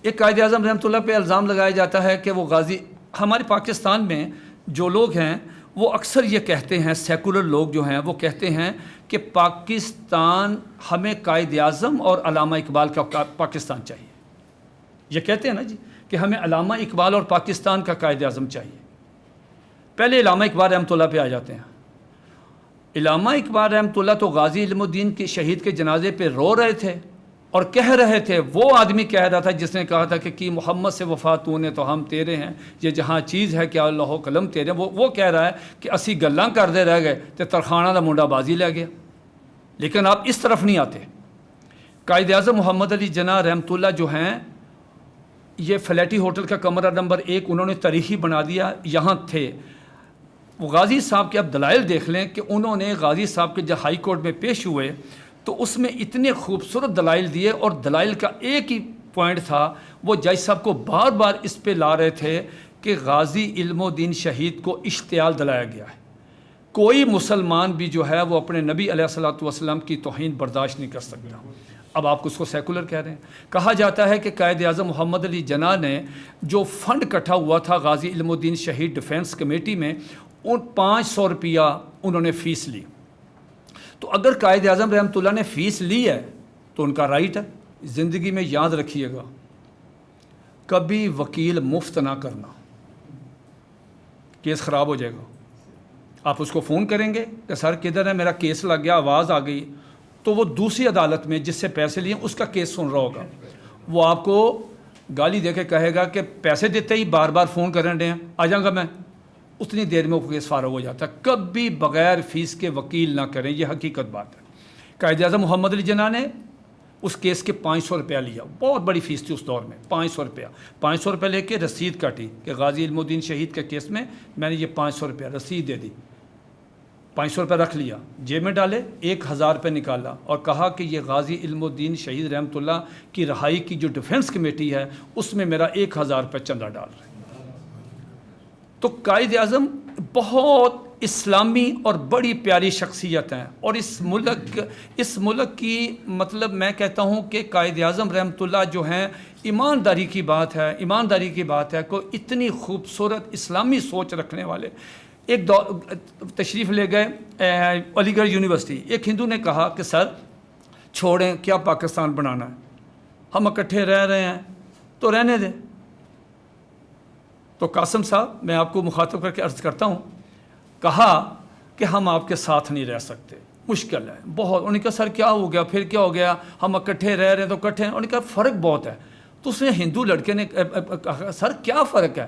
ایک قائد اعظم رحمۃ اللہ پہ الزام لگایا جاتا ہے کہ وہ غازی، ہمارے پاکستان میں جو لوگ ہیں وہ اکثر یہ کہتے ہیں، سیکولر لوگ جو ہیں وہ کہتے ہیں کہ پاکستان، ہمیں قائد اعظم اور علامہ اقبال کا پاکستان چاہیے۔ یہ کہتے ہیں نا جی کہ ہمیں علامہ اقبال اور پاکستان کا قائد اعظم چاہیے۔ پہلے علامہ اقبال رحمۃ اللہ پہ آ جاتے ہیں۔ علامہ اقبال رحمۃ اللہ تو غازی علم الدین کے شہید کے جنازے پہ رو رہے تھے اور کہہ رہے تھے، وہ آدمی کہہ رہا تھا جس نے کہا تھا کہ کی محمد سے وفا تو نے تو ہم تیرے ہیں، یہ جہاں چیز ہے کہ اللہ قلم تیرے، وہ کہہ رہا ہے کہ اسی گلاں کردے رہ گئے تے ترخانہ دا منڈا بازی لے گیا۔ لیکن آپ اس طرف نہیں آتے۔ قائد اعظم محمد علی جناح رحمۃ اللہ جو ہیں، یہ فلیٹی ہوٹل کا کمرہ نمبر 1 انہوں نے تاریخی بنا دیا، یہاں تھے۔ وہ غازی صاحب کے اب دلائل دیکھ لیں کہ انہوں نے غازی صاحب کے جب ہائی کورٹ میں پیش ہوئے تو اس میں اتنے خوبصورت دلائل دیے، اور دلائل کا ایک ہی پوائنٹ تھا، وہ جج صاحب کو بار بار اس پہ لا رہے تھے کہ غازی علم الدین شہید کو اشتعال دلایا گیا ہے۔ کوئی مسلمان بھی جو ہے وہ اپنے نبی علیہ الصلوۃ والسلام کی توہین برداشت نہیں کر سکتا۔ اب آپ اس کو سیکولر کہہ رہے ہیں۔ کہا جاتا ہے کہ قائد اعظم محمد علی جناح نے جو فنڈ اکٹھا ہوا تھا غازی علم الدین شہید ڈیفینس کمیٹی میں، ان 500 روپیہ انہوں نے فیس لی۔ تو اگر قائد اعظم رحمۃ اللہ نے فیس لی ہے تو ان کا رائٹ ہے۔ زندگی میں یاد رکھیے گا، کبھی وکیل مفت نہ کرنا، کیس خراب ہو جائے گا۔ آپ اس کو فون کریں گے کہ سر کدھر ہے، میرا کیس لگ گیا، آواز آ گئی، تو وہ دوسری عدالت میں جس سے پیسے لیے اس کا کیس سن رہا ہوگا، وہ آپ کو گالی دے کے کہے گا کہ پیسے دیتے ہی بار بار فون کرنے دیں، آ جاؤں گا میں، اتنی دیر میں وہ کیس فارغ ہو جاتا ہے۔ کبھی بغیر فیس کے وکیل نہ کریں، یہ حقیقت بات ہے۔ قائد اعظم محمد علی جناح نے اس کیس کے 500 روپیہ لیا، بہت بڑی فیس تھی اس دور میں، 500 روپیہ لے کے رسید کاٹی کہ غازی علم الدین شہید کے کیس میں نے یہ 500 روپیہ رسید دے دی۔ 500 روپیہ رکھ لیا، جیب میں ڈالے، 1000 روپے نکالا اور کہا کہ یہ غازی علم الدین شہید رحمۃ اللہ کی رہائی کی جو ڈیفینس کمیٹی ہے اس میں میرا 1000 روپے چندہ ڈال رہے ہیں۔ تو قائد اعظم بہت اسلامی اور بڑی پیاری شخصیت ہیں، اور اس ملک کی مطلب میں کہتا ہوں کہ قائد اعظم رحمۃ اللہ جو ہیں، ایمانداری کی بات ہے، کوئی اتنی خوبصورت اسلامی سوچ رکھنے والے، ایک تشریف لے گئے علی گڑھ یونیورسٹی. ایک ہندو نے کہا کہ سر چھوڑیں, کیا پاکستان بنانا ہے, ہم اکٹھے رہ رہے ہیں تو رہنے دیں. تو قاسم صاحب, میں آپ کو مخاطب کر کے عرض کرتا ہوں, کہا کہ ہم آپ کے ساتھ نہیں رہ سکتے, مشکل ہے بہت. انہوں نے کہا سر کیا ہو گیا, پھر کیا ہو گیا, ہم اکٹھے رہ رہے ہیں تو اکٹھے ہیں. انہوں نے کہا فرق بہت ہے. تو اس نے ہندو لڑکے نے کہا سر کیا فرق ہے؟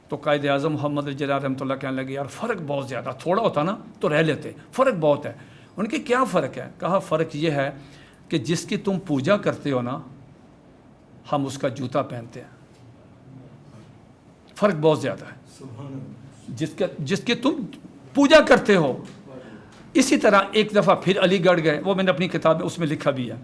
تو قائد اعظم محمد علی جناح رحمۃ اللہ کہنے لگے یار فرق بہت زیادہ, تھوڑا ہوتا نا تو رہ لیتے, فرق بہت ہے. ان کے کیا فرق ہے؟ کہا فرق یہ ہے کہ جس کی تم پوجا کرتے ہو نا, ہم اس کا جوتا پہنتے ہیں. فرق بہت زیادہ ہے. جس کی تم پوجا کرتے ہو. اسی طرح ایک دفعہ پھر علی گڑھ گئے, وہ میں نے اپنی کتاب میں اس میں لکھا بھی ہے.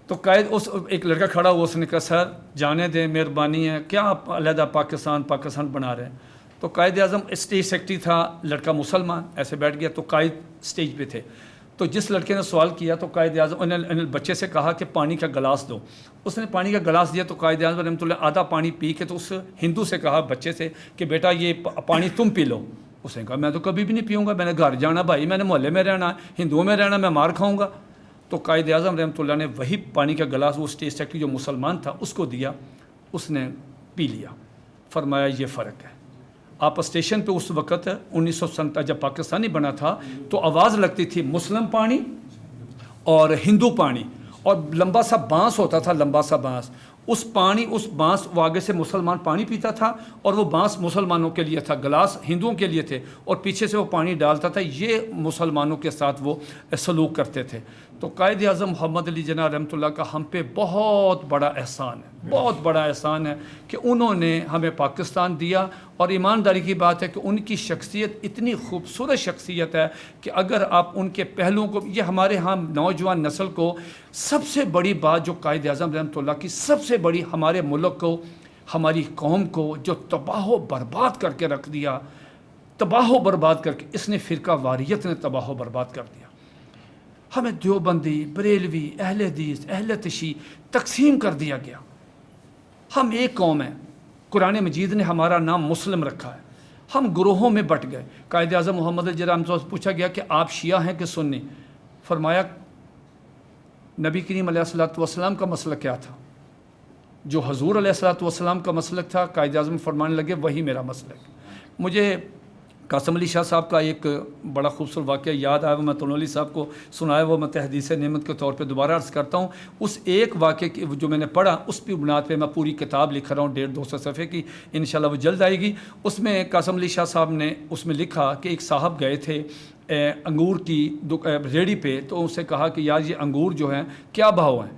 تو قائد ایک لڑکا کھڑا ہوا, اس نے کہا سر جانے دیں, مہربانی ہے, کیا آپ علیحدہ پاکستان بنا رہے ہیں؟ تو قائد اعظم اسٹیج سیکرٹری تھا, لڑکا مسلمان, ایسے بیٹھ گیا. تو قائد اسٹیج پہ تھے. تو جس لڑکے نے سوال کیا تو قائد اعظم نے بچے سے کہا کہ پانی کا گلاس دو. اس نے پانی کا گلاس دیا. تو قائد اعظم رحمۃ اللہ آدھا پانی پی کے تو اس ہندو سے کہا, بچے سے, کہ بیٹا یہ پانی تم پی لو. اس نے کہا میں تو کبھی بھی نہیں پیوں گا, میں نے گھر جانا بھائی, میں نے محلے میں رہنا, ہندوؤں میں رہنا, میں مار کھاؤں گا. تو قائد اعظم رحمۃ اللہ نے وہی پانی کا گلاس وہ اسٹیج سیکرٹری جو مسلمان تھا اس کو دیا. اس نے پی لیا. فرمایا یہ فرق ہے. آپ اسٹیشن پہ اس وقت 1957 جب پاکستانی بنا تھا تو آواز لگتی تھی مسلم پانی اور ہندو پانی, اور لمبا سا بانس ہوتا تھا, لمبا سا بانس. اس بانس وہ آگے سے مسلمان پانی پیتا تھا, اور وہ بانس مسلمانوں کے لیے تھا, گلاس ہندوؤں کے لیے تھے, اور پیچھے سے وہ پانی ڈالتا تھا. یہ مسلمانوں کے ساتھ وہ سلوک کرتے تھے. تو قائد اعظم محمد علی جناح رحمۃ اللہ کا ہم پہ بہت بڑا احسان ہے, بہت بڑا احسان ہے کہ انہوں نے ہمیں پاکستان دیا. اور ایمانداری کی بات ہے کہ ان کی شخصیت اتنی خوبصورت شخصیت ہے کہ اگر آپ ان کے پہلوؤں کو, یہ ہمارے ہاں نوجوان نسل کو سب سے بڑی بات جو قائد اعظم رحمۃ اللہ کی سب سے بڑی, ہمارے ملک کو, ہماری قوم کو جو تباہ و برباد کر کے رکھ دیا, تباہ و برباد کر کے, اس نے فرقہ واریت نے تباہ و برباد کر دیا. ہمیں دیوبندی, بریلوی, اہل حدیث, اہل تشیع تقسیم کر دیا گیا. ہم ایک قوم ہیں, قرآن مجید نے ہمارا نام مسلم رکھا ہے. ہم گروہوں میں بٹ گئے. قائد اعظم محمد علی جناح سے پوچھا گیا کہ آپ شیعہ ہیں کہ سنی؟ فرمایا نبی کریم علیہ الصلوۃ والسلام کا مسلک کیا تھا؟ جو حضور علیہ الصلوۃ والسلام کا مسلک تھا, قائد اعظم فرمانے لگے وہی میرا مسلک. مجھے قاسم علی شاہ صاحب کا ایک بڑا خوبصورت واقعہ یاد آیا, وہ میں تنولی صاحب کو سنایا, وہ میں تحدیث نعمت کے طور پہ دوبارہ عرض کرتا ہوں. اس ایک واقعے کی جو میں نے پڑھا, اس کی بنیاد پہ میں پوری کتاب لکھ رہا ہوں 150-200 صفحے کی, انشاءاللہ وہ جلد آئے گی. اس میں قاسم علی شاہ صاحب نے اس میں لکھا کہ ایک صاحب گئے تھے انگور کی ریڑھی پہ, تو ان سے کہا کہ یار یہ انگور جو ہیں کیا بھاؤ ہیں؟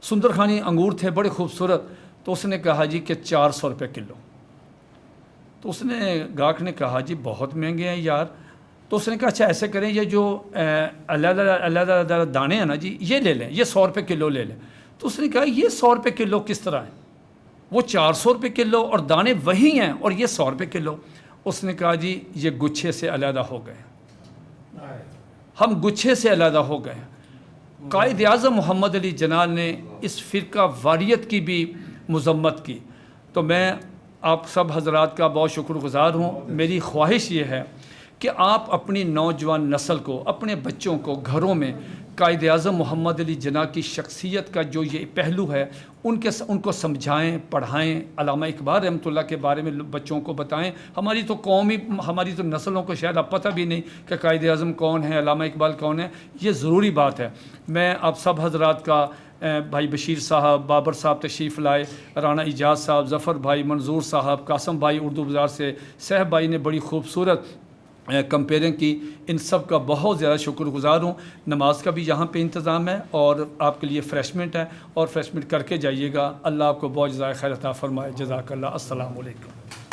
سندر خانی انگور تھے بڑے خوبصورت. تو اس نے کہا جی کہ 400 روپے کلو. تو اس نے گاہک نے کہا جی بہت مہنگے ہیں یار. تو اس نے کہا اچھا ایسے کریں, یہ جو علیحدہ دانے ہیں نا جی, یہ لے لیں, یہ 100 روپے کلو لے لیں. تو اس نے کہا یہ 100 روپے کلو کس طرح ہیں؟ وہ 400 روپے کلو اور دانے وہی ہیں, اور یہ 100 روپے کلو. اس نے کہا جی یہ گچھے سے علیحدہ ہو گئے, ہم گچھے سے علیحدہ ہو گئے. قائد اعظم محمد علی جناح نے اس فرقہ واریت کی بھی مذمت کی. تو میں آپ سب حضرات کا بہت شکر گزار ہوں. میری خواہش یہ ہے کہ آپ اپنی نوجوان نسل کو, اپنے بچوں کو گھروں میں قائد اعظم محمد علی جناح کی شخصیت کا جو یہ پہلو ہے ان کو سمجھائیں, پڑھائیں. علامہ اقبال رحمۃ اللہ کے بارے میں بچوں کو بتائیں. ہماری تو قومی, ہماری تو نسلوں کو شاید اب پتہ بھی نہیں کہ قائد اعظم کون ہے, علامہ اقبال کون ہے. یہ ضروری بات ہے. میں آپ سب حضرات کا, بھائی بشیر صاحب, بابر صاحب تشریف لائے, رانا اجاز صاحب, ظفر بھائی, منظور صاحب, قاسم بھائی اردو بازار سے, صاحب بھائی نے بڑی خوبصورت کمپیئرنگ کی, ان سب کا بہت زیادہ شکر گزار ہوں. نماز کا بھی یہاں پہ انتظام ہے, اور آپ کے لیے فریشمنٹ ہے, اور فریشمنٹ کر کے جائیے گا. اللہ آپ کو بہت جزائے خیر عطا فرمائے. جزاک اللہ. السلام علیکم.